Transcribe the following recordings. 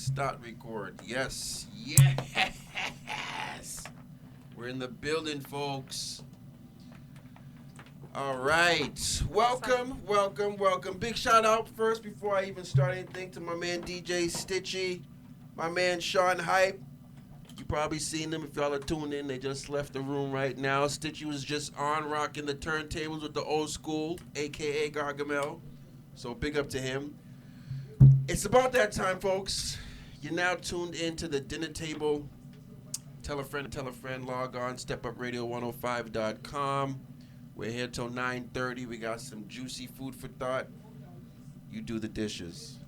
Start record. Yes. Yes. We're in the building, folks. All right. Welcome. Big shout out first before I even start anything to my man DJ Stitchy, my man Sean Hype. You probably seen them if y'all are tuned in. They just left the room right now. Stitchy was just on rocking the turntables with the old school, aka Gargamel. So big up to him. It's about that time, folks. You're now tuned into the dinner table. Tell a friend, log on, stepupradio105.com. We're here till 9:30. We got some juicy food for thought. You do the dishes.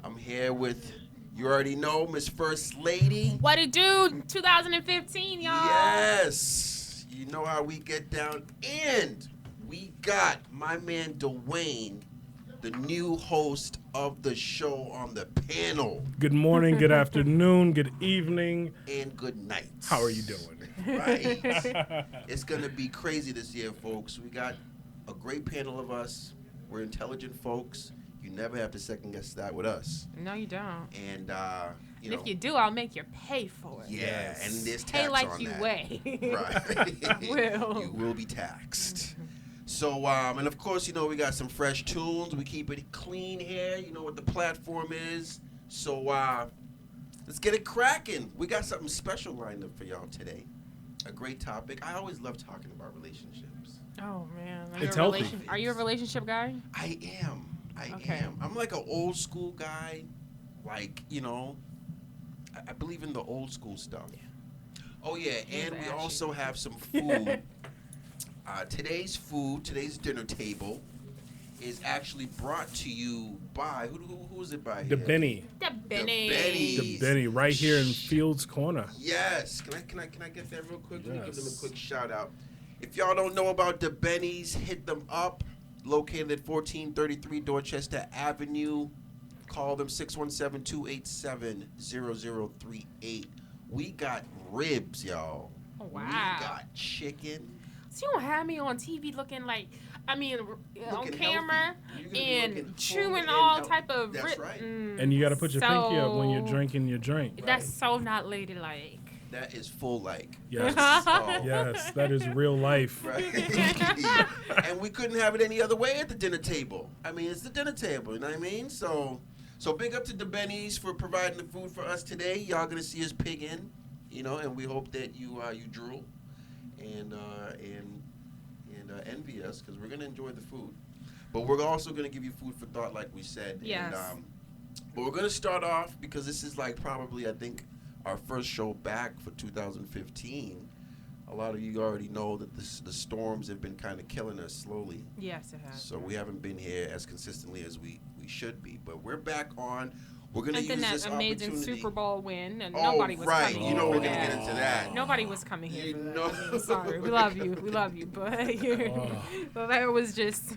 I'm here with, you already know, Miss First Lady. What it do? 2015, y'all. Yes. You know how we get down. And we got my man Dwayne, the new host of the show on the panel. Good morning, good afternoon, good evening, and good night. How are you doing? Right. It's going to be crazy this year, folks. We got a great panel of us. We're intelligent folks. You never have to second guess that with us. No, you don't. And, and if you do, I'll make you pay for it. Yeah, yes. And there's tax pay like on you that. Weigh. Right. I will. You will be taxed. So, and of course, you know, we got some fresh tunes. We keep it clean here. You know what the platform is. So, let's get it cracking. We got something special lined up for y'all today. A great topic. I always love talking about relationships. Oh, man. It's healthy. Are you a relationship guy? I am. I am. I'm like an old school guy. Like, you know, I believe in the old school stuff. Yeah. Oh, yeah. And we also have some food. Today's dinner table is actually brought to you by, who is it by here? The Benny, right here in Fields Corner. Yes. Can I get that real quick? Yes. Let me give them a quick shout out. If y'all don't know about the Bennies, hit them up. Located at 1433 Dorchester Avenue. Call them 617-287-0038. We got ribs, y'all. Oh, wow. We got chicken. So you don't have me on TV looking like, on camera and chewing all type of. That's right. And you got to put your pinky up when you're drinking your drink. That's so not ladylike. That is full like. Yes. Yes, that is real life. Right. And we couldn't have it any other way at the dinner table. I mean, it's the dinner table, you know what I mean? So big up to the Bennies for providing the food for us today. Y'all gonna see us pig in, you know, and we hope that you drool and envy us because we're gonna enjoy the food. But we're also gonna give you food for thought, like we said. Yes. And, but we're gonna start off because this is like probably I think our first show back for 2015. A lot of you already know that the storms have been kind of killing us slowly. Yes, it has. So we haven't been here as consistently as we should be. But we're back on. We're going to use this opportunity. And then that amazing Super Bowl win, and nobody was right. coming You know here. We're going to get into that. Nobody was coming here for know. that. I'm sorry. We love you. But so that was just...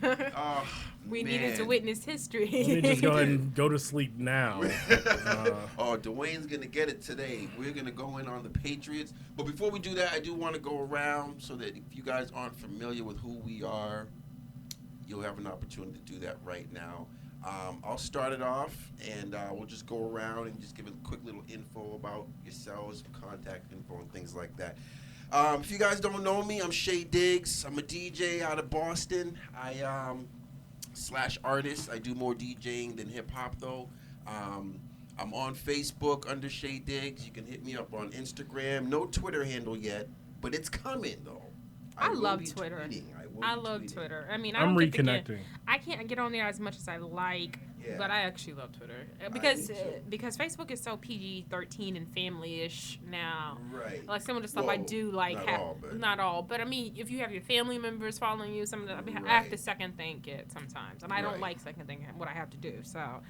we needed to witness history. Let me just go ahead and go to sleep now. Dwayne's going to get it today. We're going to go in on the Patriots. But before we do that, I do want to go around so that if you guys aren't familiar with who we are, you'll have an opportunity to do that right now. I'll start it off, and we'll just go around and just give a quick little info about yourselves, contact info, and things like that. If you guys don't know me, I'm Shay Diggs. I'm a DJ out of Boston. /artist. I do more DJing than hip-hop, though. I'm on Facebook under Shay Diggs. You can hit me up on Instagram. No Twitter handle yet, but it's coming, though. I love Twitter. I love Twitter. I mean, I'm reconnecting. I can't get on there as much as I like, but I actually love Twitter because Facebook is so PG-13 and family-ish now. Right. Like some of the stuff I do like. Not all, but I mean, if you have your family members following you, some of the I have to second think it sometimes, and I don't like second thinking what I have to do. So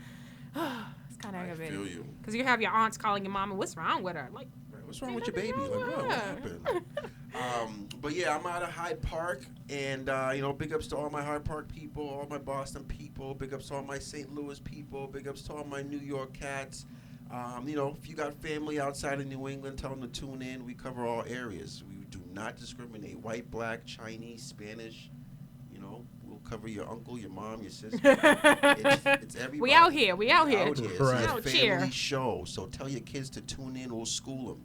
it's kind of aggravating. I feel you. Because you have your aunts calling your mama, "What's wrong with her?" Like. What's wrong with your baby? Like, what happened? But yeah, I'm out of Hyde Park, and big ups to all my Hyde Park people, all my Boston people, big ups to all my St. Louis people, big ups to all my New York cats. If you got family outside of New England, tell them to tune in. We cover all areas. We do not discriminate. White, black, Chinese, Spanish. We'll cover your uncle, your mom, your sister. It's everybody. We out here. Right. Right. It's a family show. So tell your kids to tune in. We'll school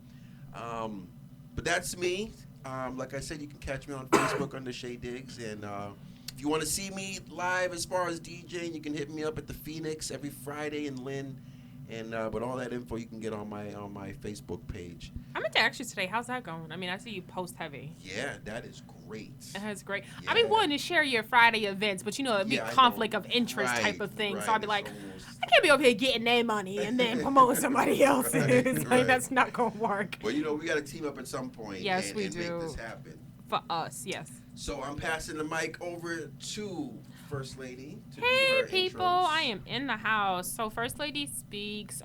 them. But that's me. Like I said, you can catch me on Facebook under Shay Diggs. And if you want to see me live as far as DJing, you can hit me up at the Phoenix every Friday in Lynn. And but all that info you can get on my Facebook page. I meant to ask you today, how's that going? I mean, I see you post heavy. Yeah, that is great. That's great. Yeah. I've been wanting to share your Friday events, but it'd be conflict of interest type of thing. So I'd be like, I can't be over here getting their money and then promoting somebody else's. Like, that's not going to work. Well, we got to team up at some point. Yes, we and do. Make this happen. For us, yes. So I'm passing the mic over to First Lady. Hey, people. I am in the house. So First Lady Speaks.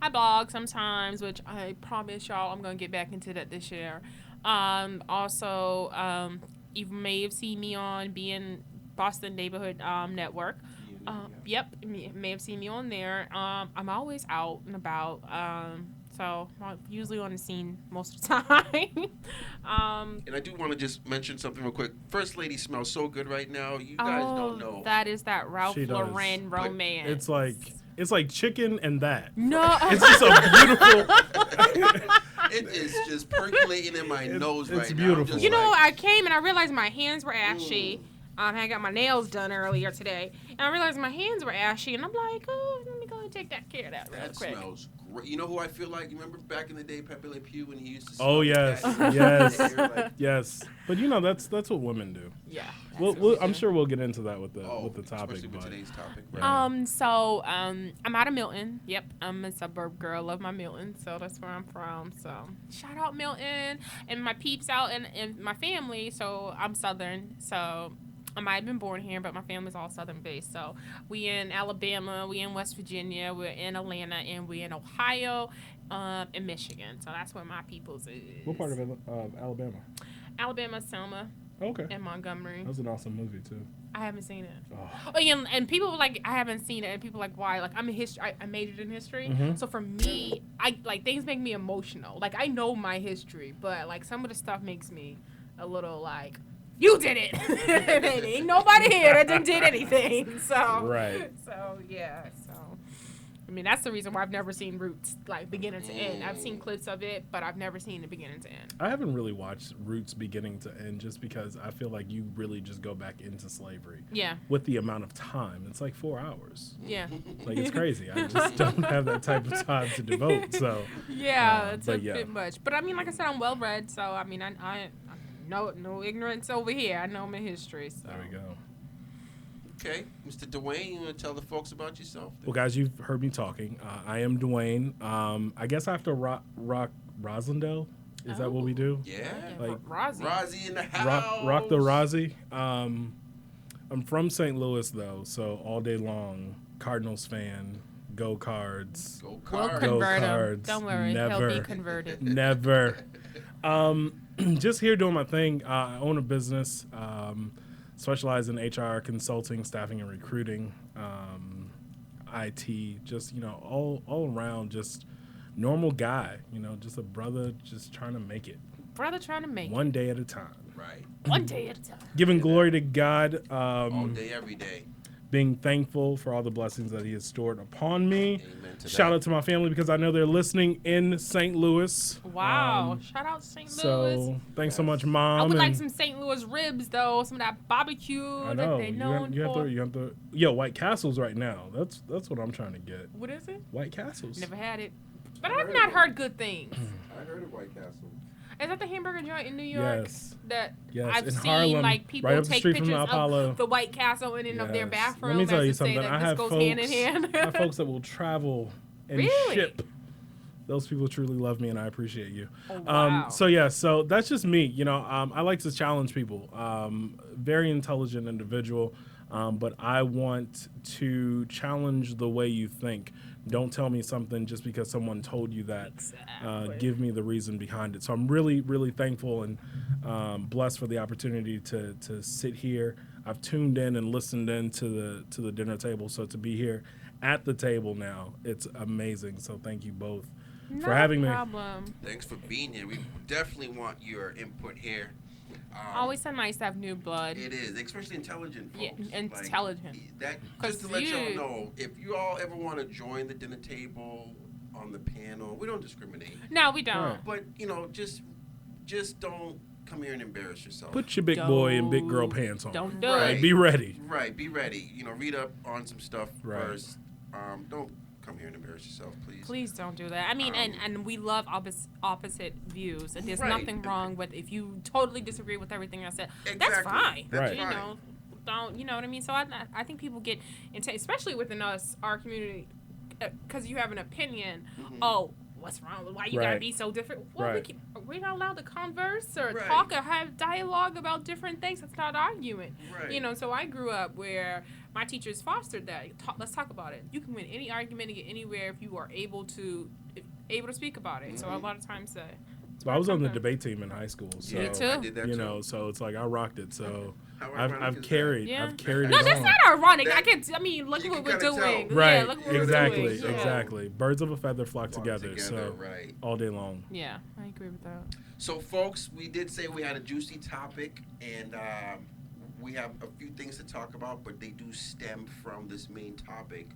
I blog sometimes, which I promise y'all I'm going to get back into that this year. Also, you may have seen me on Being Boston Neighborhood Network. Yep, you may have seen me on there. I'm always out and about. So I'm usually on the scene most of the time. And I do want to just mention something real quick. First Lady smells so good right now. You guys don't know. That is that Ralph Lauren romance. It's like chicken and that. No. It's just a beautiful. It is just percolating in my nose right now. It's beautiful. I came and I realized my hands were ashy. I got my nails done earlier today, and I realized my hands were ashy, and I'm like, oh, let me go and take care of that real quick. That smells great. You know who I feel like? You remember back in the day, Pepe Le Pew, when he used to smell yes. But that's what women do. Yeah. I'm sure we'll get into that with the topic. Especially with today's topic. Right. So I'm out of Milton. Yep, I'm a suburb girl. Love my Milton, so that's where I'm from. So shout out Milton and my peeps out and my family. So I'm Southern. So I might have been born here, but my family's all Southern based. So we in Alabama, we in West Virginia, we're in Atlanta, and we're in Ohio, and Michigan. So that's where my people's is. What part of Alabama? Alabama, Selma. Okay. And Montgomery. That was an awesome movie too. I haven't seen it. Oh, yeah, and people were like, I haven't seen it, and people were like, why? Like, I'm in history. I majored in history, so for me, things make me emotional. Like, I know my history, but like some of the stuff makes me a little like, you did it. Ain't nobody here that did anything. So right. So yeah. So I mean, that's the reason why I've never seen Roots like beginning to end. I've seen clips of it, but I've never seen it beginning to end. I haven't really watched Roots beginning to end just because I feel like you really just go back into slavery. Yeah. With the amount of time, it's like 4 hours. Yeah. Like it's crazy. I just don't have that type of time to devote. So. Yeah, it's a bit much. But I mean, like I said, I'm well read, so I mean, I no ignorance over here. I know my history. So. There we go. Okay, Mr. Dwayne, you want to tell the folks about yourself? Well, guys, you've heard me talking. I am Dwayne. I guess I have to rock Rosendale. Is that what we do? Yeah. Like Rozzy in the house. Rock the Rozzy. I'm from St. Louis, though, so all day long, Cardinals fan. Go Cards. Go Cards. We'll convert Go Cards. Him. Don't worry, Never. he'll be converted. Never. Just here doing my thing. I own a business. Specialize in HR, consulting, staffing, and recruiting. IT. Just all around, just normal guy. Just a brother, just trying to make it. Brother trying to make it. One day at a time. Right. One day at a time. Giving glory to God. All day, every day. Being thankful for all the blessings that He has stored upon me. Amen to Shout that. out to my family because I know they're listening in St. Louis. Wow. Shout out St. Louis. So thanks so much, Mom. I would like some St. Louis ribs, though. Some of that barbecue I know. that they're known for. You have to. Yo, White Castle's right now. That's what I'm trying to get. What is it? White Castle's. Never had it. But I've not heard good things. I heard of White Castle. Is that the hamburger joint in New York? Yes. That Yes, I've in seen Harlem, like people right up the take street from pictures the Apollo. of the White Castle in of their Yes. bathroom. Let me tell as you to say something. that I this have goes folks. hand in hand. I have folks that will travel and Really? ship. Those people truly love me, and I appreciate you. Oh, wow. So that's just me. I like to challenge people. Very intelligent individual, but I want to challenge the way you think. Don't tell me something just because someone told you that. Exactly. Give me the reason behind it. So I'm really, really thankful and blessed for the opportunity to sit here. I've tuned in and listened in to the dinner table. So to be here at the table now, it's amazing. So thank you both for having me. No problem. Thanks for being here. We definitely want your input here. Always so nice to have new blood. It is, especially intelligent folks. Yeah, intelligent. That just to let y'all know, if you all ever want to join the dinner table on the panel, we don't discriminate. No, we don't. Right. But just don't come here and embarrass yourself. Put your big boy and big girl pants on. Don't do Right. it. Be ready. Right, be ready. Read up on some stuff Right. first. Don't come here and embarrass yourself, please. Please don't do that. I mean, and we love opposite views, and there's Right. nothing wrong with if you totally disagree with everything I said. Exactly. That's fine. That's Right. fine. Don't you know what I mean? So I think people get into, especially within our community, because you have an opinion. Mhm. Oh, what's wrong? Why you gotta Right. be so different? Well, Right. we're not allowed to converse or Right. talk or have dialogue about different things. It's not arguing. Right. So I grew up where my teachers fostered that. Let's talk about it. You can win any argument and get anywhere if you are able to speak about it. So a lot of times, So I was on the debate team in high school. So, Me too. I did that too. so it's like I rocked it. So How ironic I've is carried Yeah. I've carried No, it that's on. not ironic. That- Look you what can we're kinda doing. tell. Right. Yeah, look what exactly. we're doing. Yeah. Exactly. Birds of a feather flock Walk together. So right. all day long. Yeah, I agree with that. So, folks, we did say we had a juicy topic, and we have a few things to talk about, but they do stem from this main topic,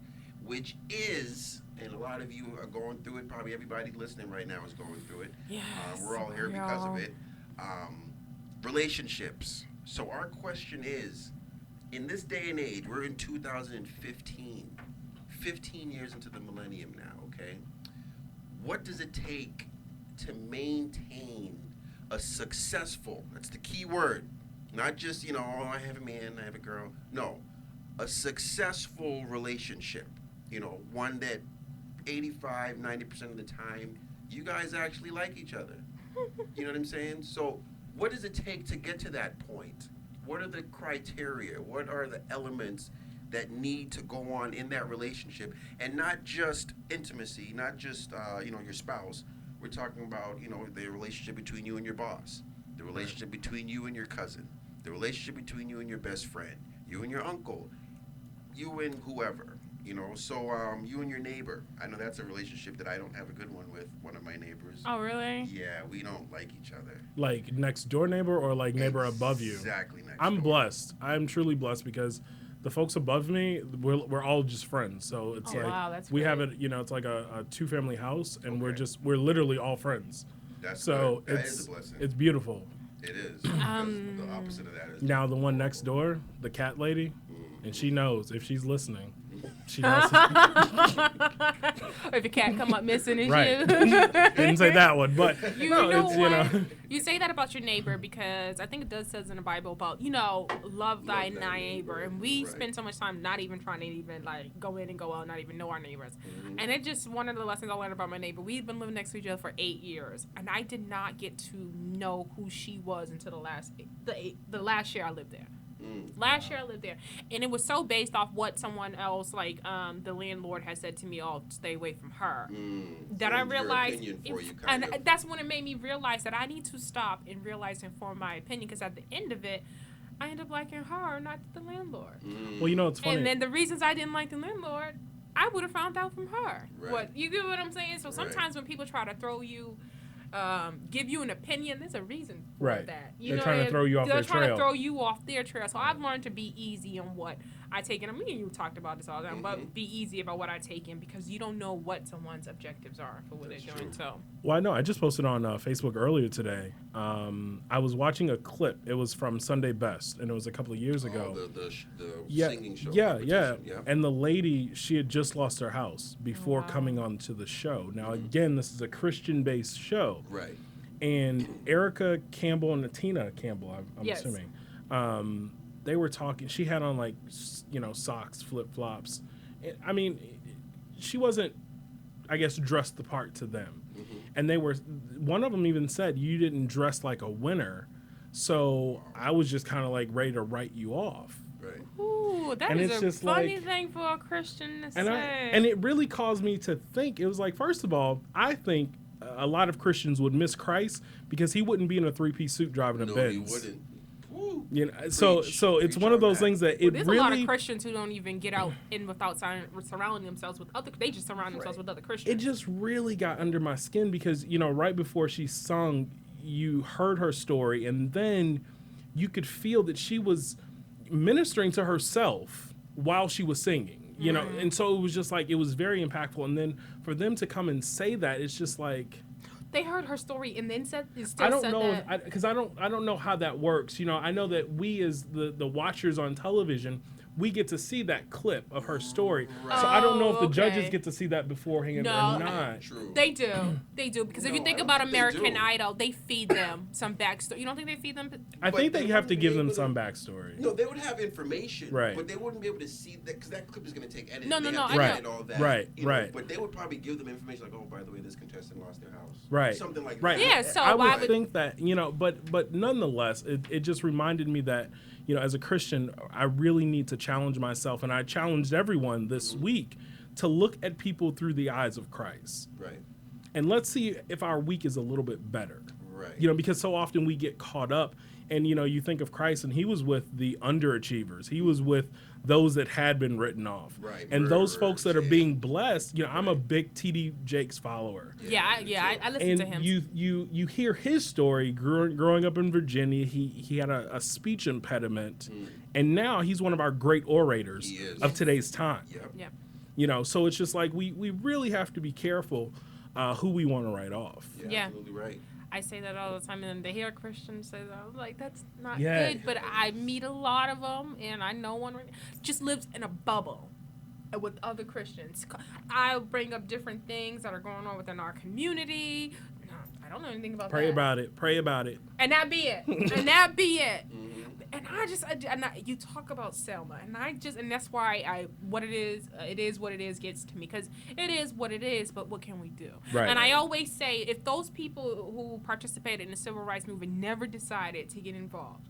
which is, and a lot of you are going through it. Probably everybody listening right now is going through it. Yes. We're all here because of it. Relationships. So our question is, in this day and age, we're in 2015, 15 years into the millennium now, okay? What does it take to maintain a successful, that's the key word, not just, oh, I have a man, I have a girl. No, a successful relationship, one that 85, 90% of the time, you guys actually like each other. You know what I'm saying? So what does it take to get to that point? What are the criteria? What are the elements that need to go on in that relationship? And not just intimacy, not just, your spouse. We're talking about, the relationship between you and your boss, the relationship between you and your cousin, the relationship between you and your best friend, you and your uncle, you and whoever, So you and your neighbor. I know that's a relationship that I don't have a good one with one of my neighbors. Oh, really? Yeah, we don't like each other. Like next door neighbor or like neighbor above you? Exactly. I'm blessed. I'm truly blessed because the folks above me, we're all just friends. So it's wow, that's we great. have it. It's like a 2-family house, and we're literally all friends. That's so good. That it's is a blessing. it's beautiful. It is. The opposite of that is. Now the one next door, the cat lady, and she knows if she's listening. She knows. If your cat come up missing, it's Right. you. Didn't say that one, but You no, know it's what? You say that about your neighbor because I think it does says in the Bible about love thy neighbor, and we spend so much time not even trying to even like go in and go out, not even know our neighbors. And it's just one of the lessons I learned about my neighbor. We've been living next to each other for 8 years, and I did not get to know who she was until the last year I lived there. Last year I lived there, and it was so based off what someone else, like the landlord, had said to me, "Oh, stay away from her." That I realized, and that's when it made me realize that I need to stop and realize and form my opinion. Because at the end of it, I ended up liking her, not the landlord. Well, it's funny. And then the reasons I didn't like the landlord, I would have found out from her. Right. What you get what I'm saying? So sometimes when people try to throw you. Give you an opinion, there's a reason for Right. that. They're trying to throw you off their They're trying trail. to throw you off their trail. So I've learned to be easy on what I take in. I mean, you talked about this all the time, but be easy about what I take in because you don't know what someone's objectives are for what they're doing. So. Well, I know. I just posted on Facebook earlier today. I was watching a clip. It was from Sunday Best, and it was a couple of years ago. The singing show. Yeah. And the lady, she had just lost her house before coming onto the show. Now, again, this is a Christian-based show. Right. And Erica Campbell and Tina Campbell, I'm Yes. assuming, they were talking. She had on socks, flip-flops. I mean, she wasn't, I guess, dressed the part to them. And one of them even said, you didn't dress like a winner. So I was just kind of like ready to write you off. Right. Ooh, that And is it's a just funny like- thing for a Christian to And say. and it really caused me to think. It was like, first of all, I think a lot of Christians would miss Christ because he wouldn't be in a 3-piece suit driving a No, Benz. he wouldn't. Woo. So Preach. it's Preach one of on those that. things that Well, it there's really. a lot of Christians who don't even get out in without surrounding themselves with other. They just surround themselves with other Christians. It just really got under my skin because right before she sung, you heard her story, and then you could feel that she was ministering to herself while she was singing, you know? And so it was just like, it was very impactful. And then for them to come and say that, it's just like, they heard her story and then said, I don't know, because I don't know how that works. You know, I know that we as the watchers on television, we get to see that clip of her story. Right. So I don't know if the judges get to see that beforehand or not. True. They do. They do. Because if you think about American Idol, they feed them some backstory. You don't think they feed them? I think they have to give them some backstory. No, they would have information. Right. But they wouldn't be able to see that because that clip is going to take editing. No, I right. all that. Right, right. But they would probably give them information like, oh, by the way, this contestant lost their house. Right. Something like right. that. Yeah, so I would think that, you know, but nonetheless, it just reminded me that, you know, as a Christian, I really need to challenge myself, and I challenged everyone this week to look at people through the eyes of Christ. Right. And let's see if our week is a little bit better. Right. You know, because so often we get caught up, and, you know, you think of Christ, and he was with the underachievers. He was with those that had been written off. Right. And those folks that are being blessed, you know, I'm a big T.D. Jakes follower. I listen to him. And you hear his story growing up in Virginia. He had a speech impediment, and now he's one of our great orators of today's time. Yep. You know, so it's just like we really have to be careful who we want to write off. Yeah. Absolutely right. I say that all the time, and then they hear Christians say that. I'm like, that's not good. But I meet a lot of them, and I know one just lives in a bubble with other Christians. I'll bring up different things that are going on within our community. No, I don't know anything about Pray about it. And that be it. And you talk about Selma, and that's why what it is what it is gets to me, because it is what it is, but what can we do? Right. And I always say, if those people who participated in the civil rights movement never decided to get involved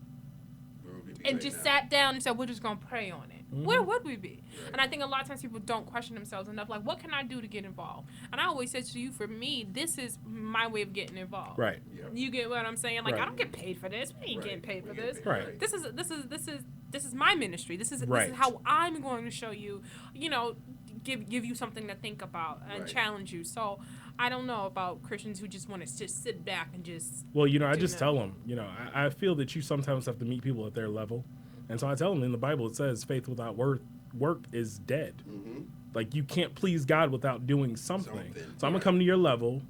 and just sat down and said, we're just going to pray on it, where would we be? Right. And I think a lot of times people don't question themselves enough, like, what can I do to get involved? And I always say to you, for me, this is my way of getting involved. Right. Yep. You get what I'm saying? Like, right. I don't get paid for this. We ain't getting paid for this. Right. This is my ministry. This is how I'm going to show you, you know, give you something to think about and challenge you. So I don't know about Christians who just want to just sit back and just. Well, you know, I just tell them, you know, I feel that you sometimes have to meet people at their level. And so I tell them, in the Bible, it says faith without work is dead. Mm-hmm. Like, you can't please God without doing something. So I'm going to come to your level,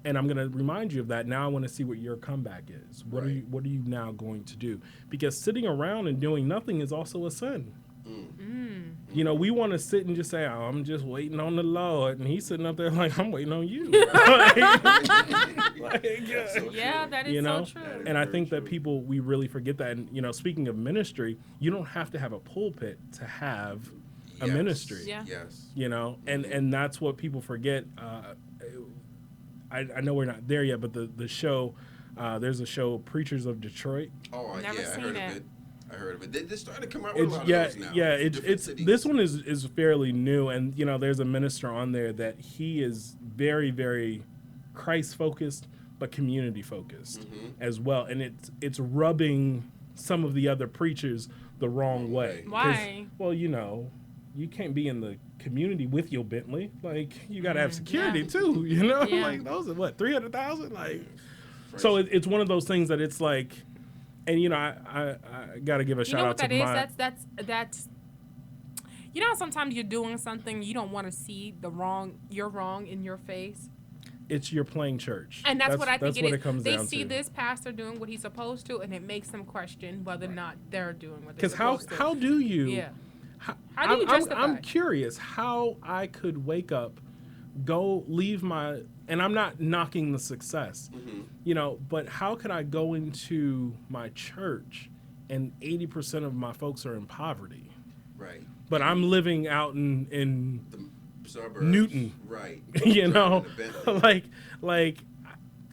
and I'm going to remind you of that. Now I want to see what your comeback is. What are you now going to do? Because sitting around and doing nothing is also a sin. You know, we want to sit and just say, oh, I'm just waiting on the Lord. And he's sitting up there like, I'm waiting on you. That is so true. And I think that people, we really forget that. And, you know, speaking of ministry, you don't have to have a pulpit to have a ministry. Yeah. Yes. You know, and that's what people forget. I know we're not there yet, but the show, there's a show, Preachers of Detroit. Oh, Never seen it. I heard of it. They started to come out with a lot of those now. Yeah, it's this one is fairly new, and you know, there's a minister on there that he is very, very Christ focused, but community focused as well, and it's rubbing some of the other preachers the wrong way. Why? Well, you know, you can't be in the community with your Bentley. Like, you got to have security too. You know, like those are what, 300,000. Like, so it's one of those things that it's like. And, you know, I got to give a shout out to my... That's you know how sometimes you're doing something, you don't want to see you're wrong in your face? It's you're playing church. And that's what I think it comes down to. They see this pastor doing what he's supposed to, and it makes them question whether or not they're doing what they're because supposed to. How do you... Yeah. How do you justify? I'm curious how I could wake up, leave my... And I'm not knocking the success, you know, but how could I go into my church and 80% of my folks are in poverty? Right. But I'm living out in the suburbs. Newton. Right. You know, like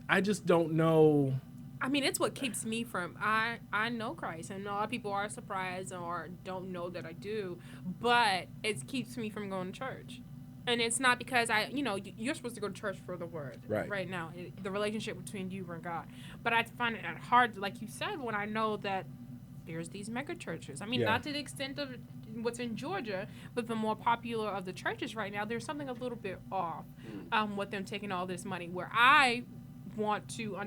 I just don't know. I mean, it's what keeps me from, I know Christ, and a lot of people are surprised or don't know that I do, but it keeps me from going to church. And it's not because you're supposed to go to church for the word right now, the relationship between you and God. But I find it hard, like you said, when I know that there's these mega churches. I mean, not to the extent of what's in Georgia, but the more popular of the churches right now, there's something a little bit off with them taking all this money. Where I want to,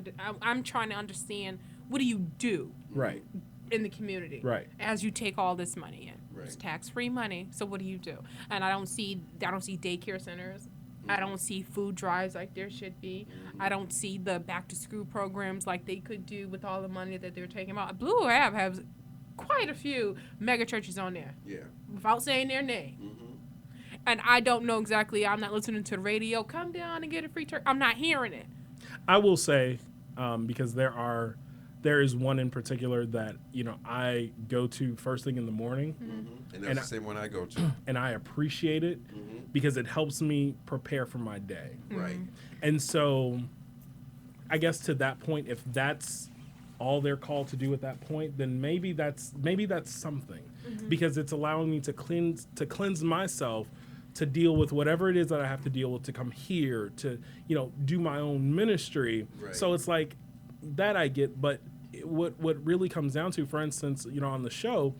I'm trying to understand, what do you do? Right. in the community. Right. As you take all this money in. Right. It's tax-free money. So what do you do? And I don't see daycare centers. I don't see food drives like there should be. I don't see the back-to-school programs like they could do with all the money that they're taking out. Blue Ave has quite a few mega churches on there. Yeah. Without saying their name. And I don't know exactly. I'm not listening to the radio. Come down and get a free turkey. I'm not hearing it. I will say, because there is one in particular that, I go to first thing in the morning. And that's the same one I go to. And I appreciate it because it helps me prepare for my day. Right. And so I guess to that point, if that's all they're called to do at that point, then maybe that's something, because it's allowing me to cleanse myself, to deal with whatever it is that I have to deal with, to come here to, do my own ministry. Right. So it's like that I get, but what really comes down to, for instance, on the show,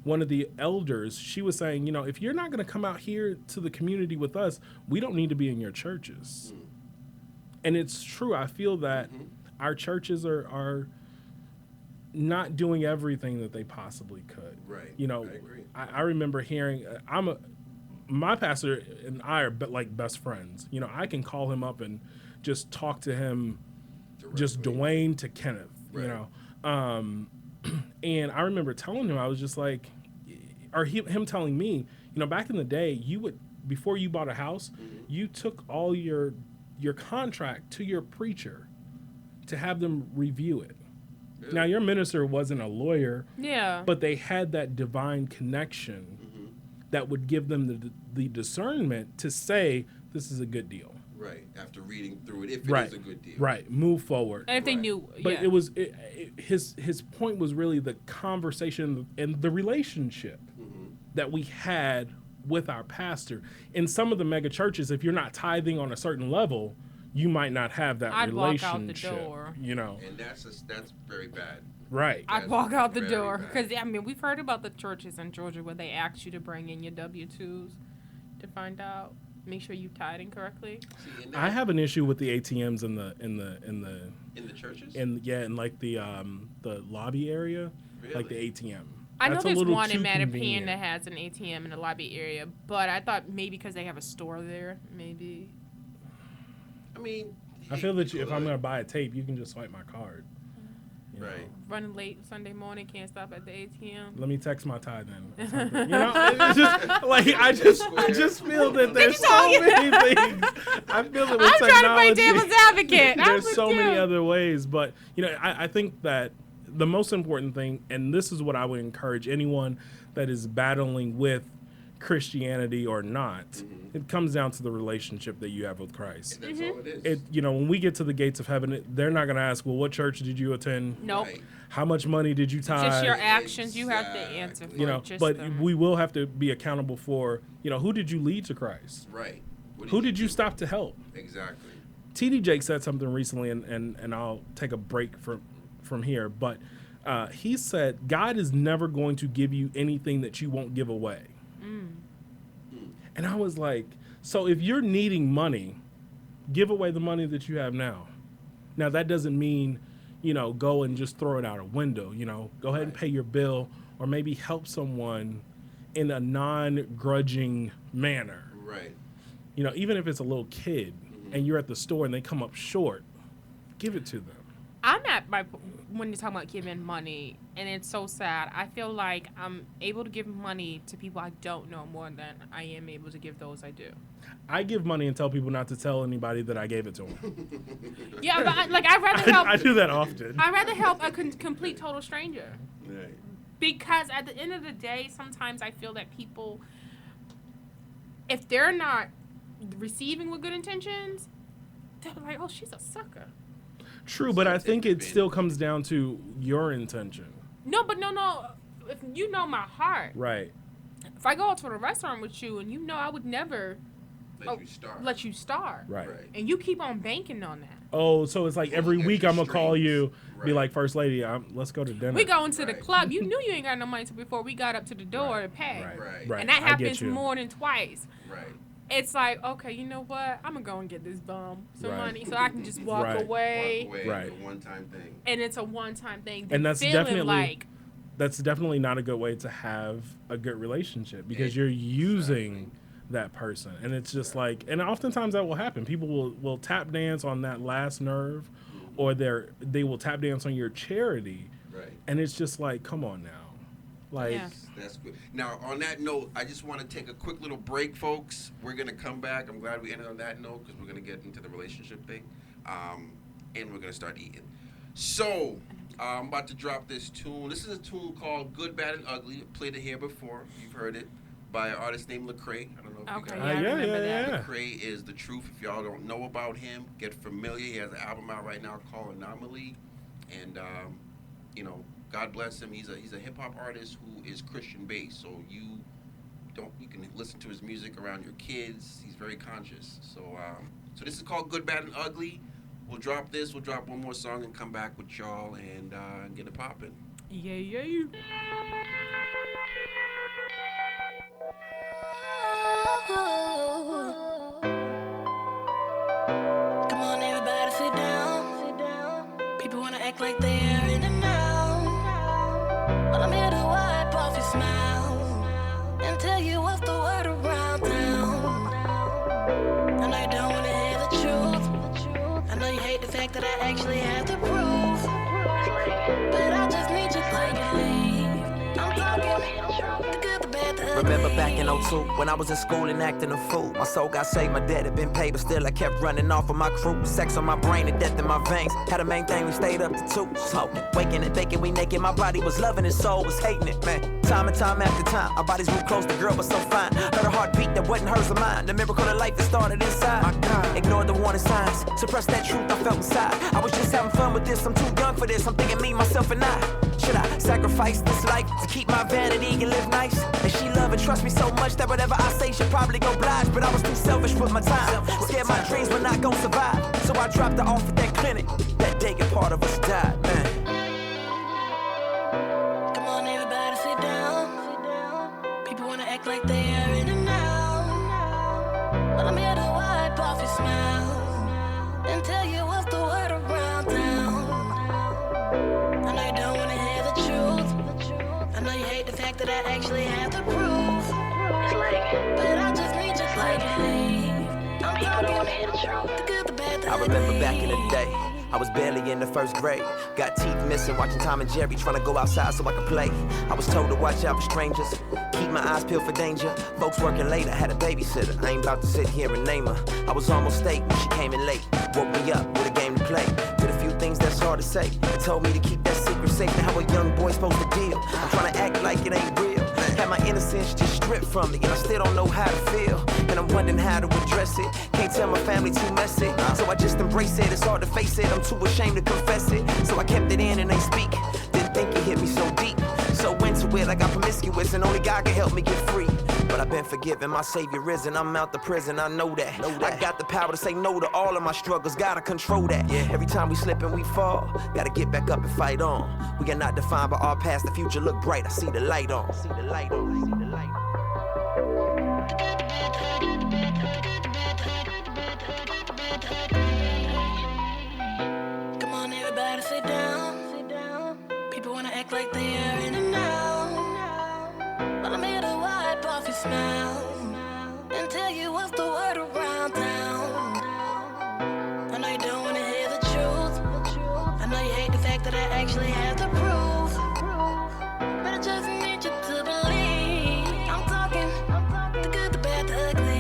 one of the elders, she was saying, if you're not going to come out here to the community with us, we don't need to be in your churches. And it's true. I feel that our churches are not doing everything that they possibly could. Right. I agree. I remember hearing, my pastor and I are like best friends. I can call him up and just talk to him, directly. Just Dwayne to Kenneth, right. And I remember telling him, I was just like, or him telling me, back in the day, you would, before you bought a house, you took all your contract to your preacher to have them review it. Yeah. Now, your minister wasn't a lawyer, but they had that divine connection that would give them the discernment to say, this is a good deal. Right, after reading through it, if it is a good deal. Right, move forward. And if they knew. But it was, his point was really the conversation and the relationship that we had with our pastor. In some of the mega churches, if you're not tithing on a certain level, you might not have that relationship. I'd walk out the door. And that's very bad. Right. I'd walk out the door. Because, we've heard about the churches in Georgia where they ask you to bring in your W-2s to find out. Make sure you tithing correctly. See, I have an issue with the ATMs in the churches. In like the lobby area, really? Like the ATM. I know there's one in Mattapan that has an ATM in the lobby area, but I thought maybe because they have a store there, maybe. I feel that if I'm going to buy a tape, you can just swipe my card. Right. Running late Sunday morning, can't stop at the ATM. Let me text my tie then. It's just like I just feel that there's so many things. I feel that with I'm technology, trying to play devil's advocate. There's so many other ways, but I think that the most important thing, and this is what I would encourage anyone that is battling with Christianity or not, it comes down to the relationship that you have with Christ. And that's all it is. When we get to the gates of heaven, they're not going to ask, well, what church did you attend? Nope. Right. How much money did you tithe? Just your actions, you have to answer for. But we will have to be accountable for, who did you lead to Christ? Right. Who did you stop to help? Exactly. TD Jake said something recently, and I'll take a break from here, but he said, God is never going to give you anything that you won't give away. And I was like, so if you're needing money, give away the money that you have now. Now, that doesn't mean, go and just throw it out a window. Go ahead and pay your bill, or maybe help someone in a non-grudging manner. Right. Even if it's a little kid and you're at the store and they come up short, give it to them. I'm at when you're talking about giving money, and it's so sad. I feel like I'm able to give money to people I don't know more than I am able to give those I do. I give money and tell people not to tell anybody that I gave it to them. Yeah, but I'd rather help. I do that often. I'd rather help a complete total stranger. Right. Because at the end of the day, sometimes I feel that people, if they're not receiving with good intentions, they're like, oh, she's a sucker. True, but I think it still comes down to your intention. No. If you know my heart. Right. If I go out to a restaurant with you and I would never let you start. Right. And you keep on banking on that. Oh, so it's like every week I'm going to call you, be like, First Lady, let's go to dinner. We going to the club. You knew you ain't got no money before we got up to the door to pay. Right. And that happens more than twice. Right. It's like, okay, you know what? I'm going to go and get this bum some money so I can just walk away. Right. It's a one-time thing. And it's a one-time thing. And that's feeling definitely like that's definitely not a good way to have a good relationship, because you're using that person. And it's just like, and oftentimes that will happen. People will tap dance on that last nerve, or they will tap dance on your charity. Right. And it's just like, come on now. Like, that's good. Now, on that note, I just want to take a quick little break, folks. We're going to come back. I'm glad we ended on that note, because we're going to get into the relationship thing. And we're going to start eating. So, I'm about to drop this tune. This is a tune called Good, Bad, and Ugly. I played it here before. You've heard it. By an artist named Lecrae. I don't know if you guys I remember that. Lecrae is the truth. If y'all don't know about him, get familiar. He has an album out right now called Anomaly. And, God bless him. He's a hip-hop artist who is Christian-based. So you can listen to his music around your kids. He's very conscious. So this is called Good, Bad, and Ugly. We'll drop this. We'll drop one more song and come back with y'all and get it popping. Yeah. Come on, everybody, sit down. People wanna act like they're in and out. Well, I'm here to wipe off your smile and tell you what's the word around town. I know you don't wanna hear the truth. I know you hate the fact that I actually have the proof, but I just need you to believe. I'm talking the good, the bad, the ugly. Remember back in 02 when I was in school and acting a fool. My soul got saved, my debt had been paid, but still I kept running off of my crew. Sex on my brain and death in my veins. Had a main thing, we stayed up to 2. Smoking, waking and thinking we naked. My body was loving it, soul was hating it, man. Time and time after time, our bodies grew close, the girl was so fine. Heard her heartbeat that wasn't hers or mine. The miracle of life that started inside. My God. Ignored the warning signs, suppressed that truth I felt inside. I was just having fun with this, I'm too young for this. I'm thinking me, myself, and I. Should I sacrifice this life to keep my vanity and live nice? And she love and trust me so much that whatever I say should probably go oblige. But I was too selfish with my time, scared my dreams were not gonna survive. So I dropped her off at that clinic. That day a part of us died, man. Come on, everybody, sit down. People wanna act like they are in and out. Well, I'm here to wipe off your smile and tell you what's the word around town. I know you don't wanna hear the truth. I know you hate the fact that I actually have the proof. But I just need you to believe. I'm talking the good, the bad, the ugly. I remember back in the day, I was barely in the first grade. Got teeth missing, watching Tom and Jerry, trying to go outside so I could play. I was told to watch out for strangers, keep my eyes peeled for danger. Folks working late, I had a babysitter. I ain't about to sit here and name her. I was almost late when she came in late. Woke me up with a game to play. Did a few things that's hard to say. They told me to keep that secret safe. Now how a young boy's supposed to deal. I'm trying to act like it ain't real. Had my innocence just stripped from me, and I still don't know how to feel. And I'm wondering how to address it. Can't tell my family too messy, so I just embrace it. It's hard to face it, I'm too ashamed to confess it. So I kept it in and ain't speak. Didn't think it hit me so deep. So into it, I got promiscuous, and only God can help me get free. But I've been forgiven, my savior risen. I'm out the prison, I know that. I got the power to say no to all of my struggles, gotta control that. Every time we slip and we fall, gotta get back up and fight on. We are not defined by our past, the future look bright. I see the light on. I see the light on. I see the light on. Come on, everybody, sit down. People wanna act like they are in and out. Well, I'm here to wipe off your smile and tell you what's the word around town. I know you don't wanna hear the truth. I know you hate the fact that I actually have the proof. But I just need you to believe. I'm talking the good, the bad, the ugly.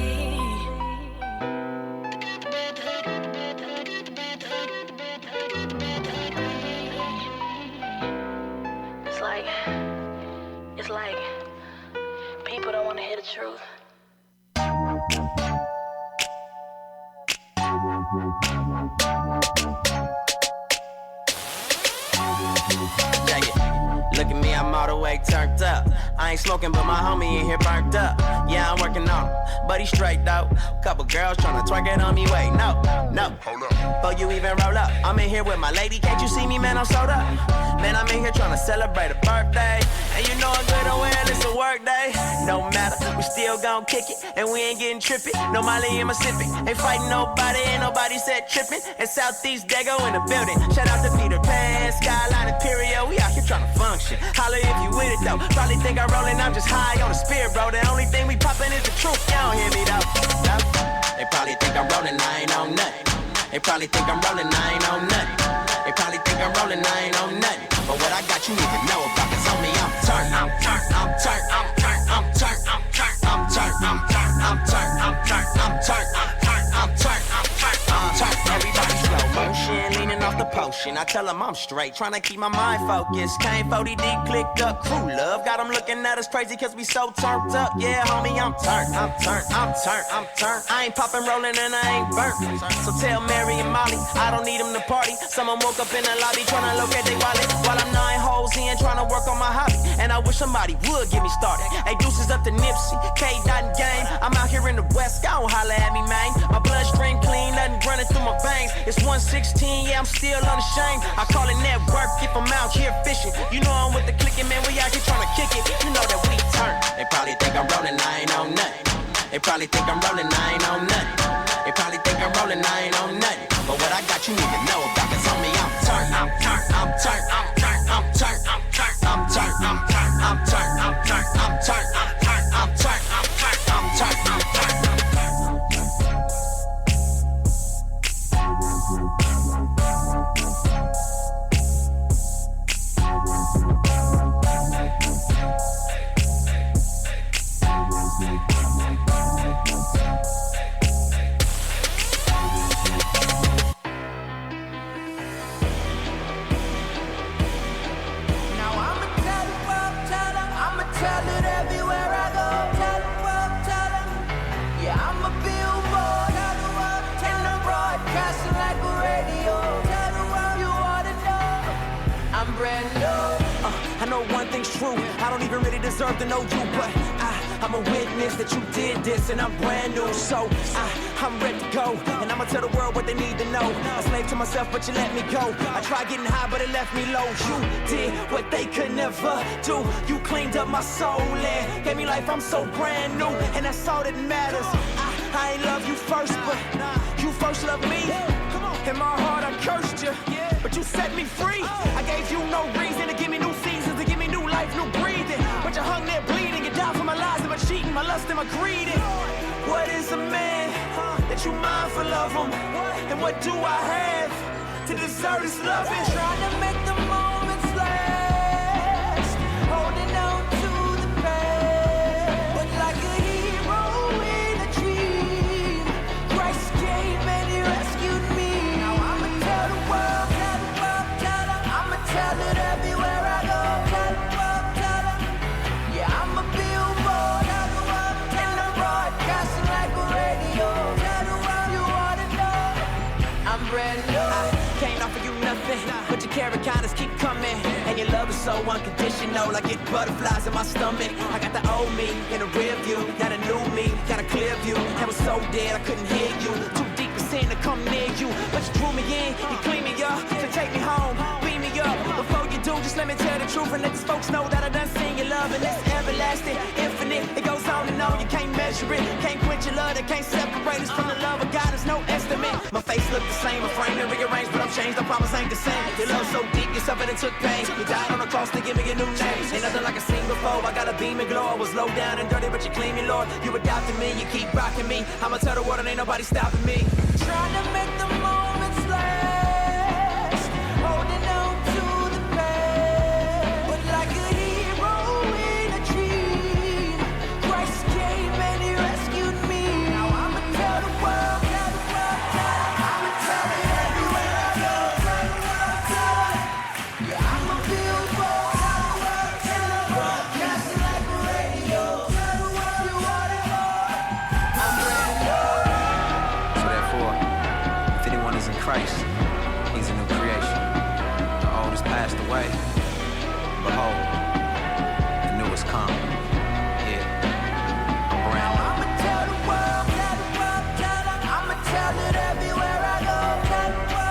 It's like people don't want to hear the truth. Look at me, I'm all the way turned up. I ain't smoking, but my homie in here burnt up. Yeah, I'm working on him, but he straight though. Couple girls tryna twerk it on me, wait, no. Hold up. before you even roll up. I'm in here with my lady, can't you see me, man? I'm sold up. Man, I'm in here trying to celebrate a birthday. And you know I'm good and well, it's a work day. No matter, we still gon' kick it, and we ain't getting trippy. No Molly in Pacific, ain't fighting nobody, ain't nobody said tripping. And Southeast Dago in the building. Shout out to Peter Pan, Skyline Imperial. We out here trying to function. Holla if you with it though. Probably think I'm rolling, I'm just high on the spirit, bro. The only thing we poppin' is the truth. You don't hear me though. No. They probably think I'm rolling, I ain't on nothing. They probably think I'm rolling, I ain't on nothing. They probably think I'm rolling, I ain't on nothing. But what I got you need to know about, cause homie, I'm turned, I'm turned, I'm turned, I'm turned, I'm turned, I'm turned, I'm turned, I'm turned, I'm turned, I'm turned, I'm turned, I'm turned, I'm turned, I'm turned, I'm turned. Everybody slow motion, leaning off the potion. I tell them I'm straight, trying to keep my mind focused. Came 40 deep, clicked up, crew love. Got them looking at us crazy cause we so turned up. Yeah, homie, I'm turned, I'm turned, I'm turned, I'm turned. I ain't popping, rolling, and I ain't burnt. So tell Mary and Molly, I don't need them to party. Someone woke up in the lobby trying to locate their wallet. While I'm 9 holes in trying to work on my hobby. And I wish somebody would get me started. Hey, deuces up to Nipsey, K. Dot and Game. I'm out here in the West, don't holla at me, man. My bloodstream clean, nothing running through my veins. It's 116, yeah, I'm still unashamed. I call it network if I'm out here fishing. You know I'm with the clicking, man, we out here trying to kick it. You know that we turn. They probably think I'm rolling, I ain't on nothing. They probably think I'm rolling, I ain't on nothing. They probably think I'm rolling, I ain't on nothing. But what I got you need to know about, cause homie, I'm turned, I'm turned, I'm turned, I'm turned, I'm turned, I'm turned, I'm turned, I'm turned, I'm turned, I'm turned, I'm turned, I'm turned, I'm turned, I'm turned, I'm turned, I'm turned. True, I don't even really deserve to know you, but I'm a witness that you did this, and I'm brand new, so I'm ready to go, and I'ma tell the world what they need to know. A slave to myself, but you let me go. I tried getting high, but it left me low. You did what they could never do. You cleaned up my soul and gave me life. I'm so brand new, and that's all that matters. I ain't love you first, but you first loved me. In my heart, I cursed you, but you set me free. I gave you no reason to give me new seasons, to give me new life, new breathing. But you hung there bleeding, you died for my lies and my cheating, my lust and my greed. What is a man that you mindful of him? And what do I have to deserve this loving? Trying to make the moments last, holding on to the past. But like a hero in a dream, Christ came and he rescued me. Now I'ma tell the world, I'ma tell it everywhere I go. Tell the world, yeah, I'm a billboard, and I'm broadcasting like a radio. Tell the world you wanna know, I'm brand new. I can't offer you nothing, but your carrot kindness keep coming. And your love is so unconditional, I get butterflies in my stomach. I got the old me in the rear view, got a new me, got a clear view. I was so dead I couldn't hear you, too deep in sin to come near you. But you drew me in, you cleaned me up, to take me home, beam me up. Before you do, just let me tell the truth and let these folks know that I done seen your love. And it's everlasting, infinite, it goes on and on. You can't measure it, can't quench your love, that can't separate us from the love of God. There's no estimate. My face look the same, my frame and rearranged, but I'm changed. I promise I ain't the same. Your love so deep, you suffered and took pain. You died on the cross to give me a new name. Ain't nothing like I seen before. I got a beam and glow. I was low down and dirty, but you clean me, Lord. You adopted me, you keep rocking me. I'ma tell the world and ain't nobody stopping me. Trying to make the moments last, holding on to the past. But like a hero in a dream, Christ came and he rescued me. Now I'ma tell the world, I'ma tell it everywhere I go. Yeah, I'm a billboard, and I'm broadcasting like a radio. Tell the world you want it more, I'm brand new. So therefore, if anyone is in Christ, he's a new creation. The old has passed away. Behold, the new has come. Yeah, I'm brand new. I'ma tell the world, I'ma tell it everywhere I go. Tell the world.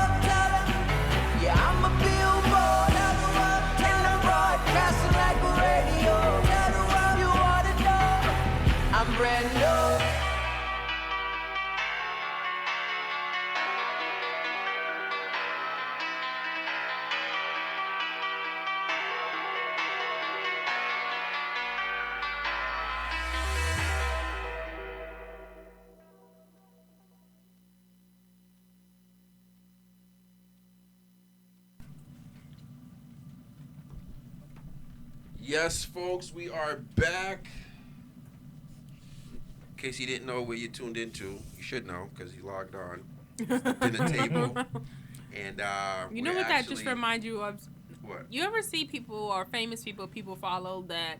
Yes, folks, we are back. In case you didn't know where you tuned into, you should know because you logged on. Dinner table. And you know what that just reminds you of? What? You ever see people or famous people follow that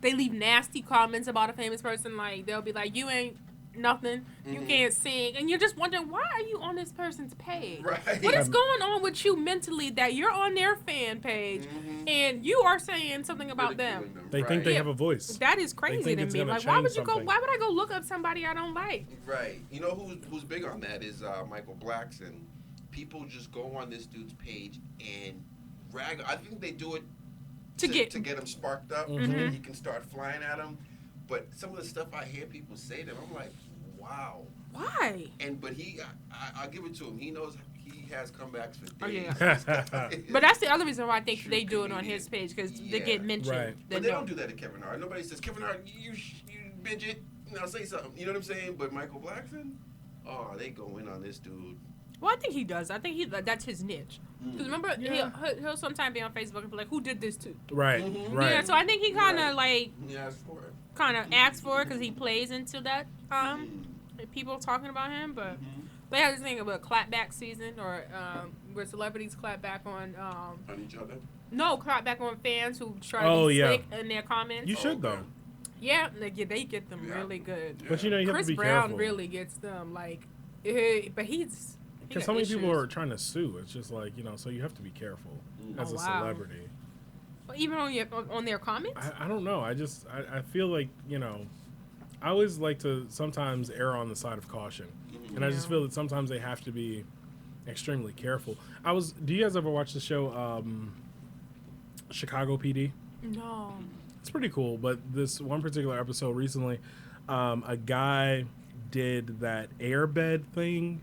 they leave nasty comments about a famous person? Like, they'll be like, you ain't nothing, you can't sing, and you're just wondering, why are you on this person's page? Right. What is going on with you mentally that you're on their fan page and you are saying something about them? They think they have a voice. That is crazy to me. Like, why would I go look up somebody I don't like? Right. You know who's big on that is Michael Blackson. People just go on this dude's page and rag. I think they do it to get him sparked up, and he can start flying at him. But some of the stuff I hear people say to him, I'm like, wow. Why? But I'll give it to him. He knows he has comebacks for days. Oh, yeah. But that's the other reason why I think they do it on his page, because they get mentioned. Right. But they don't do that to Kevin Hart. Nobody says, Kevin Hart, you binge it. Now say something. You know what I'm saying? But Michael Blackson, oh, they go in on this dude. Well, I think he does. I think that's his niche. Because remember, he'll sometimes be on Facebook and be like, who did this to? Right, right. Yeah, so I think he kind of like... He asked for it. Kind of asks for it because he plays into that. People talking about him, but they have this thing about clapback season, or where celebrities clap back on each other. No, clap back on fans who try to be slick in their comments. You should though. Yeah, they get them really good. Yeah. But you know, you have Chris to be Brown careful. really gets them like, but he's because so many people are trying to sue. It's just like, you know, so you have to be careful as a celebrity. Even on their comments? I don't know. I feel like, you know, I always like to sometimes err on the side of caution. And I just feel that sometimes they have to be extremely careful. Do you guys ever watch the show Chicago PD? No. It's pretty cool, but this one particular episode recently, a guy did that Airbed thing.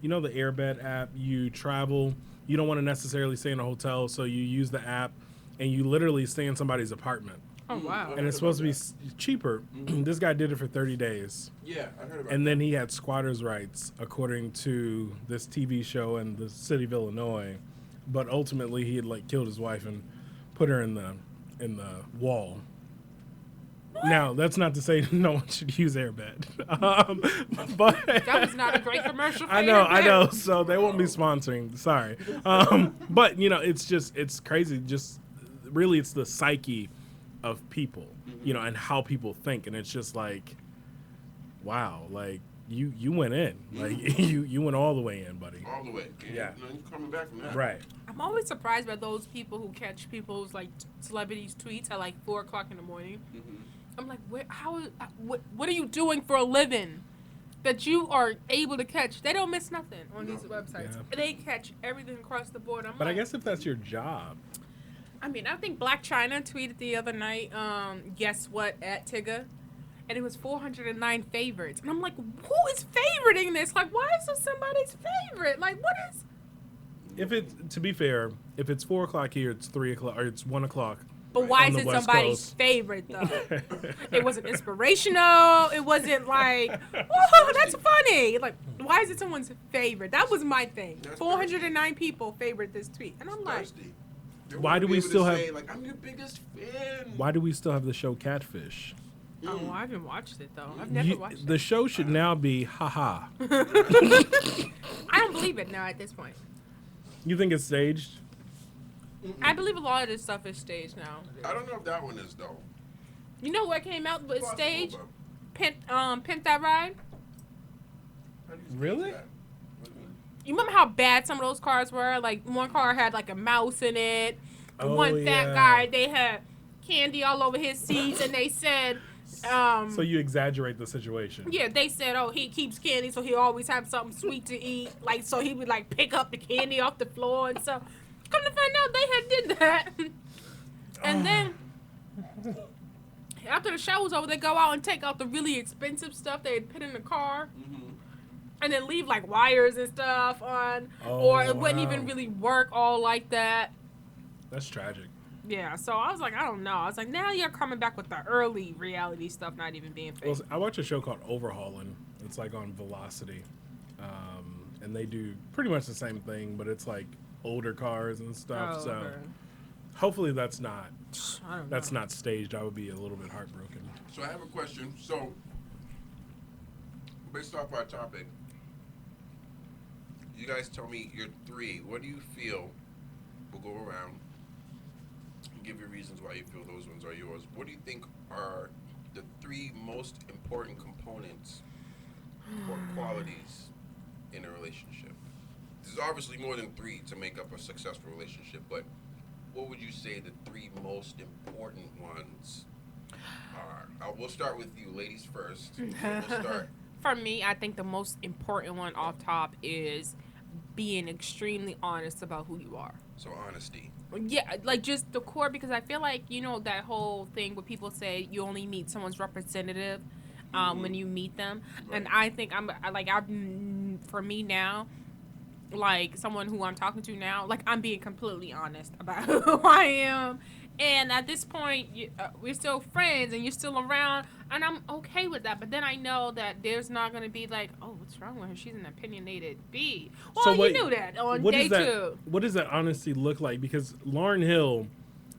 You know the Airbed app? You travel, you don't want to necessarily stay in a hotel, so you use the app. And you literally stay in somebody's apartment. Oh, wow. And it's supposed to be cheaper. This guy did it for 30 days. Yeah, I heard about And then he had squatters' rights, according to this TV show in the city of Illinois. But ultimately, he had like killed his wife and put her in the wall. Now, that's not to say no one should use Airbed. But that was not a great commercial for I know. So they won't be sponsoring. Sorry. But, you know, it's crazy. Just really, it's the psyche of people, you know, and how people think. And it's just like, wow, like you went in. Like you went all the way in, buddy. All the way. Yeah. No, you're coming back from that. Right. I'm always surprised by those people who catch people's like celebrities' tweets at like 4:00 in the morning. I'm like, what are you doing for a living that you are able to catch? They don't miss nothing on these websites. Yeah. They catch everything across the board. But I guess if that's your job. I mean, I think Black China tweeted the other night, guess what, at Tigger? And it was 409 favorites. And I'm like, who is favoriting this? Like, why is this somebody's favorite? Like, what is... To be fair, if it's 4:00 here, it's 3:00 or it's 1:00. But why is it somebody's favorite, though? It wasn't inspirational. It wasn't like, oh, that's funny. Like, why is it someone's favorite? That was my thing. That's 409 people favorite this tweet. And I'm like... Why do we still have... like, I'm your biggest fan. Why do we still have the show Catfish? Oh, I haven't watched it, though. I've never watched it. The show should now be haha. I don't believe it now at this point. You think it's staged? I believe a lot of this stuff is staged now. I don't know if that one is, though. You know what came out with staged? Pimp That Ride? Really? You remember how bad some of those cars were? Like, one car had, like, a mouse in it. One fat guy, they had candy all over his seats, and they said... so you exaggerate the situation. Yeah, they said, oh, he keeps candy, so he always have something sweet to eat. Like, so he would, like, pick up the candy off the floor and stuff. Come to find out, they had did that. And then... after the show was over, they go out and take out the really expensive stuff they had put in the car. And then leave, like, wires and stuff on. Or it wouldn't even really work all like that. That's tragic. Yeah, so I was like, I don't know. I was like, now you're coming back with the early reality stuff not even being fake. Well, I watch a show called Overhauling. It's, like, on Velocity. And they do pretty much the same thing, but it's, like, older cars and stuff. Hopefully that's not staged. I would be a little bit heartbroken. So I have a question. So, based off our topic, you guys tell me your three. What do you feel? We'll go around and give you reasons why you feel those ones are yours. What do you think are the three most important components or qualities in a relationship? There's obviously more than three to make up a successful relationship, but what would you say the three most important ones are? We'll start with you, ladies first. We'll start. For me, I think the most important one off top is being extremely honest about who you are. So honesty. Yeah, like just the core, because I feel like, you know, that whole thing where people say you only meet someone's representative when you meet them. Right. And I think for me now, like someone who I'm talking to now, like I'm being completely honest about who I am. And at this point, we're still friends and you're still around, and I'm okay with that. But then I know that there's not going to be like, oh, what's wrong with her? She's an opinionated bee. Well, so wait, you knew that on day two. What does that honesty look like? Because Lauryn Hill,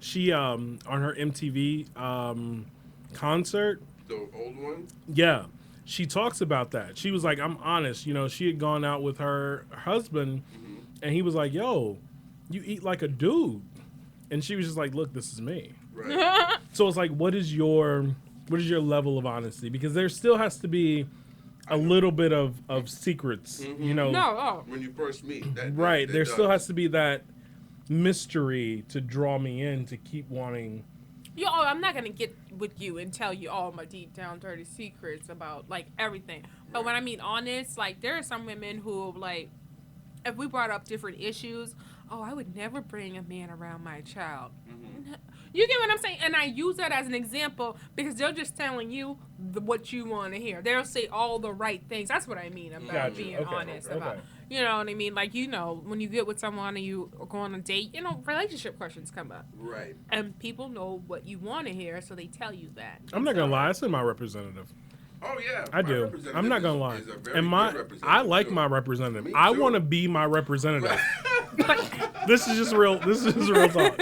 she, on her MTV concert. The old one? Yeah. She talks about that. She was like, I'm honest. You know, she had gone out with her husband, and he was like, yo, you eat like a dude. And she was just like, look, this is me. Right. So it's like, what is your level of honesty? Because there still has to be a little bit of secrets, you know. No, when you first meet. Right. There still has to be that mystery to draw me in, to keep wanting. Yo, I'm not going to get with you and tell you all my deep down dirty secrets about, like, everything. But when I mean honest, like, there are some women who, like, if we brought up different issues, oh, I would never bring a man around my child. You get what I'm saying? And I use that as an example because they're just telling you what you want to hear. They'll say all the right things. That's what I mean about being honest about. You know what I mean? Like, you know, when you get with someone and you go on a date, you know, relationship questions come up. Right. And people know what you want to hear, so they tell you that. I'm not going to lie. I said my representative. Oh, yeah. I do. I'm not going to lie. And I like my representative. I want to be my representative. This is just real talk.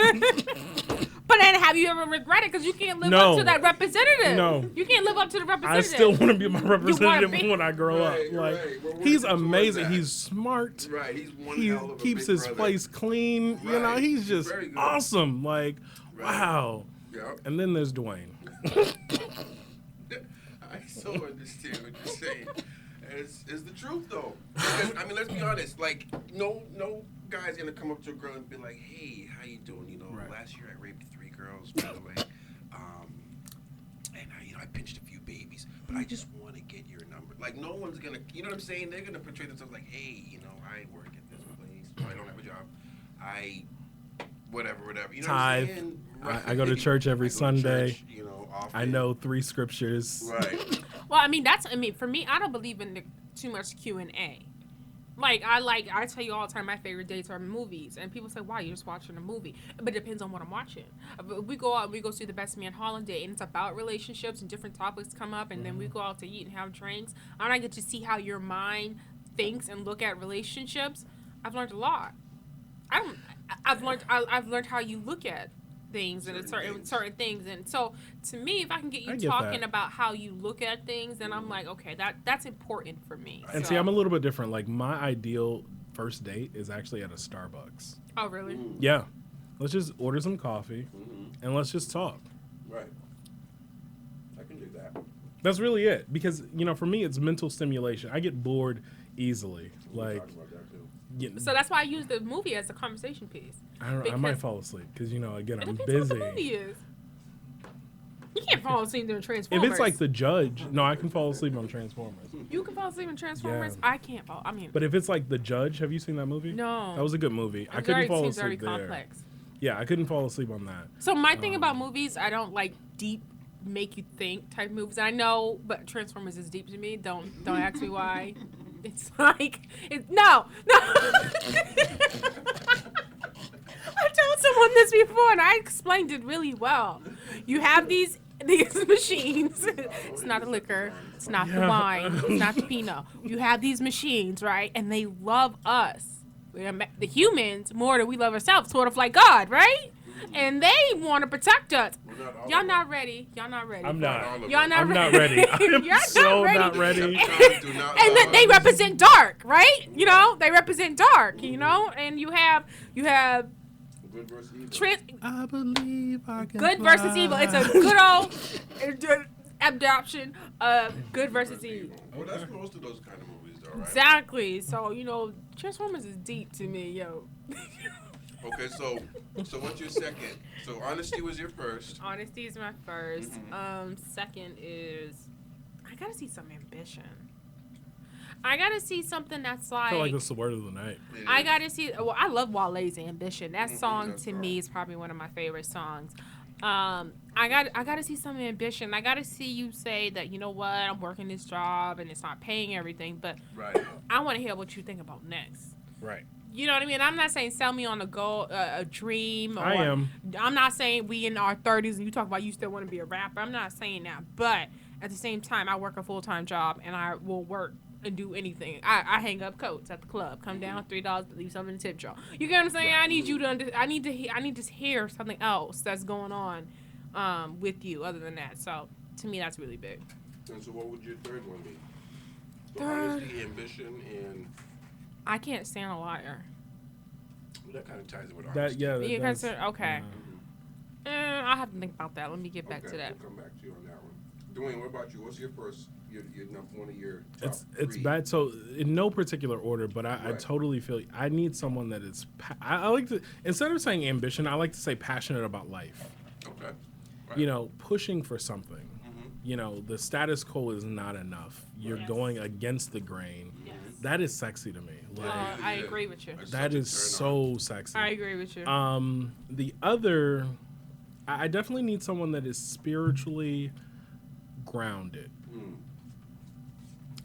But then have you ever regretted because you can't live up to that representative? No. You can't live up to the representative. I still want to be my representative when I grow up. Like, he's amazing. He's smart. Right. He's one he hell of a keeps big his brother. place clean. Right. You know, he's just awesome. Like, wow. Yep. And then there's Dwayne. I so understand what you're saying. It's the truth, though. Because, I mean, let's be honest. Like, no guy's going to come up to a girl and be like, hey, how you doing? You know, last year I raped 3 girls, by the way. And, I pinched a few babies. But I just want to get your number. Like, no one's going to, you know what I'm saying? They're going to portray themselves like, hey, you know, I work at this place. I don't have a job. Whatever. You know Tithe. what I'm saying? Right. I go to church every Sunday. Church, you know, often. I know 3 scriptures. Right. Well, I mean, for me, I don't believe in too much Q&A. Like, I tell you all the time, my favorite dates are movies. And people say, why, you're just watching a movie. But it depends on what I'm watching. We go out and we go see The Best Man Holiday, and it's about relationships and different topics come up, and then we go out to eat and have drinks. And I get to see how your mind thinks and look at relationships. I've learned a lot. I've learned how you look at things and certain things, and so to me, if I can get you talking about how you look at things, then I'm like, okay, that's important for me. And see, I'm a little bit different. Like, my ideal first date is actually at a Starbucks. Oh, really? Yeah, let's just order some coffee and let's just talk. Right. I can do that. That's really it, because for me, it's mental stimulation. I get bored easily. Like, so that's why I use the movie as a conversation piece. I might fall asleep because again, I'm busy. What the movie is. You can't fall asleep during Transformers. If it's like The Judge, no, I can fall asleep on Transformers. You can fall asleep in Transformers. Yeah. I can't fall. I mean, but if it's like The Judge, have you seen that movie? No. That was a good movie. I couldn't fall asleep there. Complex. Yeah, I couldn't fall asleep on that. So my thing about movies, I don't like deep, make you think type movies. I know, but Transformers is deep to me. Don't ask me why. It's like no. I told someone this before, and I explained it really well. You have these machines. It's not the liquor. It's not the wine. It's not the Pinot. You have these machines, right? And they love us. The humans more than we love ourselves, sort of like God, right? and they want to protect us. Y'all not ready. I'm not. Y'all not I'm ready. not ready. I'm You're so not ready. And And they represent dark, right? You know, they represent dark. You know, and you have Good versus evil. I believe I can good fly. versus evil. It's a good old adoption of good versus evil. Well, that's most of those kind of movies, though, right? Exactly. So you know, Transformers is deep to me, yo. Okay, so what's your second? So honesty was your first. Honesty is my first. Second is I gotta see some ambition. I gotta see something that's I feel like this is the word of the night. I gotta see. Well, I love Wale's Ambition. That song to me is probably one of my favorite songs. I gotta see some ambition. I gotta see you say that, you know what, I'm working this job and it's not paying everything, but I want to hear what you think about next. Right. You know what I mean? I'm not saying sell me on a goal, a dream. Or, I am. I'm not saying we in our 30s and you talk about you still want to be a rapper. I'm not saying that, but at the same time, I work a full-time job and I will work and do anything. I hang up coats at the club. Come down $3, leave something in the tip jar. You get what I'm saying? I need you to. I need to hear something else that's going on with you other than that. So to me, that's really big. And so, what would your third one be? So Third. honesty, ambition, and I can't stand a liar. well, that kind of ties in with That honesty. yeah. That You does, guys are- okay. yeah. I'll have to think about that. Let me get back Okay, to that. We'll come back to you on that one. Dwayne, what about you? What's your first? Your one of your top It's three? bad. So in no particular order, but I Right. totally feel I need someone that is. I like to, instead of saying ambition, I like to say passionate about life. Okay. Right. You know, pushing for something. You know, the status quo is not enough. You're Yes. going against the grain. Yes. That is sexy to me. Like, I agree with you. That's that such a is turn on. so sexy. I agree with you. The other, I definitely need someone that is spiritually grounded.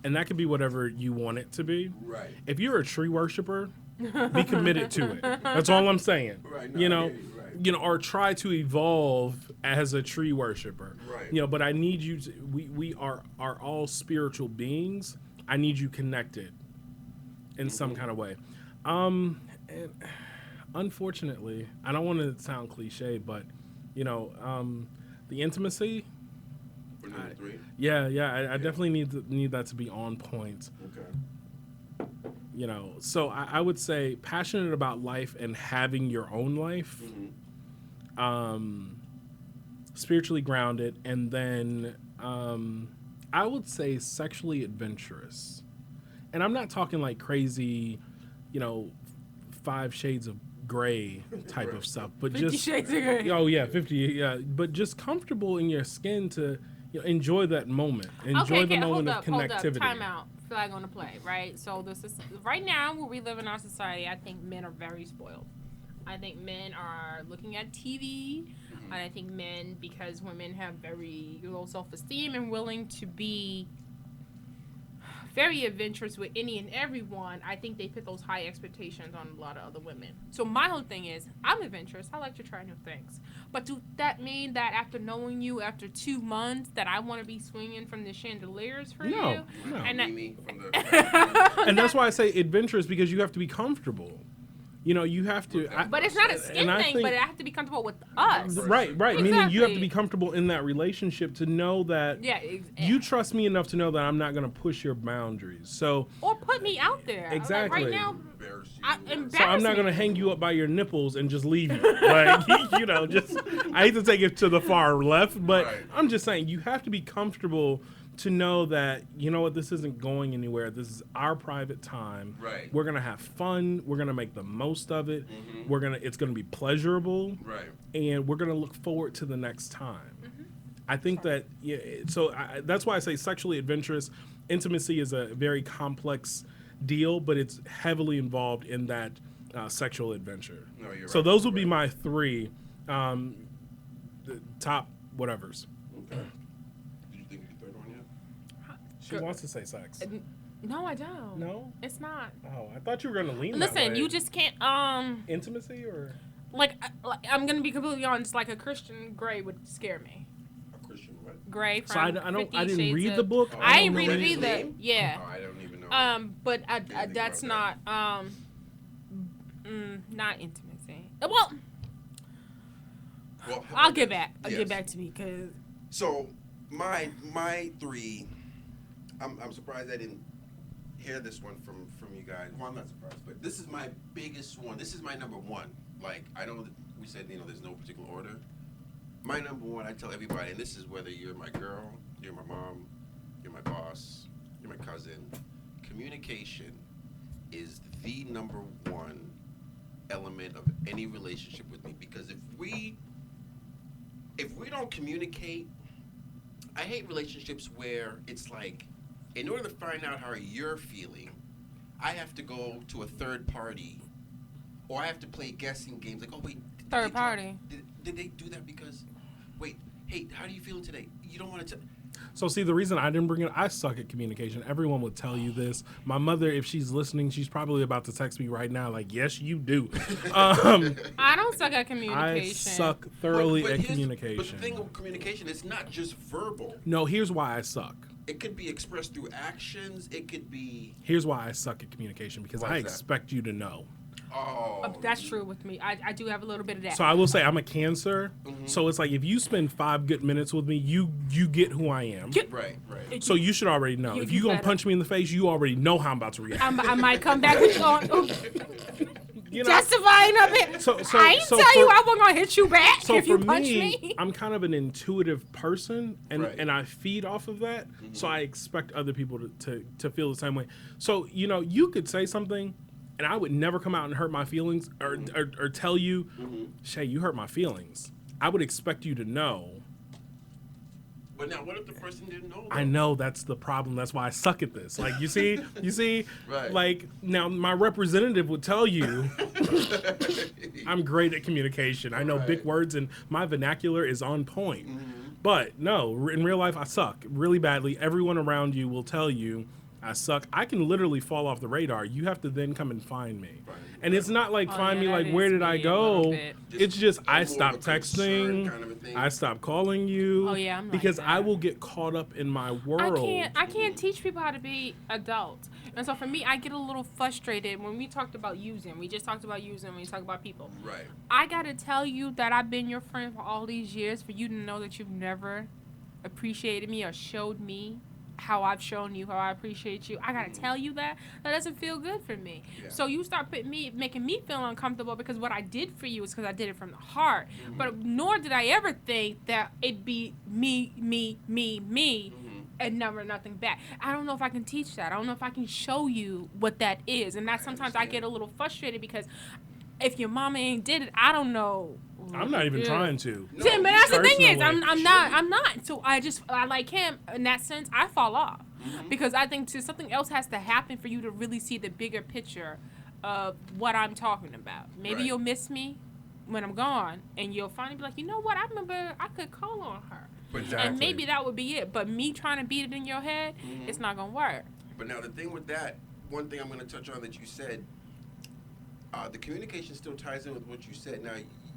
And that could be whatever you want it to be. Right. If you're a tree worshiper, be committed to it. That's all I'm saying. Right, no, You I know, hear you, right. you know, or try to evolve as a tree worshiper. Right. You know, but I need you to. We are all spiritual beings. I need you connected in some kind of way. And unfortunately, I don't want to sound cliche, but you know, the intimacy. For number three. Yeah, I definitely need that to be on point. Okay. You know, so I would say passionate about life and having your own life, spiritually grounded, and then I would say sexually adventurous. And I'm not talking like crazy, you know, 5 Shades of Grey type of stuff, but 50 just Shades of Grey. Oh yeah, 50. Yeah, but just comfortable in your skin to enjoy that moment, enjoy the moment of connectivity. Hold up, time out. Flag on the play, right? So this is right now where we live in our society. I think men are very spoiled. I think men are looking at TV, and I think men, because women have very low self-esteem and willing to be very adventurous with any and everyone, I think they put those high expectations on a lot of other women. So my whole thing is, I'm adventurous. I like to try new things. But does that mean that after knowing you after 2 months that I want to be swinging from the chandeliers for No, you? no. And Mimi from the And that's why I say adventurous, because you have to be comfortable. You know, you have to. but it's not a skin and I thing, think- but it has to be comfortable with us. Right. Meaning you have to Exactly. be comfortable in that relationship to know that Yeah. you trust me enough to know that I'm not going to push your boundaries. So, Or put me out there. Like, Exactly. right now, embarrass you. so I'm not going to hang you up by your nipples and just leave you. Like, you know, just I hate to take it to the far left, but Right. I'm just saying you have to be comfortable to know that, you know what, this isn't going anywhere. This is our private time. Right. We're going to have fun. We're going to make the most of it. It's going to be pleasurable. Right. And we're going to look forward to the next time. I think that, yeah, so that's why I say sexually adventurous. Intimacy is a very complex deal, but it's heavily involved in that sexual adventure. No, you're So right. those would be my 3 the top whatevers. Okay. Did you think of your third one yet? She wants to say sex. no, I don't. No? It's not. Oh, I thought you were going to lean that Listen, way. you just can't, Intimacy or? like I'm going to be completely honest, like a Christian Grey would scare me. A Christian what? Grey from So I 50 didn't Shades read of- the book. I don't ain't know read it anything. either. name? Yeah. Oh, I don't even know. But think that's about not not intimacy. Well, Well, I'll get back. Yes. Get back to me, cause. So my 3. I'm surprised I didn't hear this one from you guys. Well, I'm not surprised, but this is my biggest one. This is my number 1. Like, I know that we said, there's no particular order. My number 1, I tell everybody, and this is whether you're my girl, you're my mom, you're my boss, you're my cousin. Communication is the number 1 element of any relationship with me, because if we don't communicate, I hate relationships where it's like, in order to find out how you're feeling, I have to go to a third party, or I have to play guessing games. Like, oh wait, Third party. Did they do that because? Wait, hey, how are you feeling today? You don't want to. So see, the reason I didn't bring it, I suck at communication. Everyone would tell you this. My mother, if she's listening, she's probably about to text me right now, like, yes, you do. I don't suck at communication. I suck thoroughly at communication. But the thing with communication, it's not just verbal. No, here's why I suck. It could be expressed through actions. It could be. Here's why I suck at communication, because I expect you to know. Oh, that's true with me. I do have a little bit of that. So I will say I'm a Cancer. Mm-hmm. So it's like if you spend 5 good minutes with me, you get who I am. Right. So you should already know. If you gonna punch me in the face, you already know how I'm about to react. I might come back with you justifying of it. So I ain't tell you I wasn't gonna hit you back if you punch me. I'm kind of an intuitive person, and I feed off of that. Mm-hmm. So I expect other people to feel the same way. So you could say something, and I would never come out and hurt my feelings or tell you, Shay, you hurt my feelings. I would expect you to know. But now, what if the person didn't know? I know, that's the problem. That's why I suck at this. Like, you see, right. Like, now my representative would tell you I'm great at communication. I know big words and my vernacular is on point. Mm-hmm. But no, in real life, I suck really badly. Everyone around you will tell you I suck. I can literally fall off the radar. You have to then come and find me. Right. And it's not like find me like, where did I go? It's just I stopped texting. Kind of I stopped calling you. Oh yeah, I'm because like I will get caught up in my world. I can't teach people how to be adults. And so for me, I get a little frustrated when we talked about using. We just talked about using when we talk about people. Right. I got to tell you that I've been your friend for all these years for you to know that you've never appreciated me or showed me how I've shown you how I appreciate you. I gotta tell you that doesn't feel good for me. Yeah. So you start making me feel uncomfortable because what I did for you is because I did it from the heart. Mm-hmm. But nor did I ever think that it'd be me, and never nothing back. I don't know if I can teach that. I don't know if I can show you what that is. And that sometimes I get a little frustrated because if your mama ain't did it, I don't know. I'm not even trying to. No, but that's the thing is, I'm not. So I like him in that sense. I fall off because I think something else has to happen for you to really see the bigger picture of what I'm talking about. Maybe you'll miss me when I'm gone, and you'll finally be like, you know what? I remember I could call on her, and maybe that would be it. But me trying to beat it in your head, it's not gonna work. But now the thing with that, one thing I'm gonna touch on that you said, the communication still ties in with what you said. Now.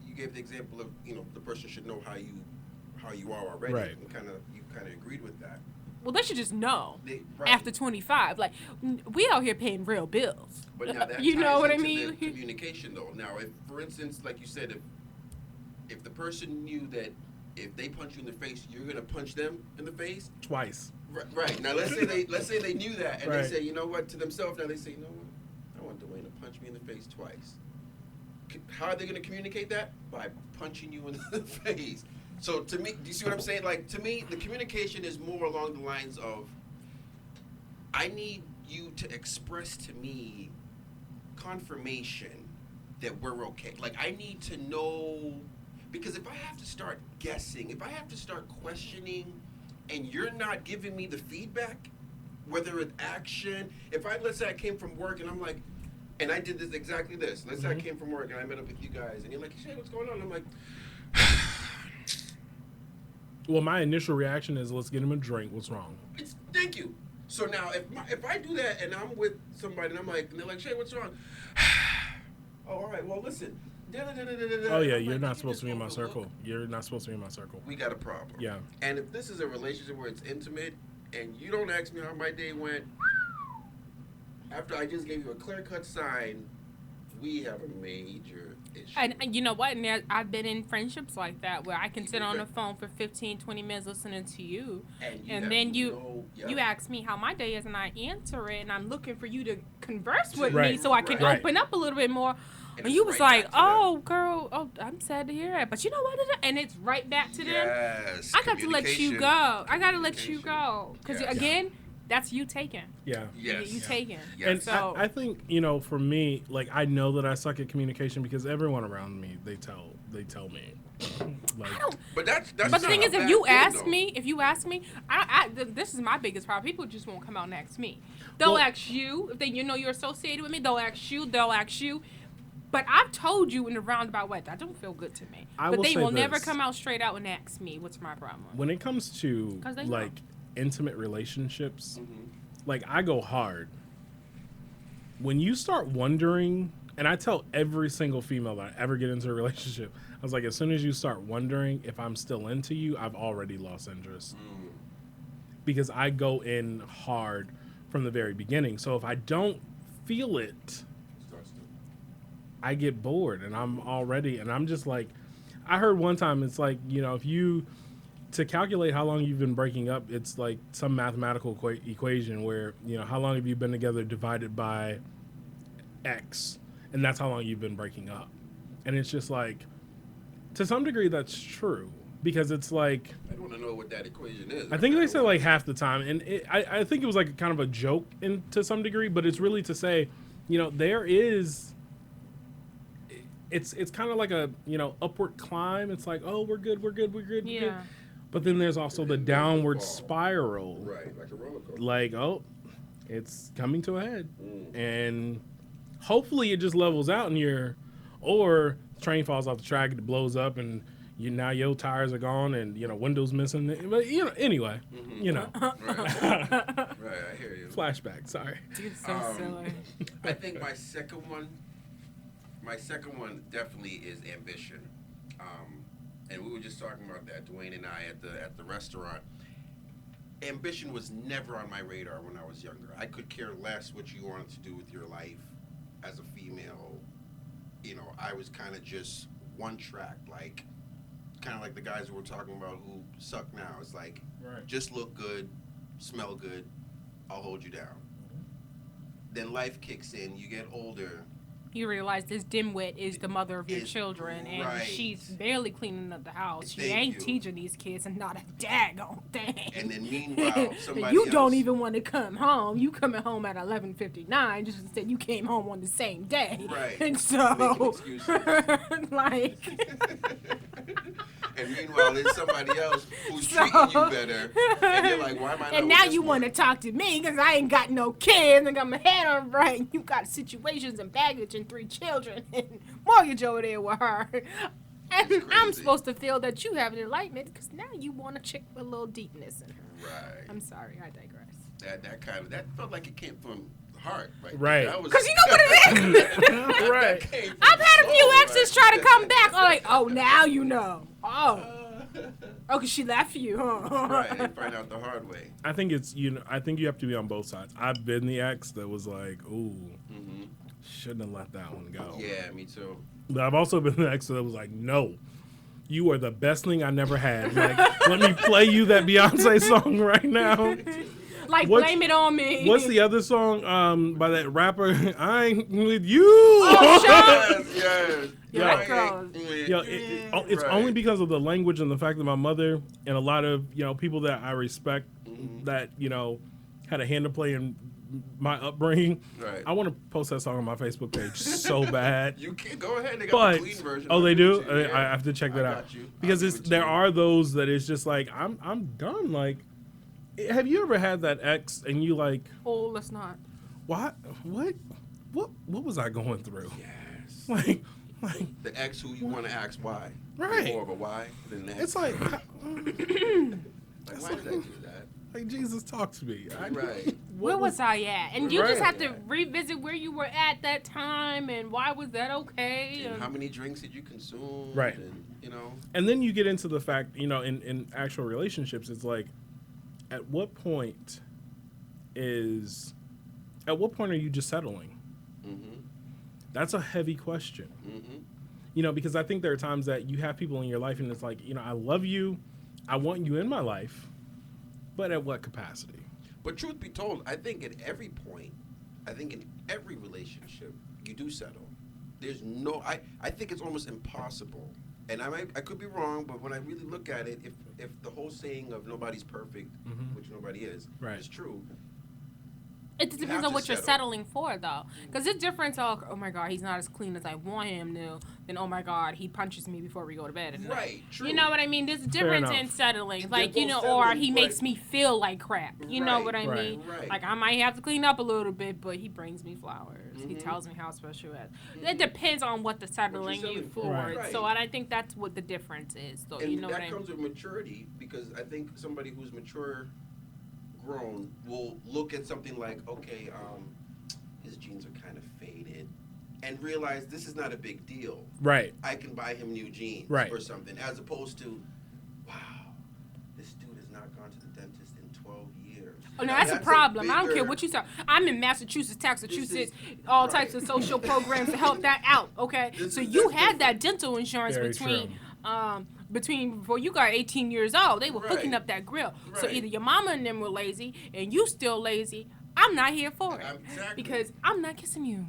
You gave the example of the person should know how you are already. Right. And you kind of agreed with that. Well, they should just know after 25. Like we out here paying real bills. But now that you know what I into mean? The communication though. Now, if for instance, like you said, if the person knew that if they punch you in the face, you're gonna punch them in the face twice. Right. Now let's say they knew that and they say, you know what, to themselves. Now they say, you know what, I want Dwayne to punch me in the face twice. How are they going to communicate that? By punching you in the face. So to me, do you see what I'm saying? Like, to me, the communication is more along the lines of, I need you to express to me confirmation that we're okay. Like, I need to know, because if I have to start guessing, if I have to start questioning, and you're not giving me the feedback, whether it's action, let's say I came from work and I'm like, and I did exactly this. Let's say I came from work and I met up with you guys, and you're like, "Hey, what's going on?" I'm like, well, my initial reaction is, "Let's get him a drink. What's wrong?" Thank you. So now, if I do that and I'm with somebody and I'm like, and they're like, "Shay, what's wrong?" Oh, all right. Well, listen. Oh yeah, you're not supposed to be in my circle. You're not supposed to be in my circle. We got a problem. Yeah. And if this is a relationship where it's intimate, and you don't ask me how my day went. After I just gave you a clear-cut sign we have a major issue. And you know what? And I've been in friendships like that where I can sit on the phone for 15, 20 minutes listening to you. And then you ask me how my day is and I answer it and I'm looking for you to converse with me so I can open up a little bit more. And you was like, oh, girl, I'm sad to hear that. But you know what? And it's right back to them. Yes. I got to let you go. I got to let you go. Because, again, that's you taking. Yeah. Yes. You taking. Yes. And so, I think, for me, like, I know that I suck at communication because everyone around me, they tell me. Like, but that's but the thing is, if you ask me, this is my biggest problem. People just won't come out and ask me. They'll ask you. If you're associated with me, they'll ask you. But I've told you in a roundabout way that don't feel good to me. But they will never come out straight out and ask me what's my problem. When it comes to like intimate relationships, like I go hard. When you start wondering, and I tell every single female that I ever get into a relationship, I was like, as soon as you start wondering if I'm still into you, I've already lost interest. Because I go in hard from the very beginning. So if I don't feel it, I get bored and I'm just like, I heard one time it's like, to calculate how long you've been breaking up, it's like some mathematical equation where, how long have you been together divided by X, and that's how long you've been breaking up. And it's just like, to some degree that's true because it's like, I don't want to know what that equation is. I think they said like half the time, and I think it was like kind of a joke to some degree, but it's really to say, there is, it's kind of like a upward climb. It's like, oh, we're good. Yeah. But then there's also the downward spiral. Right, like a roller coaster. Like, oh, it's coming to a head, and hopefully it just levels out, or train falls off the track, it blows up, and now your tires are gone, and windows missing. But anyway, Right, I hear you. Flashback. Sorry. It's so silly. I think my second one definitely is ambition. And we were just talking about that, Dwayne and I, at the restaurant. Ambition was never on my radar when I was younger. I could care less what you wanted to do with your life as a female. I was kind of just one track, like kind of like the guys who we're talking about who suck now. It's like, just look good, smell good, I'll hold you down. Then life kicks in, you get older. You realize this dimwit is the mother of your children, and she's barely cleaning up the house. She ain't teaching these kids and not a daggone thing. And then meanwhile, somebody you don't even want to come home. You coming home at 11:59, just instead you came home on the same day. Right. And so, like. And meanwhile, there's somebody else who's treating you better, and you're like, why am I not? And now you want to talk to me because I ain't got no kids and got my head on right. And you got situations and baggage and 3 children and mortgage over there with her. And I'm supposed to feel that you have an enlightenment because now you want a chick with a little deepness in her. Right. I'm sorry, I digress. That felt like it came from the heart. Right. Because you know what it is. Right. I've had a few exes try to come back. I'm like, oh, now you know. Oh, because she left you, huh? Right, they find out the hard way. I think it's I think you have to be on both sides. I've been the ex that was like, ooh, shouldn't have let that one go. Yeah, me too. But I've also been the ex that was like, no, you are the best thing I never had. Like, let me play you that Beyonce song right now. Blame it on me. What's the other song by that rapper? I ain't with you. Oh, Sean. Yes. It's only because of the language and the fact that my mother and a lot of people that I respect that had a hand to play in my upbringing. Right. I want to post that song on my Facebook page so bad. You can go ahead. They got the clean version. Oh, they do. Yeah. I have to check that out because there are those that it's just like I'm done. Like, have you ever had that ex and you like? Oh, let's not. What was I going through? Yes. Like the ex who you want to ask why. Right. More of a why than that. It's like, why did I do that? Like, Jesus, talk to me. Right. Where was I at? And you just have to revisit where you were at that time and why was that okay? And how many drinks did you consume? Right. And, And then you get into the fact, in actual relationships, it's like, at what point are you just settling? That's a heavy question. Mm-hmm. You know, because I think there are times that you have people in your life and it's like, you know, I love you, I want you in my life, but at what capacity? But truth be told, I think at every point, I think in every relationship, you do settle. There's no, I think it's almost impossible. And I could be wrong, but when I really look at it, if the whole saying of nobody's perfect, which nobody is true. It depends on what you're settling for, though. Because it's different to, oh my God, he's not as clean as I want him to, than, oh my God, he punches me before we go to bed at night. Right, true. You know what I mean? There's a difference in settling. Like, you know, or he makes me feel like crap. You know what I mean? Right. Like, I might have to clean up a little bit, but he brings me flowers. He tells me how special it is. It depends on what the settling you for. Right. So I think that's what the difference is. So, And you know what I that mean? comes with maturity, because I think somebody who's mature grown will look at something like, okay, his jeans are kind of faded, and realize this is not a big deal. Right. I can buy him new jeans or something, as opposed to, wow, this dude has not gone to the dentist in 12 years. Oh, no, that's a problem. I don't care what you say. I'm in Massachusetts, all types of social programs to help that out, okay? So you had that dental insurance between before you got 18 years old. They were hooking up that grill. So either your mama and them were lazy and you still lazy. I'm not here for it. Exactly. Because I'm not kissing you.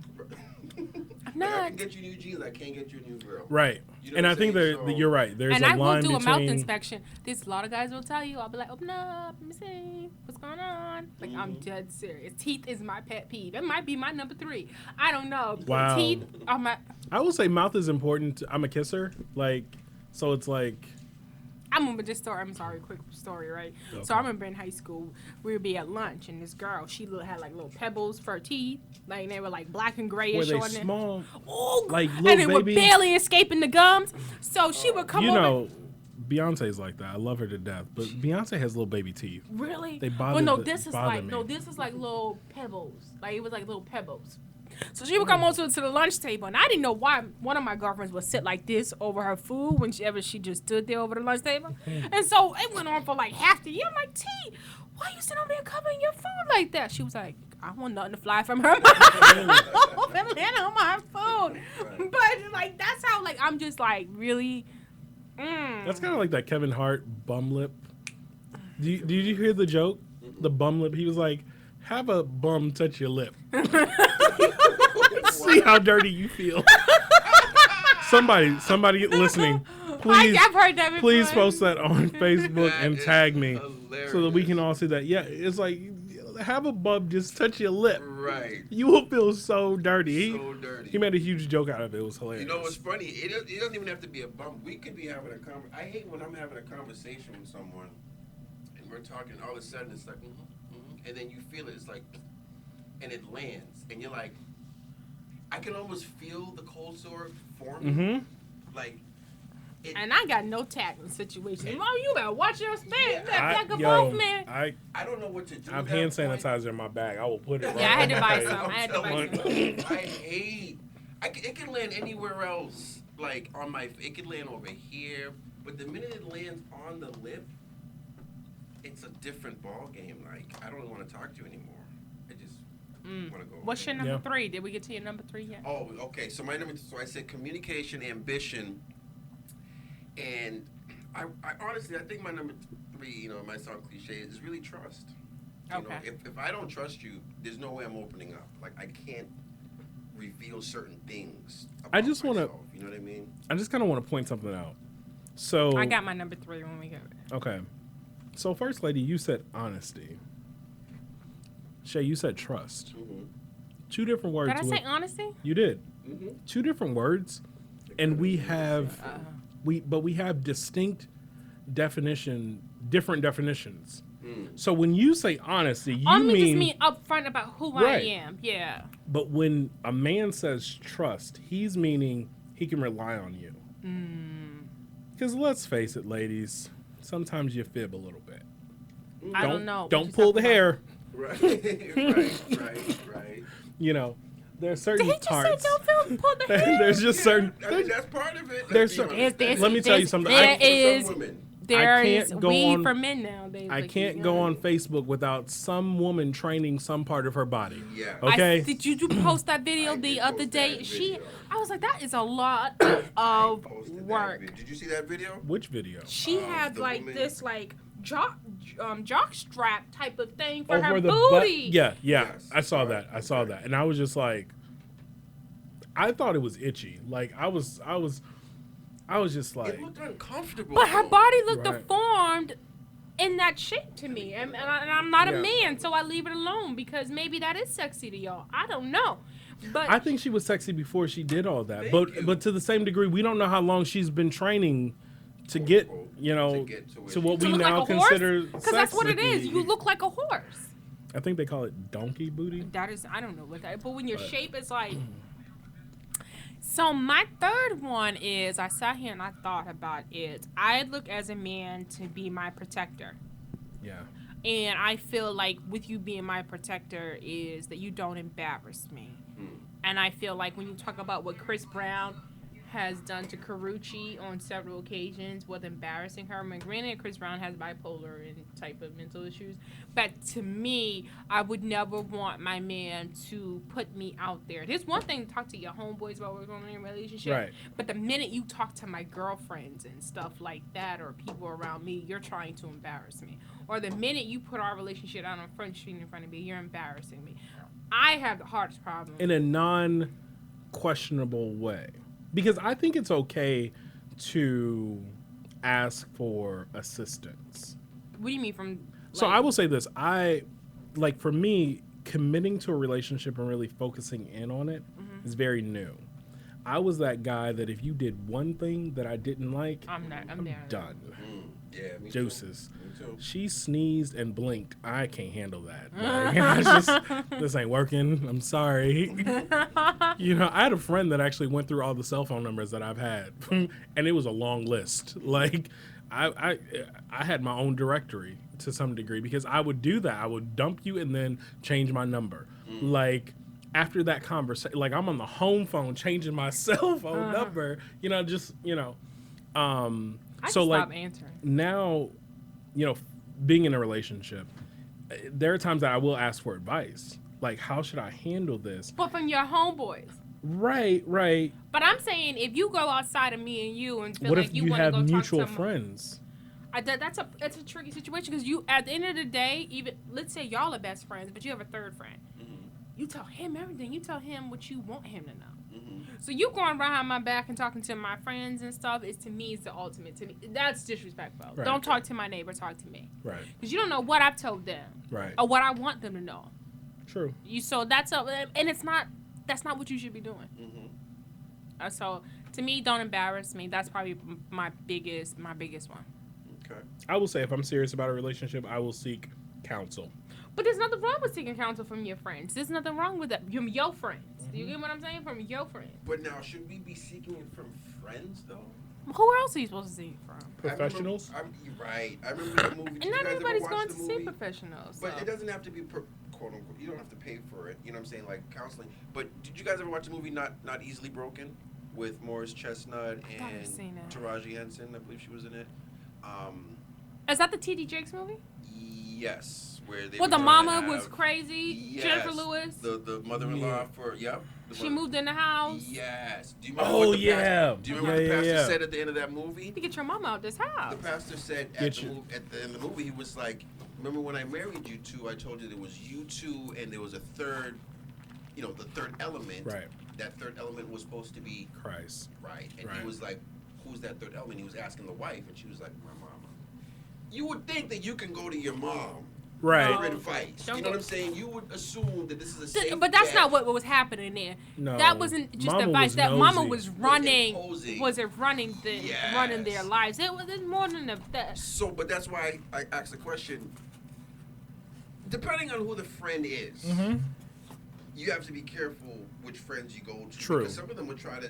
I'm not. I can get you new jeans. I can't get you a new girl. Right. You know and I think that so, you're right. There's and a I line will do between... a mouth inspection. There's a lot of guys will tell you. I'll be like, open up, let me see what's going on. Like, I'm dead serious. Teeth is my pet peeve. It might be my number 3. I don't know. Wow. Teeth are my... I will say mouth is important. I'm a kisser. Like, so it's like... I remember this story. I'm sorry, quick story, right? Okay. So I remember in high school, we would be at lunch, and this girl, she had like little pebbles for her teeth. Like, they were like black and grayish on Were they there. small? Oh, like little and they baby? were barely escaping the gums. So she would come over. You know, Beyonce's like that. I love her to death. But Beyonce has little baby teeth. Really? They bother me. This is like little pebbles. Like, it was like little pebbles. So she would come over to the lunch table, and I didn't know why one of my girlfriends would sit like this over her food whenever she just stood there over the lunch table. And so it went on for like half the year. I'm like, T, why you sitting over there covering your food like that? She was like, I want nothing to fly from her mouth and land on my food. But like, that's how, like, I'm just like, really. That's kind of like that Kevin Hart bum lip. Did you hear the joke? The bum lip. He was like, have a bum touch your lip. See how dirty you feel. Somebody listening, please, I've heard that before. Please post that on Facebook and tag me so that we can all see that. Yeah, it's like, have a bum just touch your lip. Right. You will feel so dirty. So dirty. He made a huge joke out of it. It was hilarious. You know what's funny? It doesn't even have to be a bump. We could be having a conversation. I hate when I'm having a conversation with someone and we're talking, all of a sudden it's like, and then you feel it, it's like, and it lands, and you're like, I can almost feel the cold sore forming. Like, and I got no tact in the situation. Oh, you better watch your space. I don't know what to do. I have hand sanitizer in my bag. I will put it right. Yeah, I had to buy some. I hate. It can land anywhere else. Like on it could land over here, but the minute it lands on the lip, it's a different ball game. Like, I don't want to talk to you anymore. I just want to go. What's your number 3? Did we get to your number 3 yet? Oh, okay. So my number. So I said communication, ambition, and I honestly, I think my number 3, you know, it might sound cliche, is really trust. You know, if I don't trust you, there's no way I'm opening up. Like, I can't reveal certain things about myself. You know what I mean? I just kind of want to point something out. So I got my number 3 when we get it. Okay. So, First Lady, you said honesty. Shay, you said trust. 2 different words. Did I say honesty? You did. 2 different words, and we have we have distinct different definitions. So when you say honesty, you just mean upfront about who I am. Yeah. But when a man says trust, he's meaning he can rely on you. Because let's face it, ladies, sometimes you fib a little bit. I don't know. Don't pull the hair. Right. You know, there are certain parts. Did he just say don't pull the hair? There's just certain. I mean, that's part of it. Let me tell you something. There's go weed on- for men nowadays. I like, can't you go know. on Facebook without some woman training some part of her body. Yeah. Okay. Did you post that video I the did other post day? that She, video. I was like, that is a lot of Posted that work. video. Did you see that video? Which video? She had the like woman- this like jock strap type of thing for Oh, her where the booty. butt. Yeah. Yes. I saw that. I saw Okay. that, and I was just like, I thought it was itchy. Like I was just like, It looked uncomfortable. But her though. body looked Right. deformed in that shape to me, and I'm not Yeah. a man, so I leave it alone because maybe that is sexy to y'all. I don't know, but I think she was sexy before she did all that. Thank you. But to the same degree, we don't know how long she's been training to get, you know, To get to where to what she- we to look now like a horse, consider because that's what it is. sexy. You look like a horse. I think they call it donkey booty. That is, I don't know what that, but when your But- shape is like. So my third one is I sat here and I thought about it. I look as a man to be my protector. Yeah. And I feel like with you being my protector is that you don't embarrass me. And I feel like when you talk about what Chris Brown has done to Karrueche on several occasions with embarrassing her. I mean, granted, Chris Brown has bipolar and type of mental issues, but to me, I would never want my man to put me out there. There's one thing to talk to your homeboys about what's going on in your relationship, Right. but the minute you talk to my girlfriends and stuff like that or people around me, you're trying to embarrass me. Or the minute you put our relationship out on Front Street in front of me, you're embarrassing me. I have the hardest problem. In a non-questionable way. Because I think it's okay to ask for assistance. What do you mean from? So like- I will say this. For me, committing to a relationship and really focusing in on it is very new. I was that guy that if you did one thing that I didn't like, I'm there. done. Yeah, me too. Deuces. Me too. She sneezed and blinked. I can't handle that. Like, this ain't working. I'm sorry. You know, I had a friend that actually went through all the cell phone numbers that I've had, and it was a long list. Like, I had my own directory to some degree because I would do that. I would dump you and then change my number. Like, after that conversation, like I'm on the home phone changing my cell phone number. You know, just I so just like stop answering. now, you know, being in a relationship, there are times that I will ask for advice. Like, how should I handle this? But from your homeboys. Right. But I'm saying if you go outside of me and you and feel What like if you you want to have go mutual talk to friends? that's a tricky situation because you at the end of the day, even let's say y'all are best friends, but you have a third friend. You tell him everything. You tell him what you want him to know. So you going behind my back and talking to my friends and stuff is to me is the ultimate. To me, that's disrespectful. Right. Don't talk to my neighbor. Talk to me. Right. Because you don't know what I've told them Right. or what I want them to know. True. So that's and that's not what you should be doing. So to me, don't embarrass me. That's probably my biggest one. Okay. I will say if I'm serious about a relationship, I will seek counsel. But there's nothing wrong with seeking counsel from your friends. There's nothing wrong with that. From your friends. Do you get what I'm saying? From your friends. But now, should we be seeking it from friends though? Who else are you supposed to see it from? Professionals? You're right. I remember the movie. Did And you not guys ever everybody's watch going the to see movie? professionals. But so. it doesn't have to be quote unquote. You don't have to pay for it. You know what I'm saying? Like counseling. But did you guys ever watch the movie Not Easily Broken with Morris Chestnut I've and seen it. Taraji Henson? I believe she was in it. Is that the T.D. Jakes movie? Yes, where they. Well, were the trying to mama was have- crazy. Yes, Jennifer Lewis. The mother-in-law Yeah. for the She mother- moved in the house. Yes. Do you remember Oh, what the yeah. pastor, do you remember what the Yeah, pastor yeah. said at the end of that movie? To get your mama out this house. The pastor said at Get the, you- at the end of the movie, he was like, remember when I married you two, I told you there was you two and there was a third, the third element. Right. That third element was supposed to be Christ. right. And Right. he was like, who's that third element? He was asking the wife and she was like, my mama. You would think that you can go to your mom Right. for advice. Don't You know what get- I'm saying? You would assume that this is a safe But that's bet. not what was happening there. No. That wasn't just Mama advice. was That mama nosy. was running. Imposing. Was it running running their Yes. lives? It was more than that. So, but that's why I asked the question. Depending on who the friend is, you have to be careful which friends you go to. True. Because some of them would try to,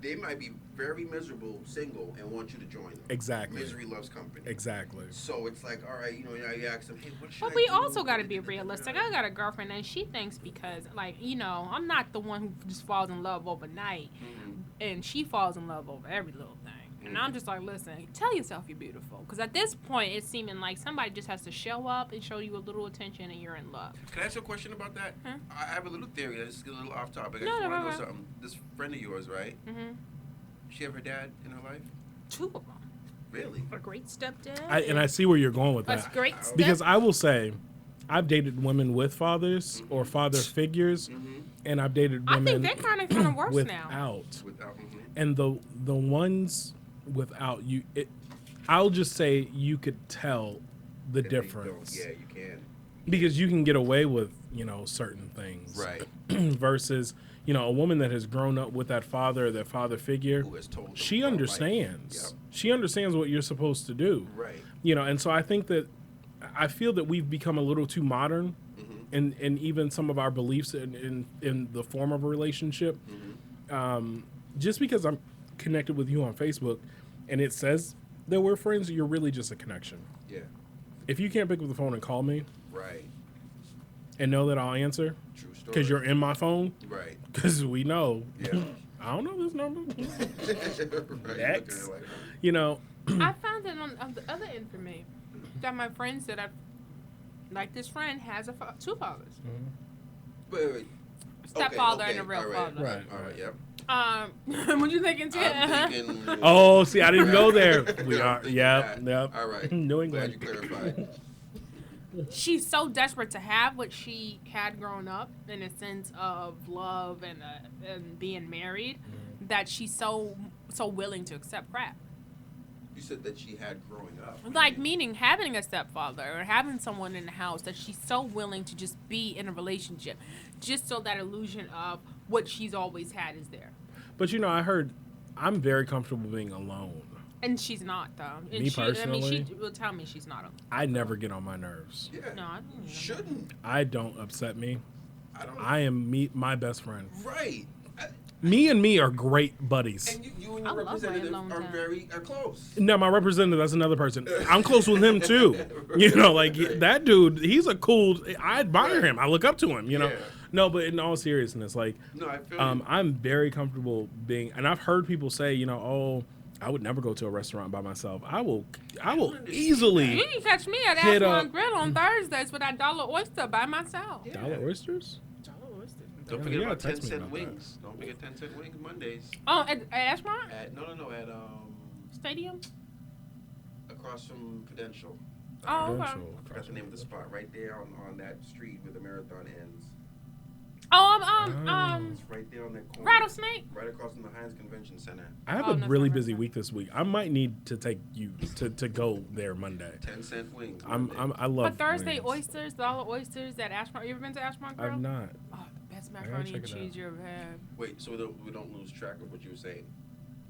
they might be very miserable, single, and want you to join them. Exactly. Misery loves company. Exactly. So it's like, all right, now you ask them, hey, what should I But we do? also got to be realistic. I got a girlfriend, and she thinks because, I'm not the one who just falls in love overnight, and she falls in love over every little thing. And I'm just like, listen, tell yourself you're beautiful. Because at this point, it's seeming like somebody just has to show up and show you a little attention and you're in love. Can I ask you a question about that? Huh? I have a little theory. This is a little off topic. I No, just no, want to no, know no. something. This friend of yours, right? Mm-hmm. She have her dad in her life? 2 of them. Really? A great stepdad. I see where you're going with That's that. great step. Because I will say, I've dated women with fathers or father figures, and I've dated I women think they're kind of worse now. without. And the ones without you, I'll just say you could tell the difference. Yeah, you can. Because you can get away with, certain things. Right. Versus, a woman that has grown up with that father or that father figure, Who has told them she about understands. life. Yep. She understands what you're supposed to do. Right. And so I feel that we've become a little too modern in even some of our beliefs in the form of a relationship. Just because I'm connected with you on Facebook and it says that we're friends, you're really just a connection. Yeah. If you can't pick up the phone and call me Right. and know that I'll answer True story. because you're in my phone, Right. because we know, Yeah. I don't know this number. Right. X. Looking at it I found that on the other end for me, that my friends that like this friend has 2 fathers. wait. Stepfather Okay, and a real all right, father. Right. All right, yep. What you thinking, too? I'm thinking... Oh, see, I didn't go there. We I'm are, thinking yep, that. yep. All right. New Glad England. you clarified. She's so desperate to have what she had grown up in a sense of love and being married that she's so willing to accept crap. You said that she had growing up. Like, meaning having a stepfather or having someone in the house that she's so willing to just be in a relationship just so that illusion of what she's always had is there. But I heard I'm very comfortable being alone. And she's not, though. And Me she personally? will tell me she's not. I never get on my nerves. Yeah. No, I don't. You shouldn't. I don't upset me. I don't. I am my best friend. Right. Me and me are great buddies. And you and I your love my representative alone are time. are close. No, my representative, that's another person. I'm close with him too. That dude, he's a cool, I admire him. I look up to him, Yeah. No, but in all seriousness, like, No, I feel you. I'm very comfortable being, and I've heard people say, I would never go to a restaurant by myself. I will easily. You can catch me at Hit Ashland up. Grill on Thursdays with that dollar oyster by myself. Yeah. Dollar oysters? Dollar oyster. Don't Yeah, forget yeah, about text me 10-cent about wings. Don't forget 10-cent wings Mondays. Oh, at Ashmont No, at Stadium? across from Prudential. Oh, okay. Prudential. I forgot the name of the spot right there on that street where the marathon ends. Oh, It's right there on that corner. Rattlesnake? Right across from the Heinz Convention Center. I have Oh, a no, really sorry. busy week this week. I might need to take you to go there Monday. 10-cent wings. I Monday. love But Thursday wings. oysters, dollar oysters at Ashmont. You ever been to Ashmont Grill? I've not. Oh, the best gotta macaroni and check it cheese out. you ever had. Wait, so we don't lose track of what you were saying.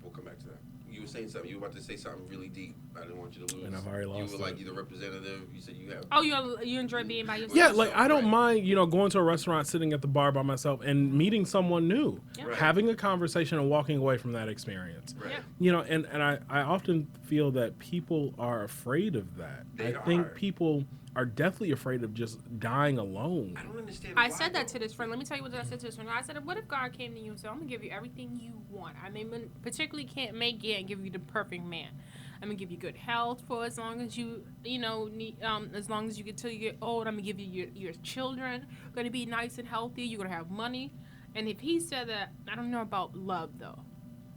We'll come back to that. You were saying something. You were about to say something really deep. I didn't want you to lose. And I've already lost You were like it. you're the representative. You said you have. Oh, you enjoy being by yourself? Yeah, like I don't Right. mind, going to a restaurant, sitting at the bar by myself, and meeting someone new, Yeah. Right. having a conversation, and walking away from that experience. Right. Yeah. And I often feel that people are afraid of that. They I think are. people are definitely afraid of just dying alone. I don't understand. I why, said that though. to this friend. Let me tell you what I said to this friend. I said, what if God came to you and said, I'm going to give you everything you want. I mean, particularly can't make it and give you the perfect man. I'm going to give you good health for as long as you, need, as long as you get till you get old. I'm going to give you your children. Going to be nice and healthy. You're going to have money. And if he said that, I don't know about love, though.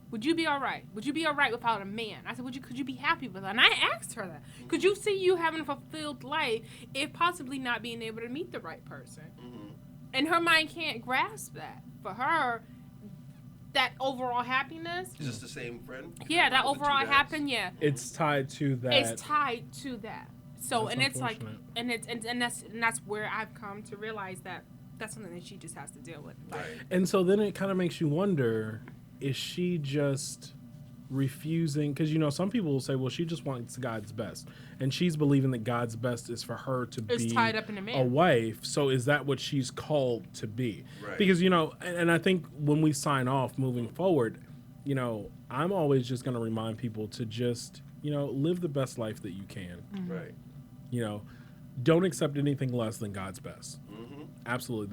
Would you be all right? Would you be all right without a man? I said, could you be happy with that? And I asked her that. Could you see you having a fulfilled life if possibly not being able to meet the right person? Mhm. And her mind can't grasp that. For her, that overall happiness, Is this the same friend? yeah, that The two overall guys? happen, yeah, It's tied to that. it's tied to that. So, That's and it's like, unfortunate. and that's where I've come to realize that that's something that she just has to deal with. Like, Right. And so then it kind of makes you wonder, is she just refusing? Because, some people will say, well, she just wants God's best. And she's believing that God's best is for her to It's be tied up in a man. a wife. So is that what she's called to be? Right. Because, and I think when we sign off moving forward, I'm always just going to remind people to just, live the best life that you can. Right. Don't accept anything less than God's best. Mm-hmm. Absolutely.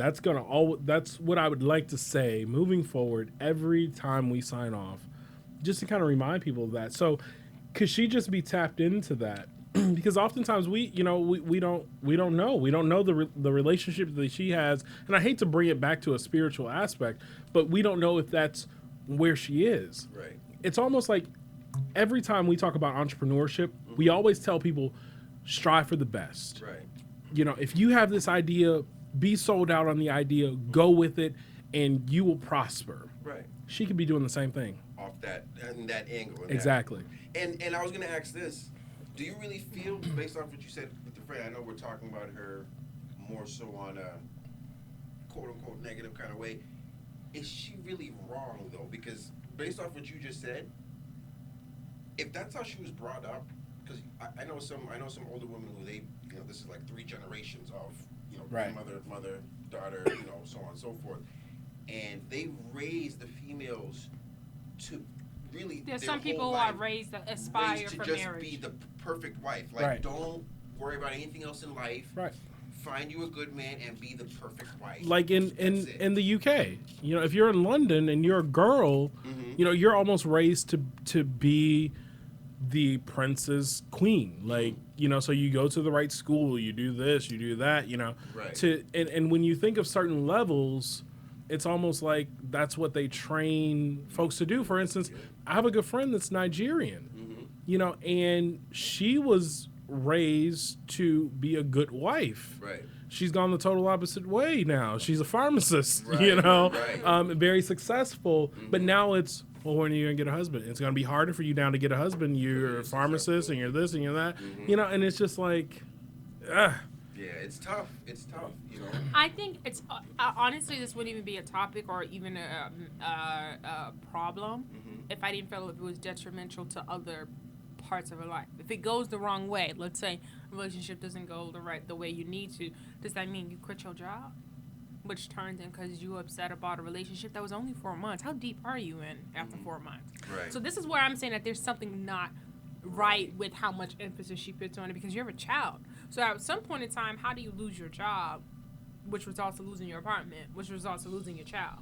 That's what I would like to say moving forward. Every time we sign off, just to kind of remind people of that. So could she just be tapped into that? Because oftentimes we don't know. We don't know the relationship that she has. And I hate to bring it back to a spiritual aspect, but we don't know if that's where she is. Right. It's almost like every time we talk about entrepreneurship, we always tell people, strive for the best. Right. You know, if you have this idea, be sold out on the idea, go with it, and you will prosper. Right. She could be doing the same thing. Off that angle. Exactly. And I was gonna ask this: do you really feel, based off what you said with the friend? I know we're talking about her more so on a quote unquote negative kind of way. Is she really wrong though? Because based off what you just said, if that's how she was brought up, because I know some older women who this is like 3 generations of right. mother, daughter, so on and so forth, and they raise the females to really. There's some people who are raised to aspire for marriage. Just be the perfect wife. Like, right. Don't worry about anything else in life. Right. Find you a good man and be the perfect wife. Like in the UK, if you're in London and you're a girl, you're almost raised to be the princess queen. Like, so you go to the right school, you do this, you do that, Right. And when you think of certain levels, it's almost like that's what they train folks to do. For instance, I have a good friend that's Nigerian, and she was raised to be a good wife. Right. She's gone the total opposite way now. She's a pharmacist, right. Right. Very successful. But now it's, well, when are you going to get a husband? It's going to be harder for you now to get a husband. You're a pharmacist and you're this and you're that, and it's just like, Yeah, it's tough. I think it's honestly, this wouldn't even be a topic or even a problem if I didn't feel it was detrimental to other parts of her life. If it goes the wrong way, let's say a relationship doesn't go the way you need to, does that mean you quit your job? Which turns in because you upset about a relationship that was only 4 months. How deep are you in after 4 months? Right. So this is where I'm saying that there's something not right with how much emphasis she puts on it, because you have a child. So at some point in time, how do you lose your job, which results in losing your apartment, which results in losing your child?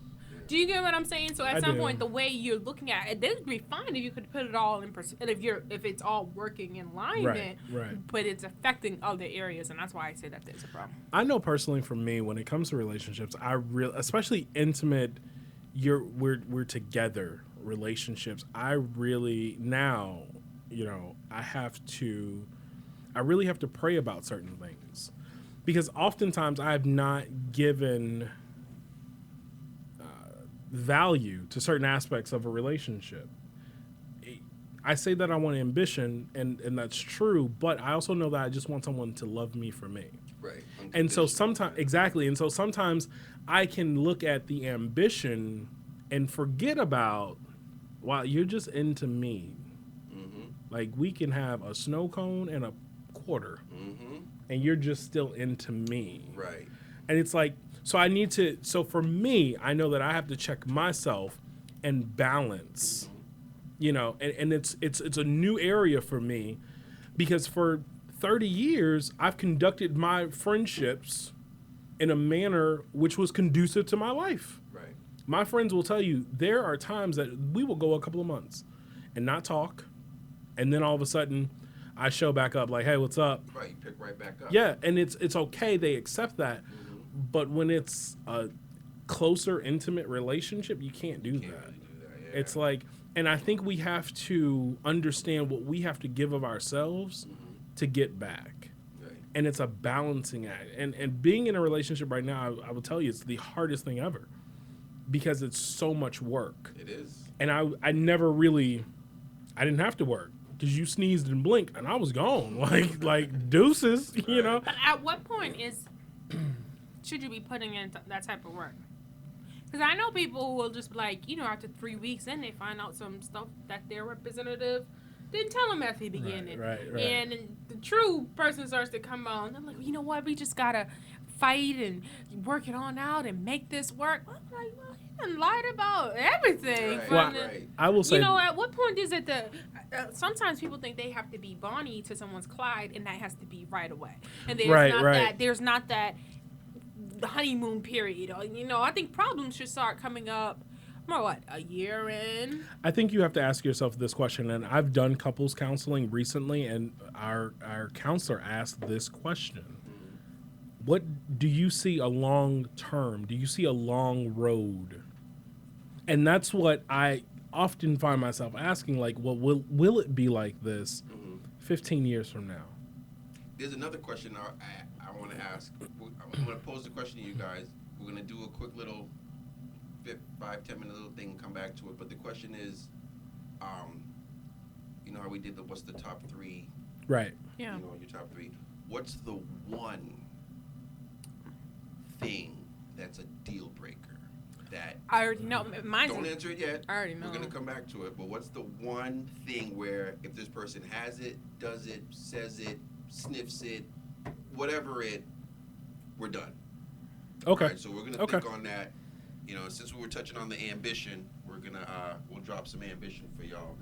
Do you get what I'm saying? So at some point, the way you're looking at it, it would be fine if you could put it all in perspective, if it's all working in alignment, right. But it's affecting other areas, and that's why I say that there's a problem. I know personally for me, when it comes to relationships, especially intimate, we're together relationships. I really now, I really have to pray about certain things, because oftentimes I have not given value to certain aspects of a relationship. I say that I want ambition, and that's true, but I also know that I just want someone to love me for me. Right. And so sometimes, exactly, and so sometimes I can look at the ambition and forget about, wow, you're just into me. Like, we can have a snow cone and a quarter, and you're just still into me. Right. And it's like, so for me, I know that I have to check myself and balance, and it's a new area for me, because for 30 years, I've conducted my friendships in a manner which was conducive to my life. Right. My friends will tell you, there are times that we will go a couple of months and not talk, and then all of a sudden, I show back up like, hey, what's up? Right, you pick right back up. Yeah, and it's okay, they accept that. But when it's a closer, intimate relationship, you can't do that. Really do that, yeah. It's like, and I think we have to understand what we have to give of ourselves to get back. Right. And it's a balancing act. And being in a relationship right now, I will tell you, it's the hardest thing ever, because it's so much work. It is. And I never really, I didn't have to work, because you sneezed and blinked and I was gone. Like deuces, But at what point should you be putting in that type of work? Because I know people who will just be like, after 3 weeks in, they find out some stuff that their representative didn't tell them at the beginning. Right. And the true person starts to come on. I'm like, you know what? We just got to fight and work it on out and make this work. I'm like, well, he done lied about everything. Right. I will say, at what point is it sometimes people think they have to be Bonnie to someone's Clyde, and that has to be right away. And there's not that honeymoon period. I think problems should start coming up what, a year in? I think you have to ask yourself this question, and I've done couples counseling recently, and our counselor asked this question. What do you see a long term? Do you see a long road? And that's what I often find myself asking, like, well, will it be like this 15 years from now? There's another question I want to ask. I'm going to pose the question to you guys. We're going to do a quick little 5-10 minute little thing and come back to it. But the question is, you know how we did what's the top 3? Right. Yeah. You know, your top 3. What's the one thing that's a deal breaker? That I already know. Don't answer it yet. I already know. We're going to come back to it. But what's the one thing where if this person has it, does it, says it, sniffs it, whatever it, we're done. Okay. Right, so we're going to think on that. You know, since we were touching on the ambition, we're going to, we'll drop some ambition for y'all.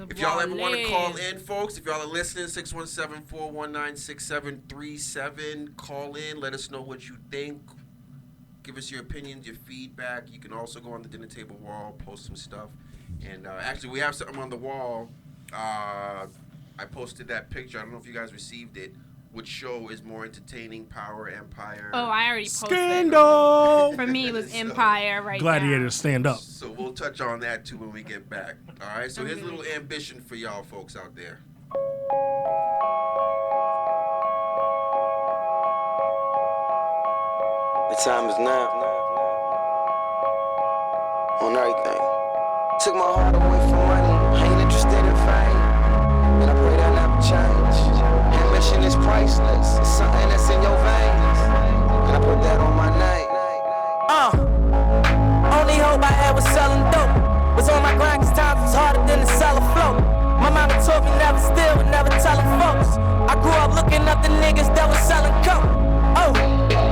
If y'all ever want to call in, folks, if y'all are listening, 617-419-6737, call in, let us know what you think. Give us your opinions, your feedback. You can also go on the dinner table wall, post some stuff. And actually, we have something on the wall. I posted that picture. I don't know if you guys received it. Which show is more entertaining, Power, Empire? Oh, I already posted. Scandal! For me, it was Empire right Gladiators now. Stand Up. So we'll touch on that, too, when we get back. All right? So here's a little ambition for y'all folks out there. The time is now. On everything. Took my heart away from money. Ain't interested in fame. And I pray that never change. Ambition is priceless. It's something that's in your veins. And I put that on my name. Only hope I had was selling dope. Was on my grind 'cause times was harder than to sell a float. My mama told me never steal and never telling folks. I grew up looking up the niggas that was selling coke. Oh,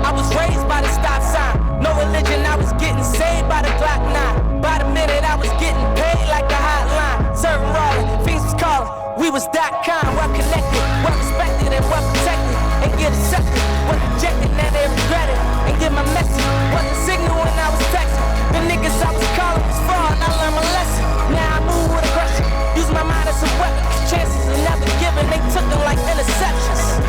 I was raised by the stop sign. No religion, I was getting saved by the Glock 9. By the minute, I was getting paid like the hotline. Serving raw, fiends was calling. We was that kind, well connected, well respected, and well protected. And get accepted, was rejected, now they regret it. And get my message, wasn't signal when I was texting. The niggas I was calling was fraud, and I learned my lesson. Now I move with aggression, use my mind as a weapon. Chances are never given, they took them like interceptions.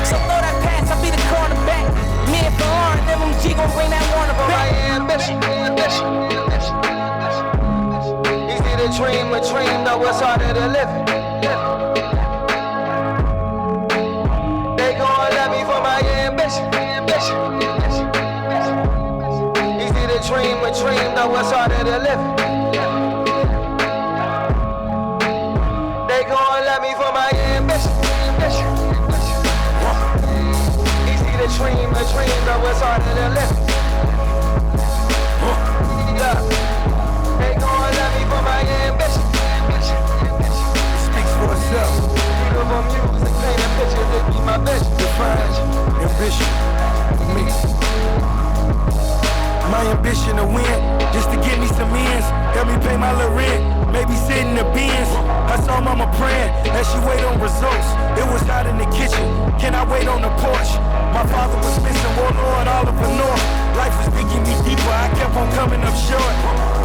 So throw that pass, I'll be the cornerback. Me and Lauren, MMG gon' bring that Warner back. Ambition. Easy to dream a dream, though it's harder to live. They gon' let me for my ambition. Easy to dream a dream, though it's harder to live. They gon' let me for my ambition. A dream, though it's harder to live. Yeah. They gon' let me for my ambition. Speaks for itself. Beautiful music, painting pictures, it be my vision. Define ambition for me. My ambition to win, just to get me some ends. Help me pay my little rent, maybe sit in the bins. I saw mama praying as she wait on results. It was hot in the kitchen, can I wait on the porch? My father was missing, warlord Oliver North. Life was digging me deeper, I kept on coming up short.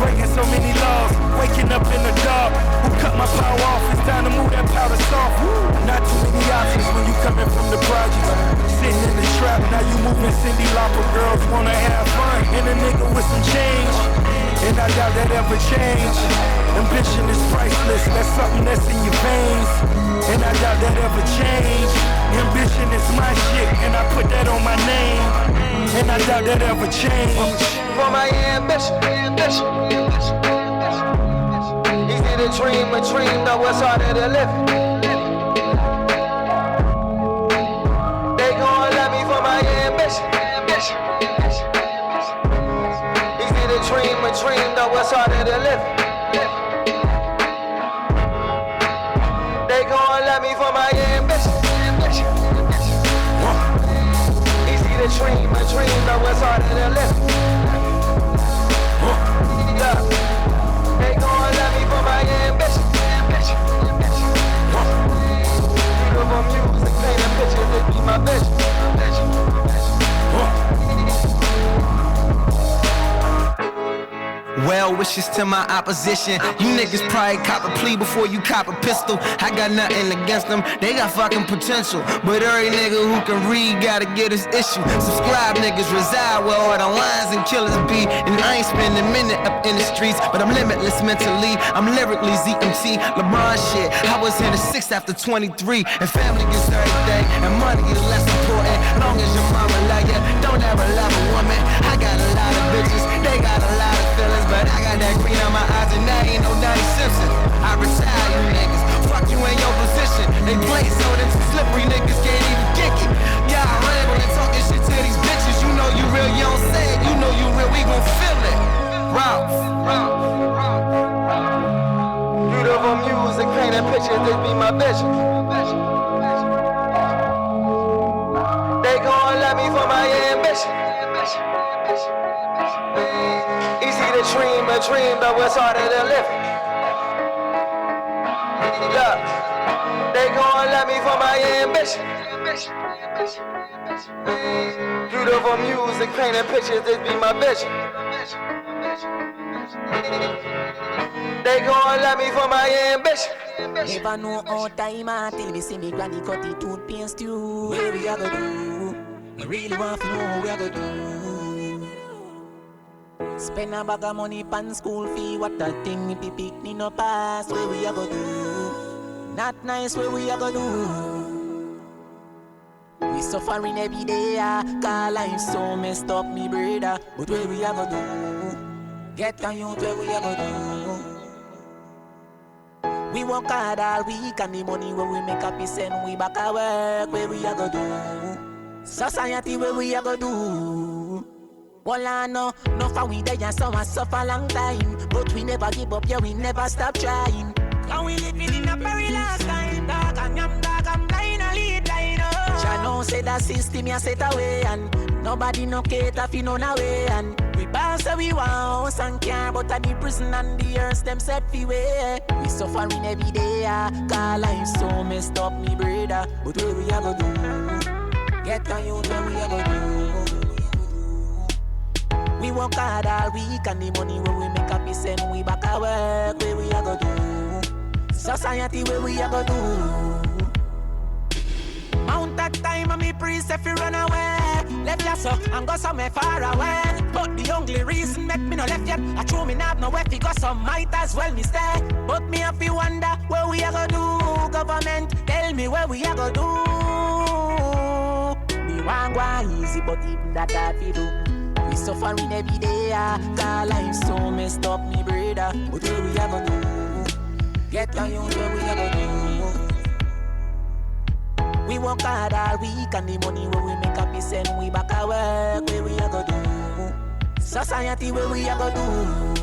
Breaking so many laws, waking up in the dark. Who cut my power off? It's time to move that powder soft. Not too many options when you coming from the projects. Sitting in the trap, now you moving Cindy Lauper. Girls wanna have fun, and a nigga with some change. And I doubt that ever change. Ambition is priceless, that's something that's in your veins. And I doubt that ever change. Ambition is my shit, and I put that on my name. And I doubt that ever change. For my ambition. Easy to dream a dream, though it's harder to live. They gon' let me for my ambition. Easy to dream a dream, though it's harder to live. They gon' let me for my ambition. Easy to dream a dream, though it's harder to live. Yeah. They gon' let me for my ambition. Beautiful music, painting pictures, it be my vision. Well, well wishes to my opposition. You niggas probably cop a plea before you cop a pistol. I got nothing against them, they got fucking potential. But every nigga who can read gotta get his issue. Subscribe niggas reside where all the lines and killers be. And I ain't spending a minute up in the streets, but I'm limitless mentally. I'm lyrically ZMT, LeBron shit. I was in the 6 after 23, and family gets everything, and money is less important. Long as your mama love ya, don't ever love a woman. I got a lot of bitches, they got a lot of feelings, but I got that green on my eyes, and that ain't no Donnie Simpson. I retire you niggas, fuck you in your position. They play so that you slippery niggas can't even kick it. Yeah, I ramble and talking shit to these bitches. You know you real, you don't say it. You know you real, we gon' feel it. Ralph. Beautiful music, painting pictures, this be my vision. They gon' love me for my ambition. Easy to dream a dream, but what's harder than living? Look, they gon' love me for my ambition. Beautiful music, painting pictures, this be my vision. They gon' love me for my ambition. Never know how time until me see me granny cut the toothpaste too. Where we a go do? I really want to know what we a go do. Spend a bag of money pan school fee. What that thing me pick me no pass. Where we a go do? Not nice. Where we a go do? We suffering every day. Cause life so messed up, me brother. But where we a go do? Get on youth. Where we a go do? We work hard all week and the money where we make up is send we back at work. Where we a go do? Society where we a go do? Well I know, no for we there and some suffer long time. But we never give up, yeah we never stop trying. Cause we living in a perilous time. Dog I'm blind a lead line up. Jah know say that system ya set away. And nobody no cater fi none away. And we bounce so we want house and car. But at the prison and the earth them set fi way. We suffering every day. Cause life so messed up me brother. But where we a go do? Get on you where we a go do? We work hard all week and the money where we make up is send we back at work. Where we a go do? Society where we a go do? Mount that time and me priest if you run away. Left ya so and go somewhere far away. But the only reason make me no left yet. I true me not know where fi go, some might as well me stay. But me have to wonder where we a go do. Government tell me where we a go do. Me want go easy but even that I fi do. We suffering every day, cause life so messed up, me brother. But where we a go do? Get on you, where we a go do? We work hard all week and the money where we make up is send we back at work. Where we a go do? Society where we a go do?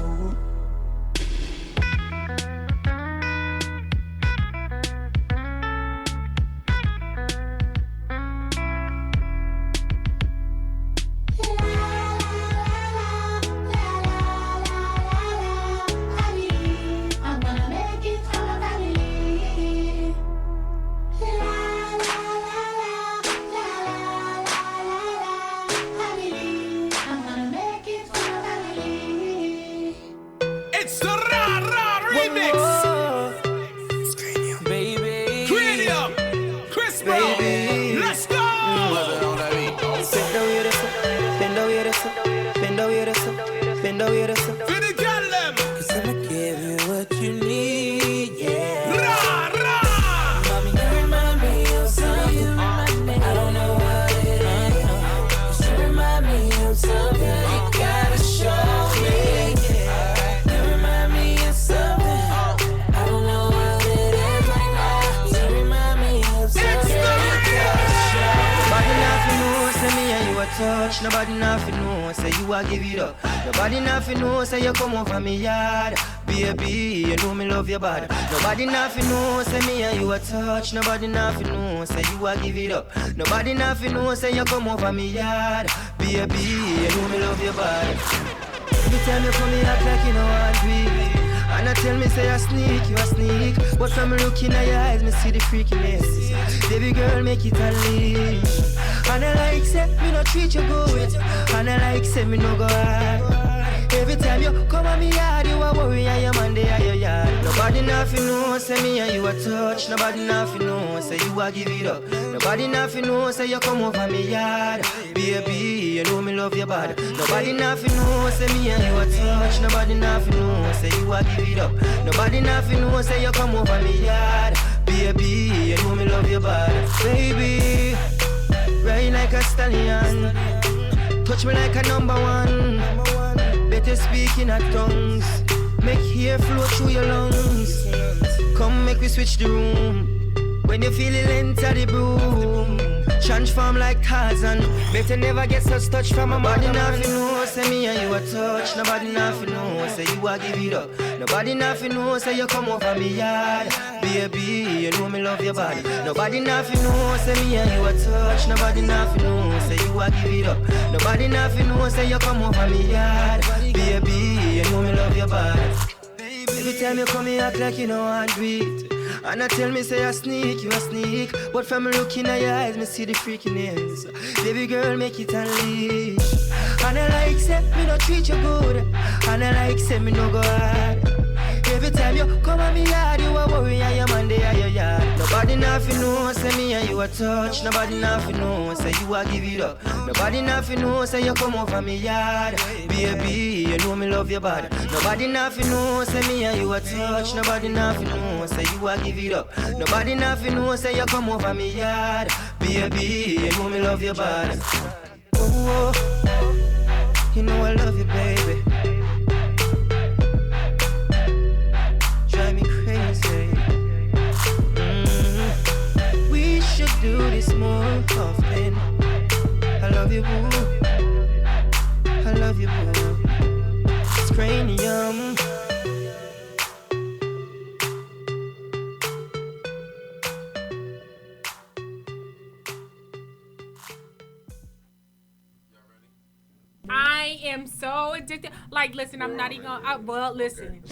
Nobody nothing know, say you a give it up. Nobody nothing know, say you come over me yard. Baby, you know me love your body. Nobody nothing know, say me and you a touch. Nobody nothing know, say you a give it up. Nobody nothing know, say you come over me yard. Baby, you know me love your body. Every time you come, me act like you know what we. And I tell me say you a sneak. But from looking at your eyes, me see the freakiness. Baby girl, make it a leave. And I like say me no treat you good. And I like say me no go hard. Every time you come on me yard, you a worry and your man dey at your yard. Nobody nothing know, say me and you a touch. Nobody nothing know, say you a give it up. Nobody nothing know, say you come over me yard. Baby, you know me love your body. Nobody nothing know, say me and you a touch. Nobody nothing know, say you a give it up. Nobody nothing know, say you come over me yard. Baby, you know me love your body. Baby, ride like a stallion. Touch me like a number one. Better speak in our tongues. Make hair flow through your lungs. Come make we switch the room. When you feel it, enter the broom. Transform like Tarzan. Better never get such touch from a body. Nothing know, say me and you a touch. Nobody nothing know, say you a give it up. Nobody nothing know, say you come over me yard. Baby, you know me love your body. Nobody nothing know, say me and you a touch. Nobody nothing know, say you a give it up. Nobody nothing know, say you come over me yard. Baby, you know me love your body. Every time you come here, act like you know I do it. And I tell me say I sneak, you a sneak. But from looking at your eyes, me see the freakiness. Baby girl, make it unleash. And I like say me no treat you good. And I like say me no go hard. Every time you come at me yard, you a worry and your man dey at your yard. Nobody nothing know, say me and you a touch. Nobody nothing know, say you a give it up. Nobody nothing know, say you come over me yard. Baby, you know me love your body. Nobody nothing know, say me and you a touch. Nobody nothing know, say you a give it up. Nobody nothing know, say you come over me yard. Baby, you know me love your body. Oh, you know I love you, baby. Drive me crazy. We should do this more often. I love you, boo. I love you, boo. It's cranium. I am so addicted. Like, listen, I'm not even gonna. Well, listen.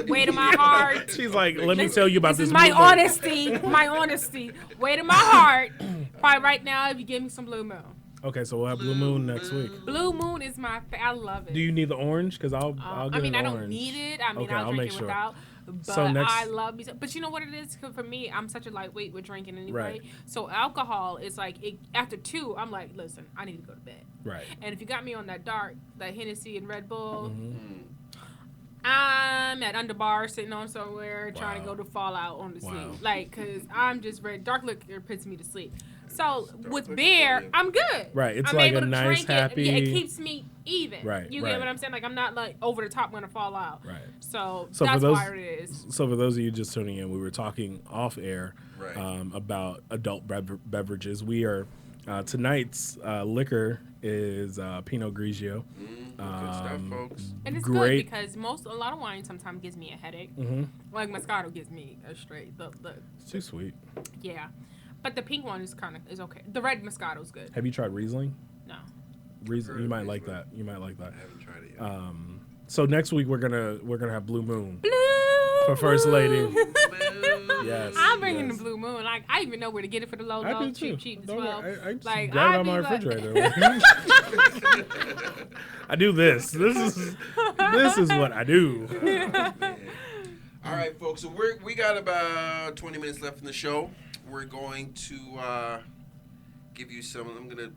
Weight of my heart. She's like, let me tell you about this. My honesty. My honesty. Weight of my heart. Probably right now, if you give me some Blue Moon. Okay, so we'll have Blue Moon next week. Blue Moon is I love it. Do you need the orange? Because I'll get I an don't orange. need it. I mean, Okay, I'll drink make it sure. without. But So I love me. But you know what it is? 'Cause for me, I'm such a lightweight with drinking anyway. Right. So alcohol is like, after 2, I'm like, listen, I need to go to bed. Right. And if you got me on that dark, that Hennessy and Red Bull, Mm-hmm. I'm at Underbar sitting on somewhere trying to go to Fallout on the sleep. Like, because I'm just ready. Dark liquor puts me to sleep. So with beer, I'm good. Right, it's I'm like able a to nice, drink happy- it. Yeah, it keeps me even. Right, You right. get what I'm saying? Like, I'm not like over the top going to fall out. Right. So So that's for those, why it is. So for those of you just tuning in, we were talking off air Right. about adult beverages. We are tonight's liquor is Pinot Grigio. Good stuff, folks. And it's great. good because a lot of wine sometimes gives me a headache. Like Moscato gives me a straight. It's too sweet. Yeah. But the pink one is okay. The red Moscato's good. Have you tried Riesling? No. Riesling, you might like that. You might like that. I haven't tried it yet. So next week we're gonna have Blue Moon Blue for First Lady. Moon. Yes. I'm bringing yes. the Blue Moon. Like, I even know where to get it for the low, I low, do too. cheap as Don't well. worry, I just Like, grab it I'd on be my like- refrigerator. I do this. This is what I do. All right, folks. So we got about 20 minutes left in the show. We're going to give you some. I'm gonna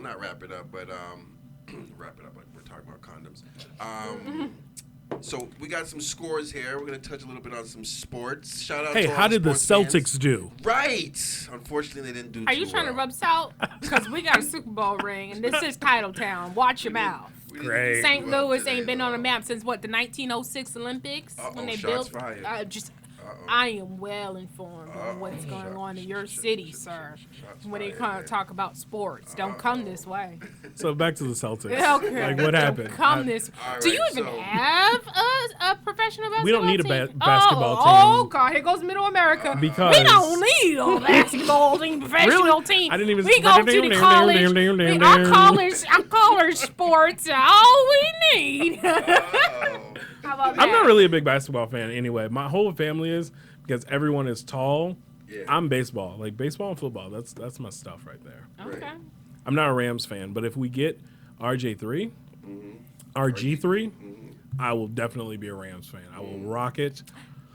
not wrap it up, but wrap it up. Like we're talking about condoms. So we got some scores here. We're gonna touch a little bit on some sports. Shout out. Hey, to all how did the sports Celtics fans. do? Right. Unfortunately, they didn't do. Are too you trying to well. rub salt? Because we got a Super Bowl ring, and this is Title Town. Watch your mouth. We didn't Great. do St. too well Louis today, ain't been on the though. map since what, the 1906 Olympics when they shots built. fired. I am well informed on what's going on in your city, sir. When they talk about sports, don't come this way. So back to the Celtics. Okay. Like what happened? Come this. All Do you right, even so- have a professional basketball We don't need a team? basketball Oh team. God, here goes Middle America. Because- we don't need a basketball team, professional Really? team. I didn't even- We go to the college. Our college sports. are All we need. How about that? I'm not really a big basketball fan anyway. My whole family is because everyone is tall. Yeah. I'm baseball, like baseball and football. That's my stuff right there. Okay. I'm not a Rams fan, but if we get RJ3, RG3, I will definitely be a Rams fan. I will rock it.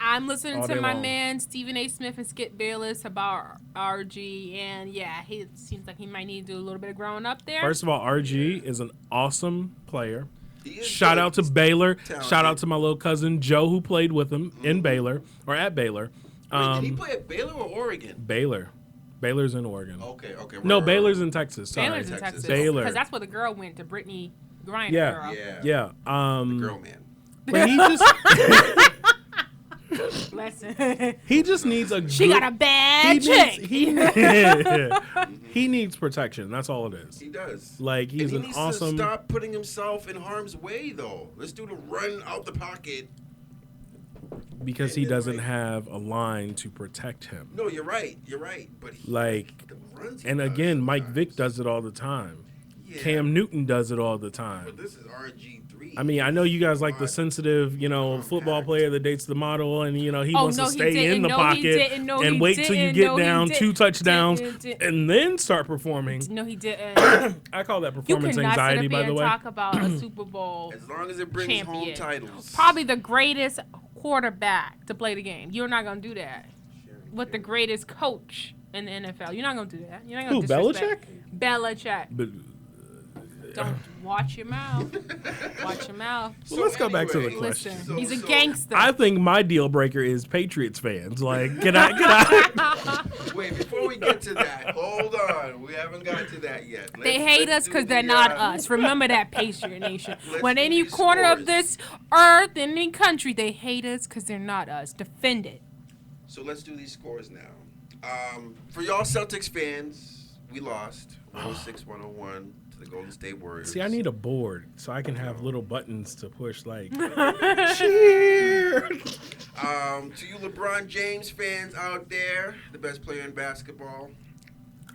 I'm listening to my long. man Stephen A. Smith and Skip Bayless about RG, and yeah, he seems like he might need to do a little bit of growing up there. First of all, RG is an awesome player. He is Shout good. out to Baylor. Talented. Shout out to my little cousin Joe who played with him in Baylor or at Baylor. Wait, did he play at Baylor or Oregon? Baylor. Baylor's in Oregon. Okay. No, Baylor's in Texas. Sorry. Baylor's in Texas. Baylor. Because that's where the girl went, to Brittany Griner Yeah. girl. Yeah. Girl, man. But he just Listen. he just needs a She good, got a bad chick. he needs protection. That's all it is. He does. Like, he's and he an needs awesome. to stop putting himself in harm's way, though. Let's do the run out the pocket. Because he doesn't have a line to protect him. No, you're right. You're right. But he, Like, the runs he and does again, Mike sometimes. Vick does it all the time. Yeah. Cam Newton does it all the time. But this is RG3. I mean, I know you guys like the sensitive, football player that dates the model, and he wants to stay in the pocket and wait till you get down 2 touchdowns and then start performing. No, he didn't. I call that You performance cannot anxiety, sit up by here the and way. talk about a Super Bowl As long as it brings home champion. titles. Probably the greatest quarterback to play the game. You're not gonna do that with the greatest coach in the NFL. You're not gonna do that. You're not gonna Who, disrespect Belichick. But, Don't watch your mouth. Watch your mouth. well, let's go back to the question. Listen, he's a gangster. I think my deal breaker is Patriots fans. Like, can I? Wait, before we get to that, hold on. We haven't got to that yet. They Let's- hate let's us do because the, they're not us. Remember that, Patriot Nation. Let's When do any these corner scores. of this earth, in any country, they hate us because they're not us. Defend it. So let's do these scores now. For y'all Celtics fans, we lost 106-101 to the Golden State Warriors. See, I need a board so I can have little buttons to push, like, cheer. To you LeBron James fans out there, the best player in basketball,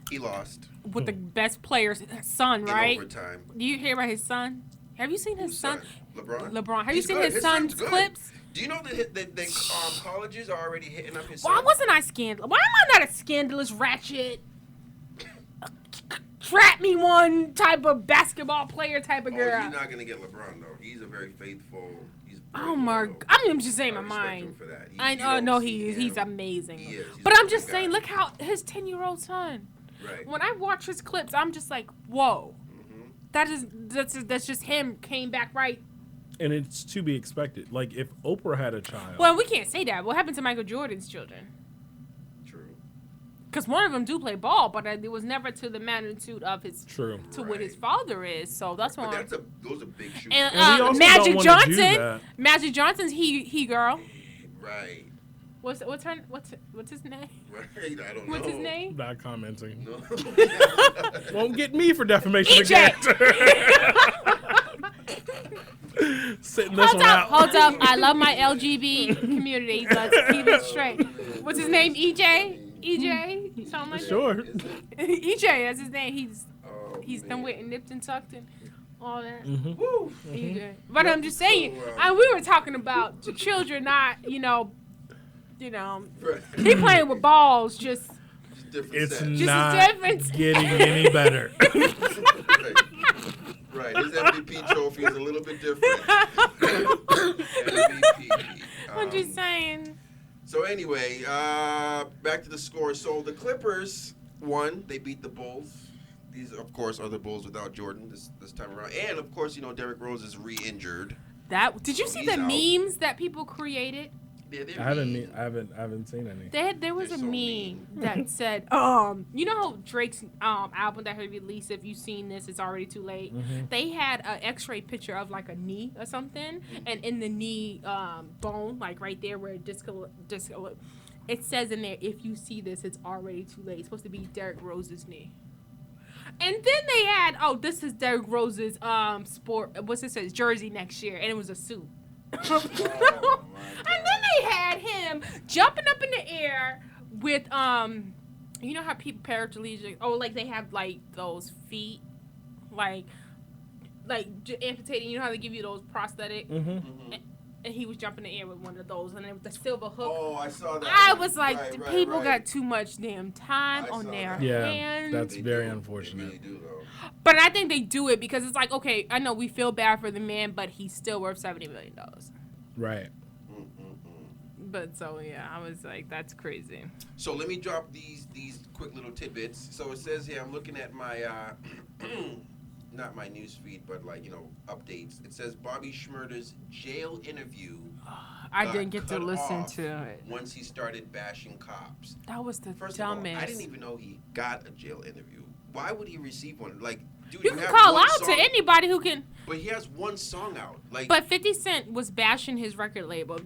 he lost With the best player's son, in right? overtime. Do you hear about his son? Have you seen his Whose son? LeBron. LeBron. Have you He's seen good. his son's good. clips? Do you know that colleges are already hitting up his Why son? wasn't I scandalous? Why am I not a scandalous ratchet? Trap me one type of basketball player type of Oh, girl. you're not gonna get LeBron though. He's a very faithful. He's Oh my! I'm just saying my mind. For that. I know. No, he is. He's amazing. He is. He's But a I'm good just guy. saying, look how his 10-year-old son. Right. When I watch his clips, I'm just like, whoa. Mm-hmm. That's just him. Came back right. And it's to be expected. Like, if Oprah had a child. Well, we can't say that. What happened to Michael Jordan's children? True. Because one of them do play ball, but it was never to the magnitude of his True. to what his father is. So that's But why. those are big shoes. And And we also Magic don't wanna do Johnson, that. Magic Johnson's he girl. Right. What's his name? Right. I don't know. What's his name? Not commenting. No. Won't get me for defamation of EJ. character. Sitting this Hold one up, out. hold up. I love my LGB community. Let's keep it straight. What's his name? EJ? EJ? Something like Sure. that? EJ, that's his name. He's man. done with nipped and tucked and all that. Mm-hmm. Woo. EJ. But I'm just saying, So, we were talking about the children, not, Right. he playing with balls, just Different It's set. Just a not difference. getting any better. Right. His MVP trophy is a little bit different. MVP. I'm just saying. So anyway, back to the score. So the Clippers won. They beat the Bulls. These, of course, are the Bulls without Jordan this time around. And of course, Derrick Rose is re-injured. Did you So see he's the out. memes that people created? Yeah, they're I haven't mean. seen any. There was They're a so meme mean. that said, you know how Drake's album that he released, if you've seen this, it's already too late. They had an X-ray picture of like a knee or something, and in the knee bone, like right there where disco, it says in there, if you see this, it's already too late. It's supposed to be Derrick Rose's knee. And then they had, this is Derrick Rose's jersey next year, and it was a suit. And then they had him jumping up in the air with you know how people paraplegic, like they have like those feet like amputating, you know how they give you those prosthetic, and and he was jumping in the air with one of those, and it was the silver hook. Oh, I saw that. I was like, people got too much damn time on their hands. Yeah, that's very unfortunate. They really do, though. But I think they do it because it's like, okay, I know we feel bad for the man, but he's still worth $70 million. Right. But so yeah, I was like, that's crazy. So let me drop these quick little tidbits. So it says here, I'm looking at my not my news feed, but updates. It says Bobby Shmurda's jail interview. I didn't get to listen to it once he started bashing cops. That was the First dumbest. of all, I didn't even know he got a jail interview. Why would he receive one? Like, dude, you can call out to anybody who can. But he has one song out. Like, but 50 Cent was bashing his record label,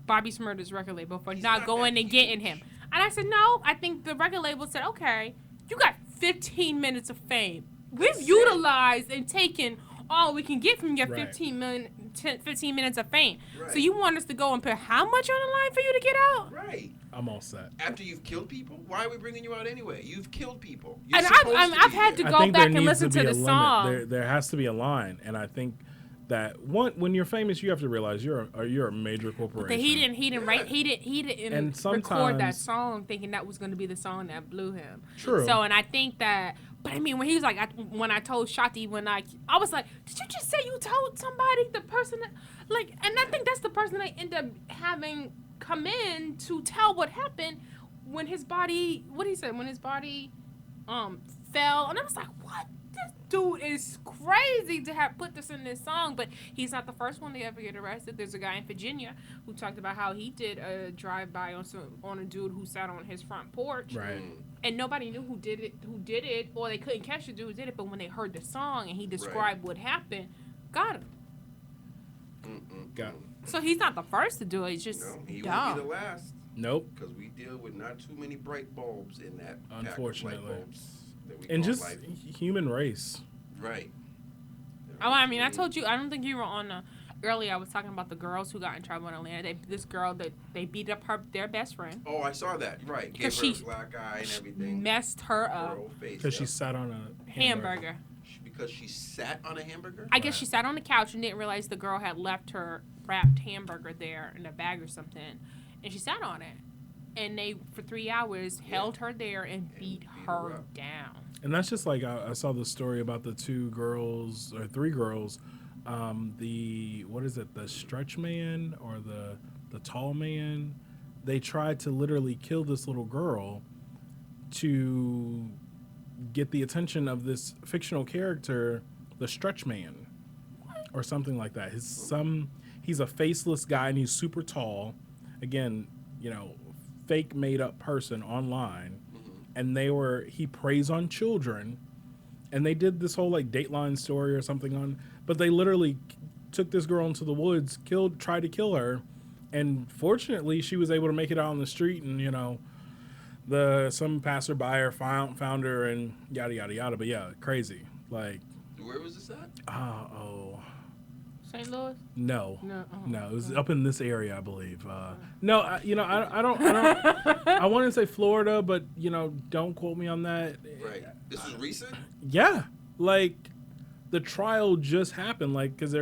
Bobby Shmurda's record label, for not going and getting him. And I said, no. I think the record label said, okay, you got 15 minutes of fame. We've utilized and taken all we can get from your 15 minutes of fame. Right. So you want us to go and put how much on the line for you to get out? Right. I'm all set. After you've killed people? Why are we bringing you out anyway? You've killed people. And I've had to go back and listen to the song. There has to be a line, and I think that when you're famous, you have to realize you're a major corporation. But he didn't record that song thinking that was going to be the song that blew him. True. So, and I think that, but I mean, when he was like, when I told Shotty, I was like, did you just say you told somebody, the person that, like, and I think that's the person that end up having come in to tell what happened when his body, what he said, when his body fell. And I was like, what? This dude is crazy to have put this in this song, but he's not the first one to ever get arrested. There's a guy in Virginia who talked about how he did a drive-by on a dude who sat on his front porch. Right. And nobody knew who did it, or they couldn't catch the dude who did it, but when they heard the song and he described what happened, got him. Got him. So he's not the first to do it. It's just he dumb. won't be the last. Nope. Because we deal with not too many bright bulbs in that. Unfortunately. Pack of light bulbs that we and call just life. Human race. Right. Oh, I mean, I told you. I don't think you were on earlier. I was talking about the girls who got in trouble in Atlanta. This girl that they beat up their best friend. Oh, I saw that. Right. Gave her a black eye and everything. Messed her up. Because she sat on a hamburger. Because she sat on a hamburger? I guess she sat on the couch and didn't realize the girl had left her wrapped hamburger there in a bag or something. And she sat on it. And they, for 3 hours, held her there and beat her down. And that's just like, I saw the story about the 3 girls, the stretch man or the tall man. They tried to literally kill this little girl to get the attention of this fictional character, the stretch man, or something like that. He's a faceless guy and he's super tall. Again, fake made up person online. And he preys on children, and they did this whole like Dateline story or something but they literally took this girl into the woods, tried to kill her, and fortunately she was able to make it out on the street, and some passerby found her and yada yada yada. But yeah, crazy. Like, where was this at? St. Louis? No, it was up in this area, I believe. No, I don't. I want to say Florida, but don't quote me on that. Right. This is recent. Yeah, like the trial just happened. Like, because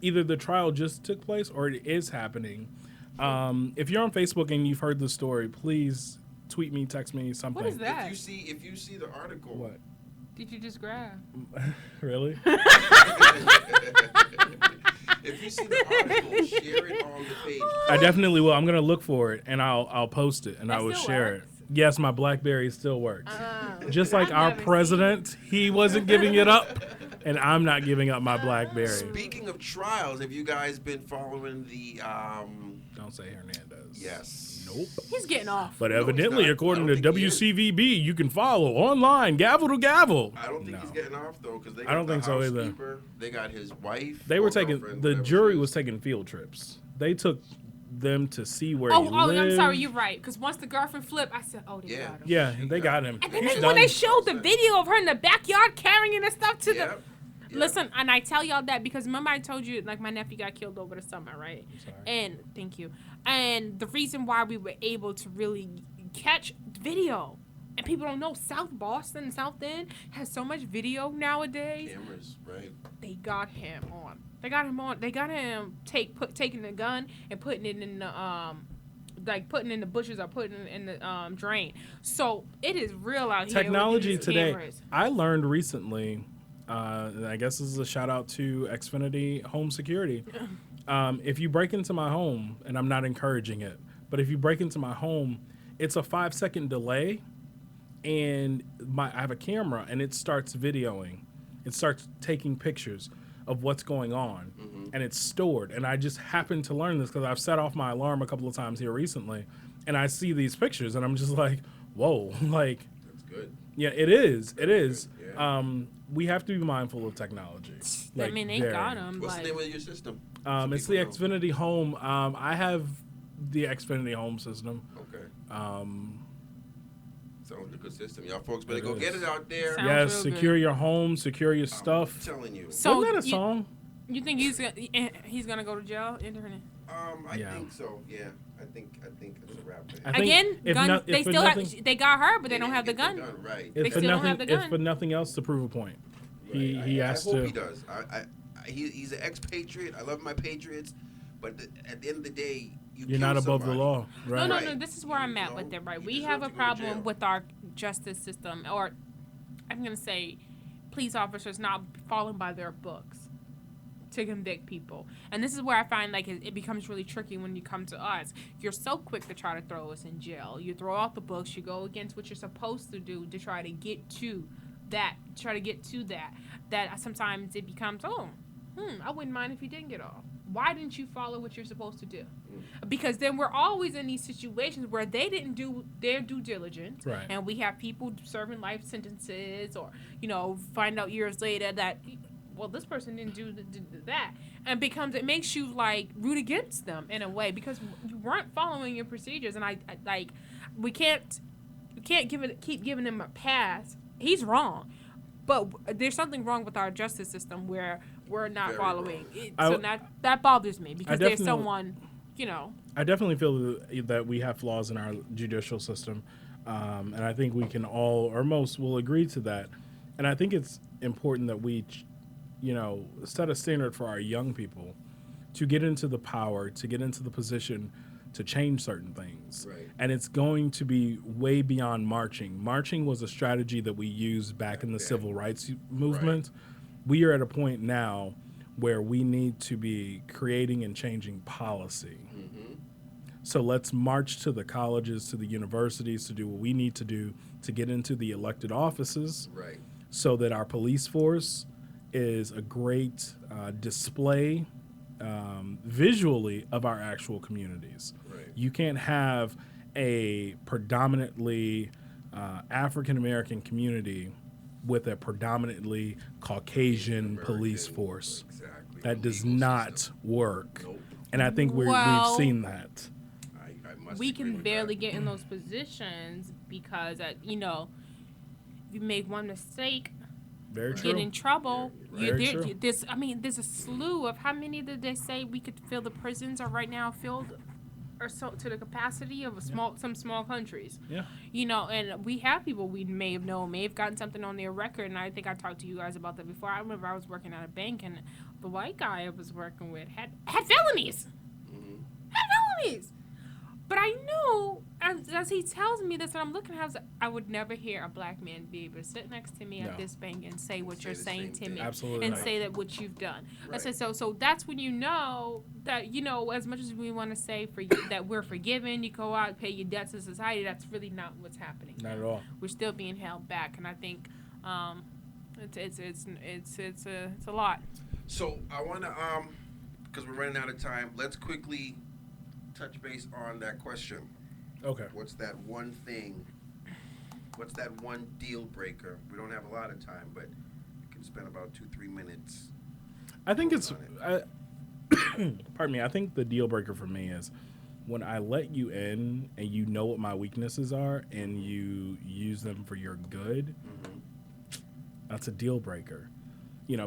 either the trial just took place or it is happening. If you're on Facebook and you've heard the story, please tweet me, text me, something. What is that? If you see the article. What? Did you just grab? Really? If you see the article, share it on the page. I definitely will. I'm gonna look for it and I'll post it and I will share it. Yes, my BlackBerry still works. Just like our president, he wasn't giving it up, and I'm not giving up my BlackBerry. Speaking of trials, have you guys been following the? Don't say Hernandez. Yes. Nope. He's getting off. But evidently, according to WCVB, you can follow online, gavel to gavel. I don't think he's getting off though, because I don't think so either. They got his wife. They were the jury was taking field trips. They took them to see where he lived. I'm sorry, you're right. Because once the girlfriend flipped, I said, they got him. Yeah, they got him. And then when they showed the video of her in the backyard carrying the stuff to the... Listen, and I tell y'all that because remember I told you, like, my nephew got killed over the summer, right? And thank you. And the reason why we were able to really catch video And people don't know South Boston, South End has so much video nowadays. Cameras, right? They got him on. They got him taking the gun and putting it in the putting it in the bushes or putting it in the drain. So it is real out here. Technology today. Cameras. I learned recently. And I guess this is a shout out to Xfinity Home Security. If you break into my home, and I'm not encouraging it, but if you break into my home, it's a 5-second delay, and I have a camera, and it starts videoing. It starts taking pictures of what's going on, and it's stored. And I just happened to learn this because I've set off my alarm a couple of times here recently, and I see these pictures, and I'm just like, whoa, like. That's good. Yeah, it is. It is. Yeah. We have to be mindful of technology. I mean, they got them. What's the name of your system? It's the Xfinity Home. I have the Xfinity Home system. Okay. Sounds like a good system. Y'all folks better go get it out there. Sounds Yes, real secure good. your home, secure your stuff. I'm telling you. So Wasn't that a song? You think he's gonna go to jail? I Yeah. think so. Yeah, I think it's a wrap. I think Again, if gun. not- if They for still nothing- have. They got her, but they don't have the Get gun. right. They If for still don't nothing, have the if gun. for nothing else, to prove a point, he I has hope to. he does. He's an ex-patriot. I love my Patriots, but at the end of the day, You're kill not above the somebody. law, right? No. Right. This is where I'm You at know, with it. Right, you we deserve have to a go to jail. problem with our justice system, or I'm gonna say, police officers not following by their books to convict people. And this is where I find like it becomes really tricky when you come to us. You're so quick to try to throw us in jail. You throw out the books. You go against what you're supposed to do to try to get to that. That sometimes it becomes, I wouldn't mind if you didn't get off. Why didn't you follow what you're supposed to do? Because then we're always in these situations where they didn't do their due diligence, Right. and we have people serving life sentences, or find out years later that, well, this person didn't do that, and it makes you like root against them in a way because you weren't following your procedures, and I we can't keep giving him a pass. He's wrong. But there's something wrong with our justice system where we're not Very following wrong. it. So that bothers me because there's definitely- someone, I definitely feel that we have flaws in our judicial system, and I think we can all, or most, will agree to that. And I think it's important that we, set a standard for our young people to get into the power, to get into the position to change certain things. Right. And it's going to be way beyond marching. Marching was a strategy that we used back in the civil rights movement. We are at a point now where we need to be creating and changing policy. So let's march to the colleges, to the universities, to do what we need to do to get into the elected offices, Right. so that our police force is a great display visually of our actual communities. Right. You can't have a predominantly African American community with a predominantly Caucasian police force. Exactly. That The does legal not system. work. Nope. And I think we've Well, seen that. I must we agree can with barely that. get in those positions because, if you make one mistake, Very get true. in trouble. Very true. There's a slew of how many did they say we could fill the prisons are right now filled, or so to the capacity of some small countries. Yeah. And we have people we may have known, may have gotten something on their record, and I think I talked to you guys about that before. I remember I was working at a bank, and the white guy I was working with had felonies. Had felonies. But I knew, as he tells me this, and I'm looking at him, I would never hear a black man be able to sit next to me No. at this bank and say what Say you're the saying same to me. thing. Absolutely And not. say that what you've done. I Right. said, so that's when you know that, as much as we want to say that we're forgiven, you go out and pay your debts to society, that's really not what's happening. Not at all. We're still being held back, and I think it's a lot. So I want to, because we're running out of time, let's quickly touch base on that question. Okay. What's that one thing? What's that one deal breaker? We don't have a lot of time, but you can spend about 2-3 minutes. I think it's, pardon me, I think the deal breaker for me is when I let you in and you know what my weaknesses are and you use them for your good, that's a deal breaker.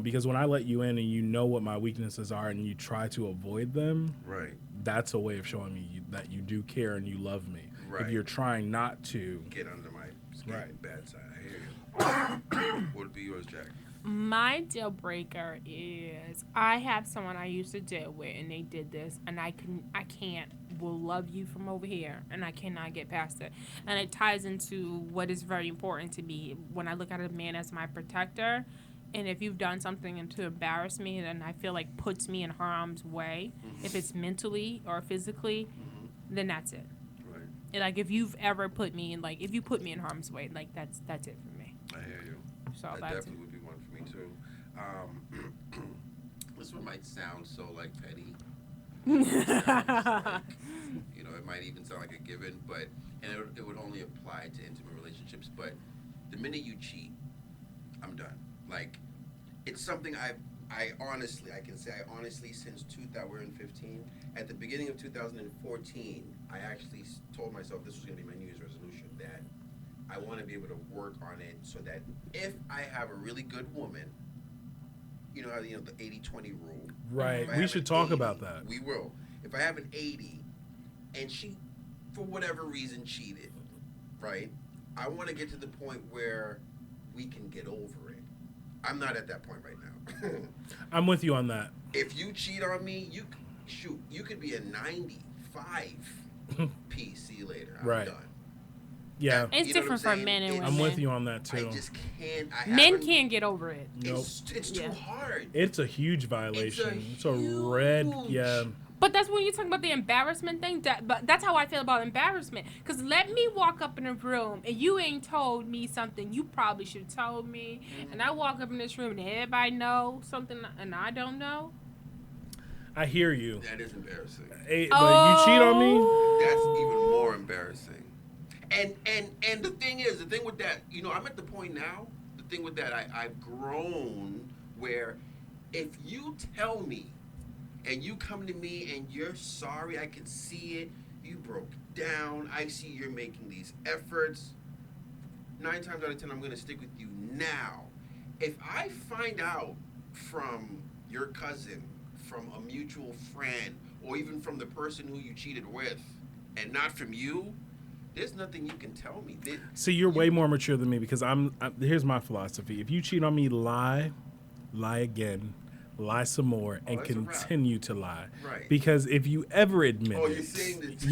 Because when I let you in and you know what my weaknesses are and you try to avoid them, Right. that's a way of showing me that you do care and you love me. Right. If you're trying not to, Get under my Right. Bad side. I hear you. What would be yours, Jack? My deal breaker is I have someone I used to deal with, and they did this, and I can't. Will love you from over here, and I cannot get past it. And it ties into what is very important to me when I look at a man as my protector. And if you've done something to embarrass me, then I feel like puts me in harm's way. If it's mentally or physically, then that's it. Right. And like if you've ever put me in, like if you put me in harm's way, like that's it for me. I hear you. So that that's definitely would be one for me too. This one might sound so like petty. It might even sound like a given, but it would only apply to intimate relationships. But the minute you cheat, I'm done. Like, it's something I honestly since 2015, at the beginning of 2014, I actually told myself this was going to be my New Year's resolution, that I want to be able to work on it so that if I have a really good woman, the 80-20 rule. Right. We should talk about that. We will. If I have an 80 and she, for whatever reason, cheated, right? I want to get to the point where we can get over it. I'm not at that point right now. I'm with you on that. If you cheat on me, you could be a 95 piece. See you later. I'm done. Yeah. It's different for men and women. I'm with you on that too. I just can't. Men can't get over it. Nope. It's too hard. It's a huge violation. It's a red. Yeah. But that's when you talk about the embarrassment thing. But that's how I feel about embarrassment. Because let me walk up in a room and you ain't told me something you probably should have told me. And I walk up in this room and everybody know something and I don't know. I hear you. That is embarrassing. Hey, but you cheat on me? That's even more embarrassing. And the thing with that, I'm at the point now, the thing with that, I've grown where if you tell me and you come to me and you're sorry, I can see it, you broke down, I see you're making these efforts, 9 times out of 10, I'm going to stick with you now. If I find out from your cousin, from a mutual friend, or even from the person who you cheated with, and not from you, there's nothing you can tell me. See, you're way more mature than me because here's my philosophy. If you cheat on me, lie again, lie some more, and continue to lie. Right. Because if you ever admit you're saying that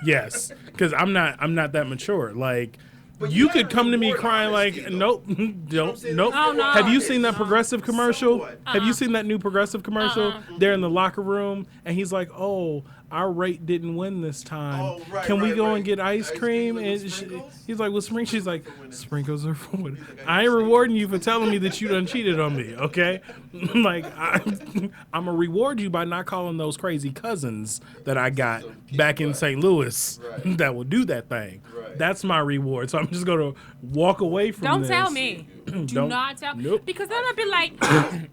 yes, because I'm not that mature. Like, but you could come to me crying honesty, like, nope. Oh, no. Have you seen that Progressive commercial? Somewhat. Have you seen that new Progressive commercial? They're in the locker room, and he's like, oh, our rate didn't win this time. Oh, right, Can we right, go right. and get ice cream? with And sprinkles? he's like, well, sprinkles. She's like, sprinkles are for what? I ain't rewarding you for telling me that you done cheated on me, okay? Like, I'm going to reward you by not calling those crazy cousins that I got back in St. Louis that will do that thing. Right. That's my reward. So I'm just going to walk away from Don't this. tell me. Do not tell me. Nope. Because then I'd be like,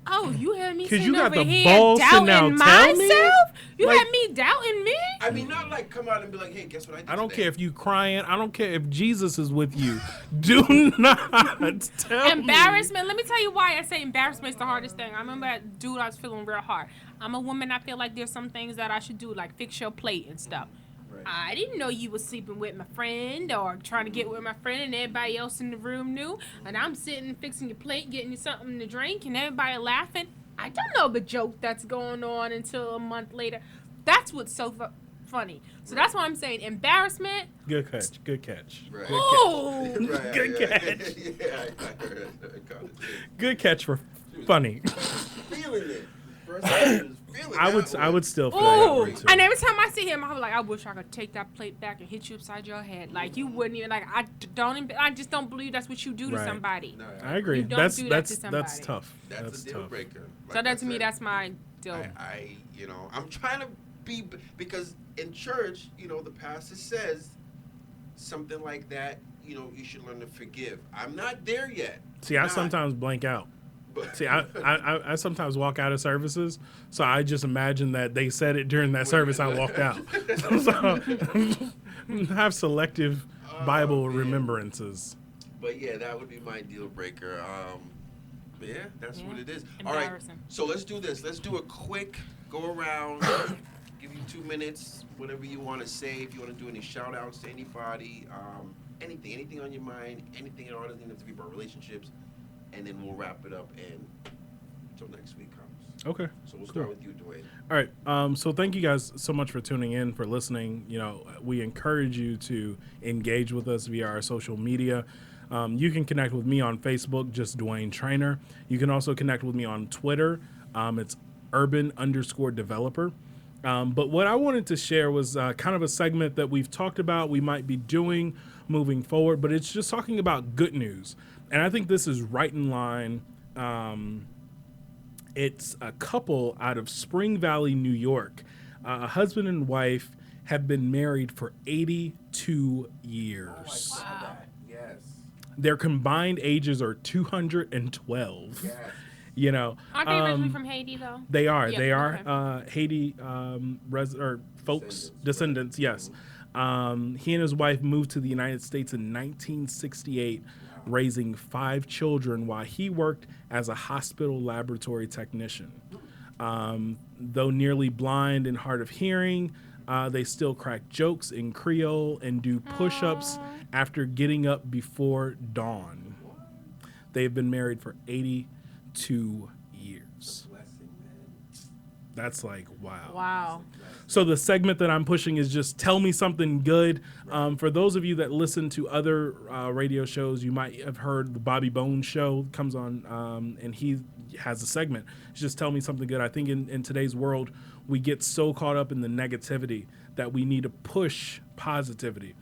oh, you had me sitting you got over the here balls to doubting now tell me? myself? You Like- had me doubting me? I mean, not like come out and be like, hey, guess what I did I don't today? care if you crying. I don't care if Jesus is with you. Do not tell Embarrassment. Let me tell you why I say embarrassment is the hardest thing. I remember that dude I was feeling real hard. I'm a woman. I feel like there's some things that I should do, like fix your plate and stuff. Right. I didn't know you was sleeping with my friend or trying to get with my friend and everybody else in the room knew. And I'm sitting fixing your plate, getting you something to drink, and everybody laughing. I don't know the joke that's going on until a month later. That's what's so funny. So that's why I'm saying embarrassment. Good catch. Good catch. Right. Oh, Right, Good yeah, catch. Yeah, I heard it. I got it. Good catch for funny. Feeling it. First time feeling I would still feel oh! that way too. And every time I see him, I'm like, I wish I could take that plate back and hit you upside your head. Like you wouldn't even like. I just don't believe that's what you do to Right. somebody. No, I agree. You don't That's do that that's to somebody. that's tough. That's a deal tough. breaker. So Like that I to me, said, that's my deal. I'm trying to be, because in church, the pastor says something like that, you should learn to forgive. I'm not there yet. See, I sometimes blank out. But See, I sometimes walk out of services, so I just imagine that they said it during that service I walked out. So, have selective Bible remembrances. But yeah, that would be my deal breaker. Yeah, that's what it is. All right, Embarrassing. so let's do this. Let's do a quick go around. Give you 2 minutes, whatever you want to say. If you want to do any shout outs to anybody, anything on your mind, anything at all. It doesn't have to be about relationships, and then we'll wrap it up and until next week comes. Okay. So we'll start with you, Dwayne. All right. So thank you guys so much for tuning in, for listening. You know, we encourage you to engage with us via our social media. You can connect with me on Facebook, just Dwayne Trainer. You can also connect with me on Twitter. It's urban_developer. But what I wanted to share was kind of a segment that we've talked about, we might be doing moving forward, but it's just talking about good news. And I think this is right in line. It's a couple out of Spring Valley, New York. A husband and wife have been married for 82 years. Oh, I saw that. Yes. Their combined ages are 212. Yes. You know, aren't they originally from Haiti though? They are. Yeah, they are okay. Haiti descendants. Yes. He and his wife moved to the United States in 1968, raising 5 children while he worked as a hospital laboratory technician. Though nearly blind and hard of hearing, they still crack jokes in Creole and do push-ups after getting up before dawn. They've been married for 82 years. That's like, wow. Wow. So the segment that I'm pushing is just tell me something good. For those of you that listen to other radio shows, you might have heard the Bobby Bones show comes on, and he has a segment. It's just tell me something good. I think in today's world, we get so caught up in the negativity that we need to push positivity.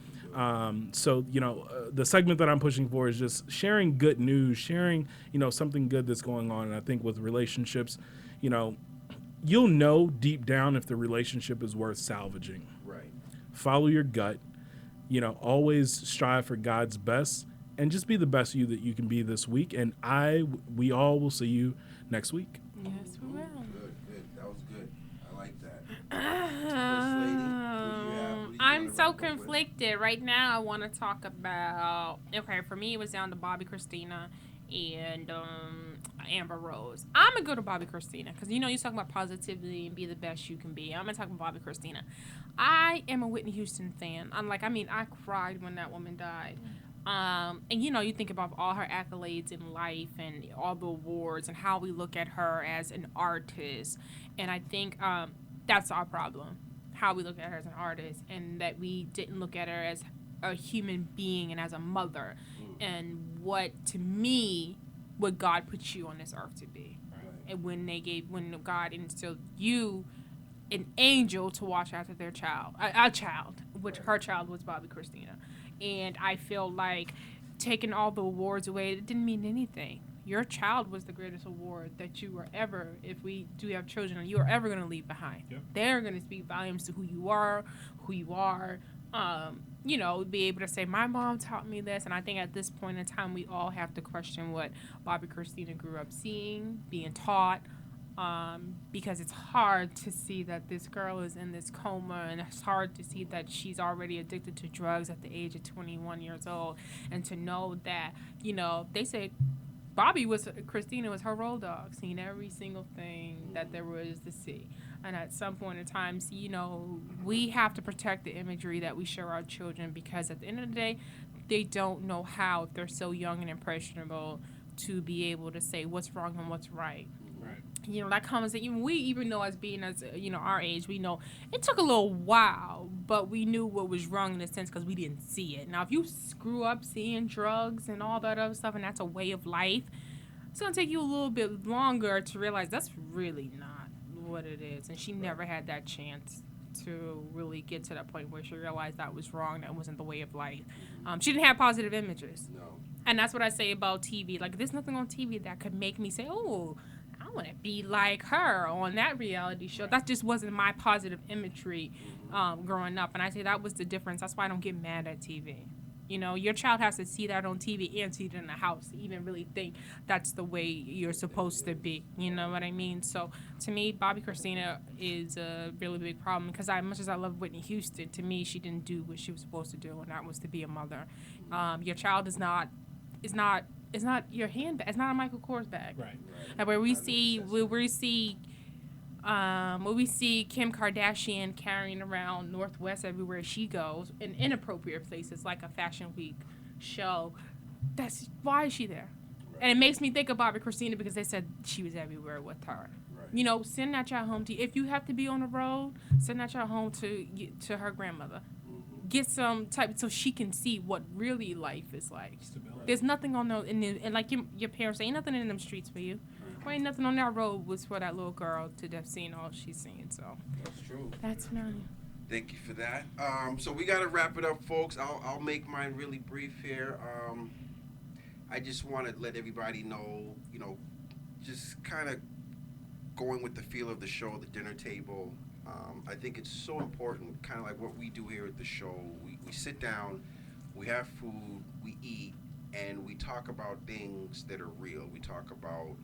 So, you know, the segment that I'm pushing for is just sharing good news, sharing, you know, something good that's going on. And I think with relationships, you know, you'll know deep down if the relationship is worth salvaging. Right. Follow your gut, you know, always strive for God's best and just be the best you that you can be this week. And we all will see you next week. Yes, we will. Good. That was good. I like that. First lady, what do you have? I'm so conflicted. Right now, I want to talk about, okay, for me, it was down to Bobby Christina and Amber Rose. I'm going to go to Bobby Christina because, you know, you're talking about positivity and be the best you can be. I'm going to talk about Bobby Christina. I am a Whitney Houston fan. I cried when that woman died. And, you know, you think about all her accolades in life and all the awards and how we look at her as an artist. And I think that's our problem, how we look at her as an artist, and that we didn't look at her as a human being and as a mother. And what, to me, what God put you on this earth to be. And when God instilled you, an angel, to watch after their child, a child, which her child was Bobby Christina. And I feel like taking all the awards away, it didn't mean anything. Your child was the greatest award that you were ever, if we do have children, you are ever going to leave behind. Yep. They're going to speak volumes to who you are. You know, be able to say, my mom taught me this. And I think at this point in time, we all have to question what Bobby Christina grew up seeing, being taught, because it's hard to see that this girl is in this coma, and it's hard to see that she's already addicted to drugs at the age of 21 years old. And to know that, you know, they say Christina was her road dog, seeing every single thing that there was to see. And at some point in time, you know, we have to protect the imagery that we show our children, because at the end of the day, they don't know how, if they're so young and impressionable, to be able to say what's wrong and what's right. Right. You know, that comes that even know, as being, as you know, our age, we know it took a little while, but we knew what was wrong in a sense because we didn't see it. Now, if you screw up seeing drugs and all that other stuff, and that's a way of life, it's gonna take you a little bit longer to realize that's really not what it is. And she never had that chance to really get to that point where she realized that was wrong, that wasn't the way of life. She didn't have positive images. No. And that's what I say about TV. Like, there's nothing on TV that could make me say, oh, I want to be like her on that reality show. That just wasn't my positive imagery growing up. And I say that was the difference. That's why I don't get mad at TV. You know, your child has to see that on TV and see it in the house to even really think that's the way you're supposed to be. You know what I mean? So, to me, Bobby Christina is a really big problem, because as much as I love Whitney Houston, to me, she didn't do what she was supposed to do, and that was to be a mother. Your child is not your handbag. It's not a Michael Kors bag. Right. And where we see Where we see Kim Kardashian carrying around Northwest everywhere she goes in inappropriate places like a Fashion Week show. That's why is she there? Right. And it makes me think of Bobby Christina because they said she was everywhere with her. Right. You know, send that child home to if you have to be on the road, send that child home to her grandmother. Get some type so she can see what really life is like. Stability. There's nothing on and like your parents, ain't nothing in them streets for you. There ain't nothing on that road was for that little girl to have seen all she's seen. So that's true. That's mine. Thank you for that. So we gotta wrap it up, folks. I'll make mine really brief here. I just want to let everybody know, you know, just kind of going with the feel of the show, the dinner table. I think it's so important, kind of like what we do here at the show. We sit down, we have food, we eat, and we talk about things that are real. We talk about,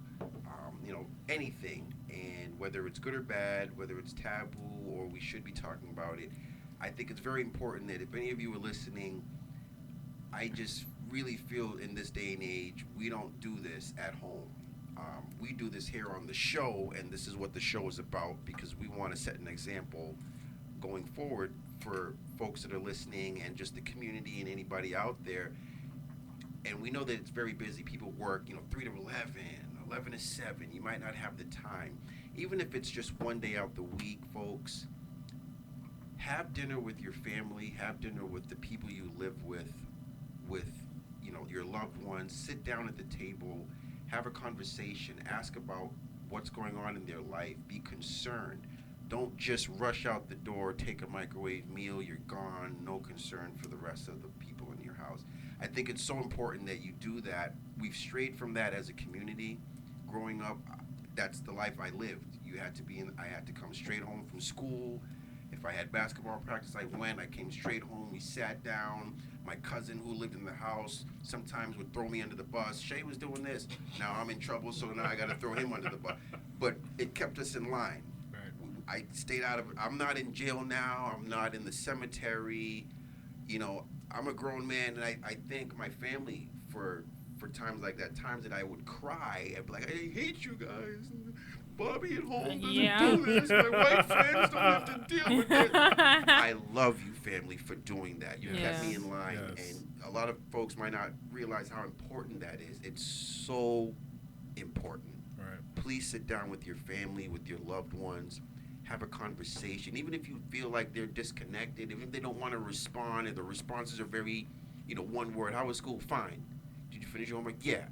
you know, anything, and whether it's good or bad, whether it's taboo or we should be talking about it. I think it's very important that if any of you are listening, I just really feel in this day and age, we don't do this at home. We do this here on the show, and this is what the show is about because we want to set an example going forward for folks that are listening and just the community and anybody out there. And we know that it's very busy. People work, you know, 3 to 11, 11 to 7. You might not have the time. Even if it's just one day out the week, folks, have dinner with your family, have dinner with the people you live with, you know, your loved ones. Sit down at the table, have a conversation, ask about what's going on in their life, be concerned. Don't just rush out the door, take a microwave meal, you're gone, no concern for the rest of the people in your house. I think it's so important that you do that. We've strayed from that as a community. Growing up, that's the life I lived. I had to come straight home from school. If I had basketball practice, I went. I came straight home. We sat down. My cousin who lived in the house sometimes would throw me under the bus. Shay was doing this. Now I'm in trouble, so now I got to throw him under the bus. But it kept us in line. Right. I stayed out of it. I'm not in jail now. I'm not in the cemetery. You know, I'm a grown man, and I thank my family for times like that, times that I would cry. I'd be like, I hate you guys. Bobby at home doesn't do this. My white friends don't have to deal with it. I love you, family, for doing that. You kept me in line. Yes. And a lot of folks might not realize how important that is. It's so important. Right. Please sit down with your family, with your loved ones. Have a conversation. Even if you feel like they're disconnected, even if they don't want to respond, and the responses are very, you know, one word. How was school? Fine. Did you finish your homework? Yeah.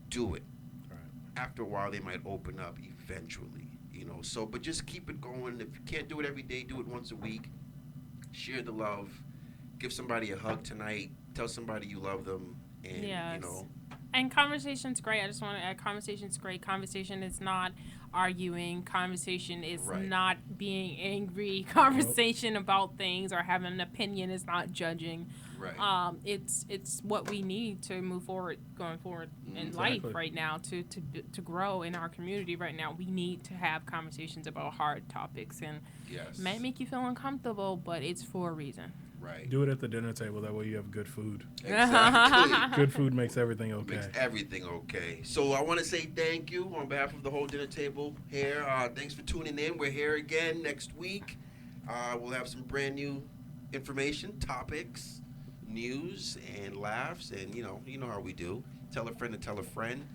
Do it. Right. After a while, they might open up eventually, you know. So, but just keep it going. If you can't do it every day, do it once a week. Share the love. Give somebody a hug tonight. Tell somebody you love them. And, you know. And conversation's great. I just want to add, conversation's great. Conversation is not arguing. Conversation is not being angry. Conversation about things or having an opinion is not judging. Right. It's what we need to move forward, going forward in life right now, to grow in our community right now. We need to have conversations about hard topics, and it might make you feel uncomfortable, but it's for a reason. Right. Do it at the dinner table. That way you have good food. Exactly. Good food makes everything okay. Makes everything okay. So I want to say thank you on behalf of the whole dinner table here. Thanks for tuning in. We're here again next week. We'll have some brand new information, topics, news, and laughs. And, you know how we do. Tell a friend to tell a friend.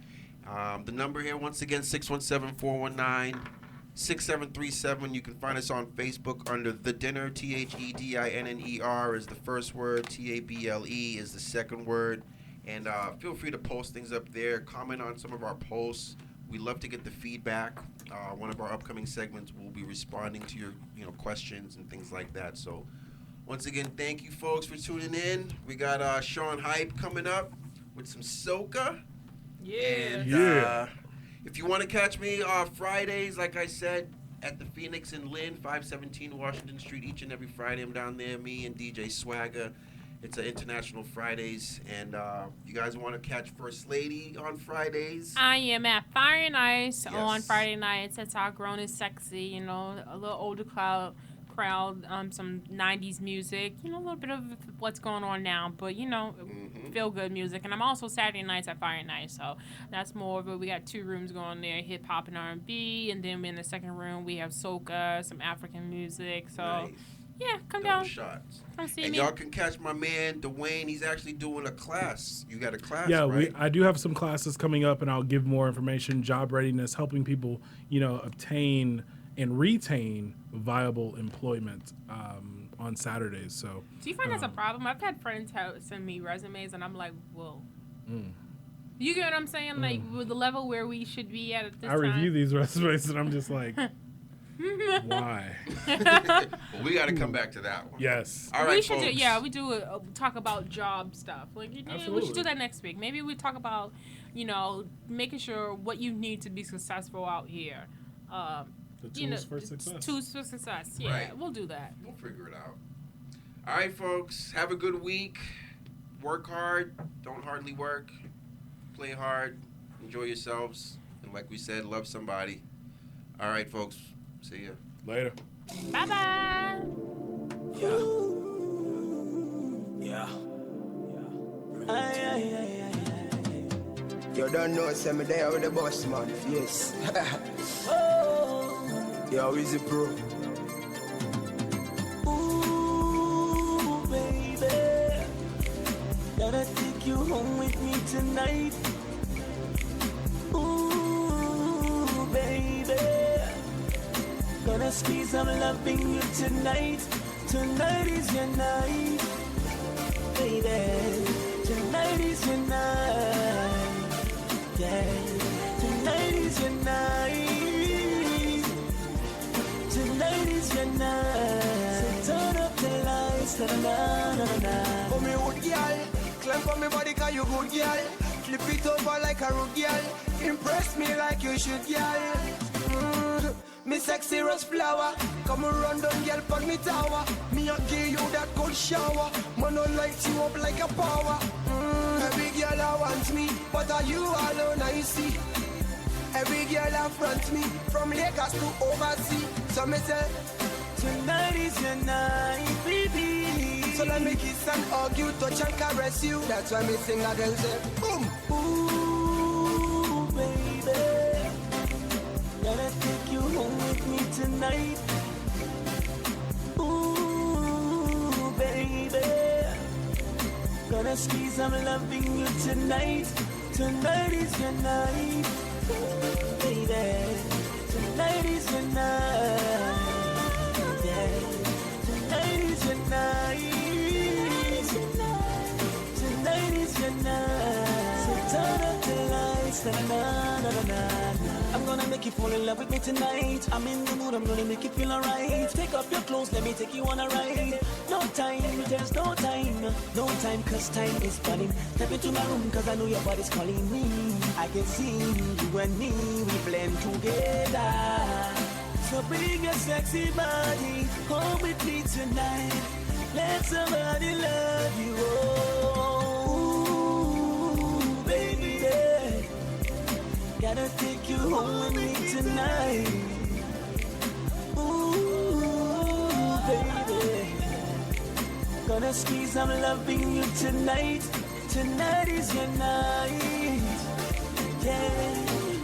The number here, once again, 617-419-6737. You can find us on Facebook under The Dinner. THEDINNER is the first word. TABLE is the second word. And feel free to post things up there. Comment on some of our posts. We love to get the feedback. One of our upcoming segments will be responding to your questions and things like that. So once again, thank you folks for tuning in. We got Sean Hype coming up with some soca. And if you want to catch me Fridays, like I said, at the Phoenix in Lynn, 517 Washington Street, each and every Friday I'm down there, me and DJ Swagger. It's an International Fridays, and you guys want to catch First Lady on Fridays? I am at Fire and Ice on Friday nights. It's our Grown is Sexy, a little older crowd, some 90s music, a little bit of what's going on now, but feel good music. And I'm also Saturday nights at Fire Night, so that's more of it. We got 2 rooms going there, hip hop and R&B, and then in the second room we have soca, some African music. So Nice. yeah, come Double down. shots. Come see And me. y'all can catch my man Dwayne. He's actually doing a class. You got a class, Yeah, right? I do have some classes coming up, and I'll give more information. Job readiness, helping people, obtain and retain viable employment on Saturdays. So, Do you find that's a problem? I've had friends send me resumes, and I'm like, whoa. You get what I'm saying? Like, with the level where we should be at this I time. review these resumes, and I'm just like, why? Well, we got to come back to that one. Yes. All right, we should folks. we do talk about job stuff. Like, we Absolutely. should do that next week. Maybe we talk about, making sure what you need to be successful out here. The tools for success. Tools for success. Yeah, Right. we'll do that. We'll figure it out. All right, folks. Have a good week. Work hard. Don't hardly work. Play hard. Enjoy yourselves. And like we said, love somebody. All right, folks. See ya. Later. Bye bye. Yeah. You don't know, say me there with the boss, man. Yes. Yo, Easy Pro. Ooh, baby, gotta take you home with me tonight. Ooh, baby, gonna squeeze, I'm loving you tonight. Tonight is your night, baby. Tonight is your night. Yeah, tonight is your night. Tonight is your night. So turn up the lights, na na na na na. For me good girl, climb for me body 'cause you good girl. Flip it over like a rude girl. Impress me like you should, girl. Me sexy rose flower. Come run down, girl, pon me tower. Me a give you that cold shower. Man, I light you up like a power. Every girl I want me, but are you alone I see. Every girl I front me, from Lagos to overseas. So me say, Tonight is your night, baby. so let me kiss and hug you, touch and caress you. That's why me sing again, say, boom. Ooh, baby, gotta take you home with me tonight. Ooh, baby, gonna squeeze, I'm loving you tonight. Tonight is your night, baby. Tonight is your night. Yeah. Tonight is your night. Tonight is your night. So turn up the lights, na na na na na. I'm gonna make you fall in love with me tonight. I'm in the mood, I'm gonna make you feel alright. Take off your clothes, let me take you on a ride. No time, there's no time. No time, cause time is running. Step into my room, cause I know your body's calling me. I can see you and me, we blend together. So bring your sexy body home with me tonight. Let somebody love you. Oh, baby, yeah. Gotta take you home with me tonight. Ooh, baby. Gonna squeeze, I'm loving you tonight. Tonight is your night. Yeah,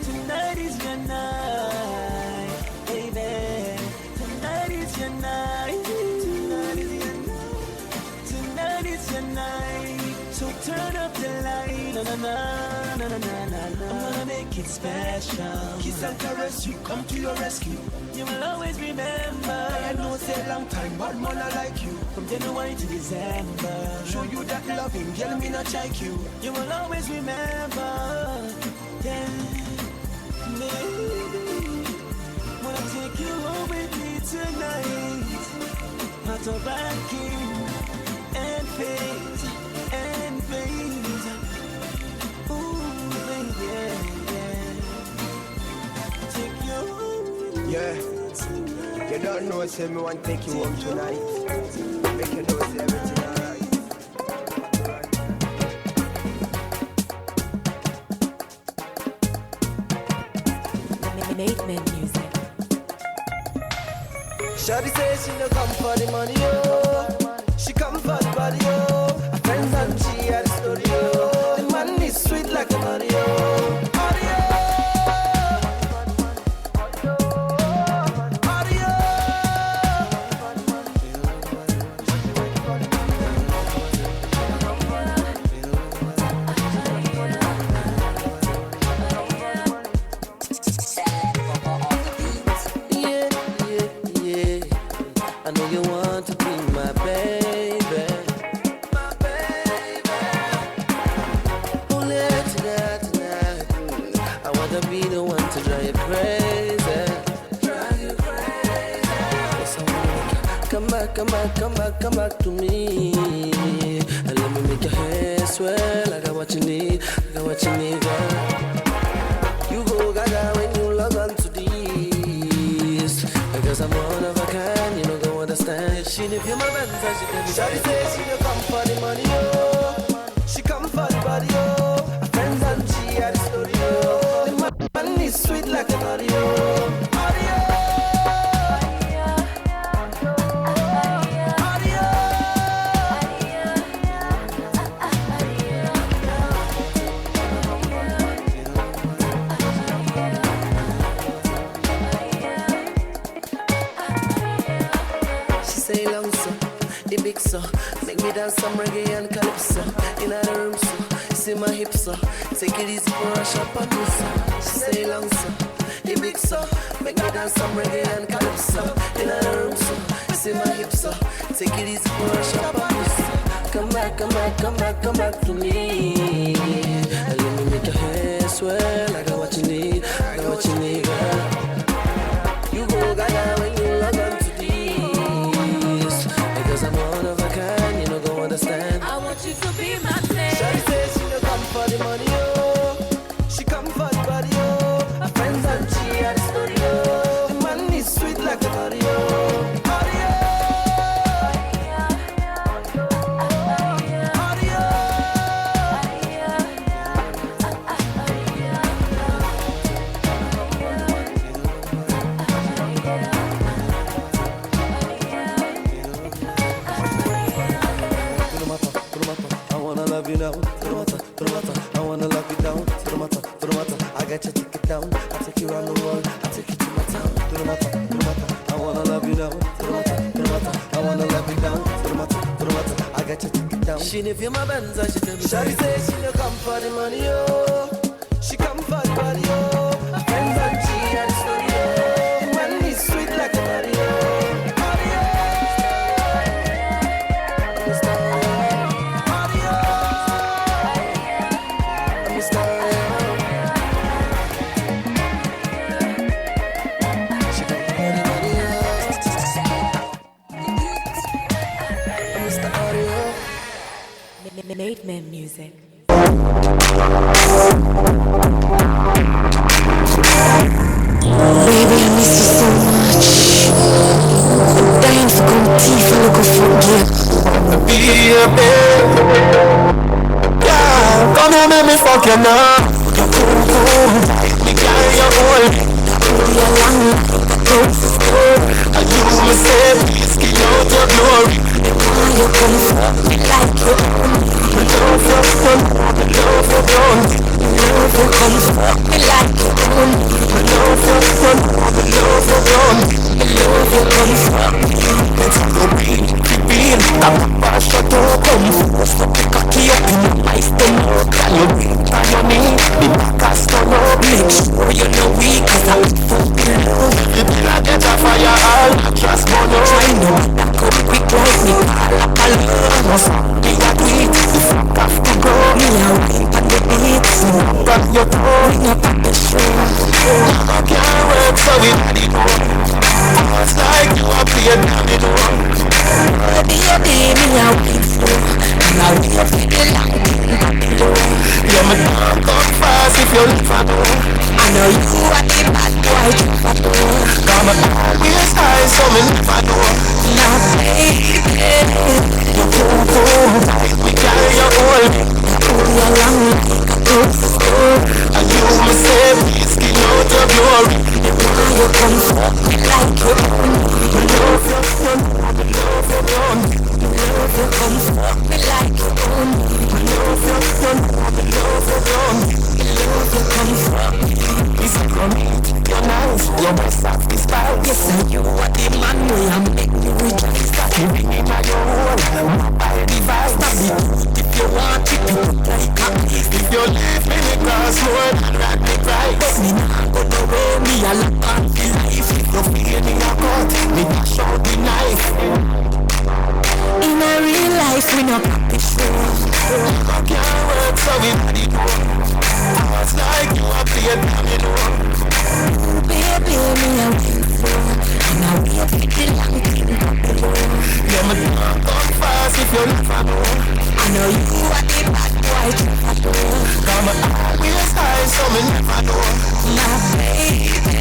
tonight is your night. Baby, tonight is your night. Tonight is your night. Tonight is your night. So turn up the light. Na na na na na na na. I'm gonna make it special. Kiss and caress you, come to your rescue. You will always remember. I know it's a long time, but man I like you. From January to December. Show you that loving, girl, me not like you. You will always remember. Yeah, maybe. Wanna take you home with me tonight. Hot or ranking and fate and fate. Ooh, baby, yeah. Take you home. Yeah, you don't know, say me want to take you home tonight. Make you know, say everything alright. Nate Man Music. Shawty says she no come for the money, oh. She come for the body, oh. Her friends and she at the studio. come back to me. And let me make your hair swell. I got what you need, girl. You go gaga when you log on to this. Because I'm one of a kind, you don't go understand. She live in my bands and she tell me. Shawty say she don't come for the money, oh. She come for the body, oh. Her friends and she at the studio. The man is sweet like an audio. So, make me dance some reggae and calypso. In the room, so see my hips, so take it easy for a shop and do so. She say long, so the big so, make me dance some reggae and calypso. In the room, so see my hips, so take it easy for a shop and do so. Come back to me. And let me make your hair swell. I got what you need, girl. You go gaga when you log on to this. Because I'm one of a kind, you know, go understand. I want you to be my thing. Shawty says she don't come for the money, oh. She come for the body, oh. Her friends and she at the studio. The man is sweet like an audio. You know, I wanna love you down. I got your ticket down. I take you around the world. I take you to my town. I wanna love you down. I wanna love you down. I got your ticket down. She live in my bands and she tell me. Shawty say she no come for the money, oh. She come for the body, oh. Her friends and she at the studio. The man is sweet like a Mario. Made men music. Baby, I miss you so much. I'm dying to come teeth and look for you. Be a babe. Yeah, come here, make me fuck you now. Me carry your old. You're long. I use my same. Skin out your glory. You come fuck me like you. I love your fun, I love your blonde. Love you come fuck me like you. I love your fun, I love your blonde. Love you come fuck me. Let's go be I'm a passion to come. Stop the cocky up in my stomach. Can you beat on your knee? The back has turned up. Make sure you know we cause I'm fucking love. You be like get a fire all. Just wanna try no that come quick like me. I love me a tweet. Fuck off to go. Me a wink on the beat. Got your toe in your pocket shoe. I can't work so we not anymore. It's like you are playing domino. Baby, me a wink for. And I wait for the light in the door. Yeah, me can't come fast if you leave a door. I know you are the bad boy, leave a door. Come on, always high, so me never know. Now baby, you go. We carry your old. You're long like a good. And you me say, please skin out your glory. You come fuck me like you. I love your fun, I love your blonde. Love you come fuck me like you. I love your fun, I love your blonde. Love you come fuck me. It's a coming, you're nice. Your best off this style. Yes, and you are the man where I make me rejoice. That you bring in my own. Mobile device, not be. If you want it, you look like a beast. If you leave me, the grass more than rat me price. But me nah go no way, me a look on the life. If you feel me a cut, me dash out the knife. In a real life, we no practice rules. I can't work, so we not it home. It's like you are playing domino. Baby, me a win for. And I wait for the long thing. Yeah, Got my eyes high, so me never know. My baby.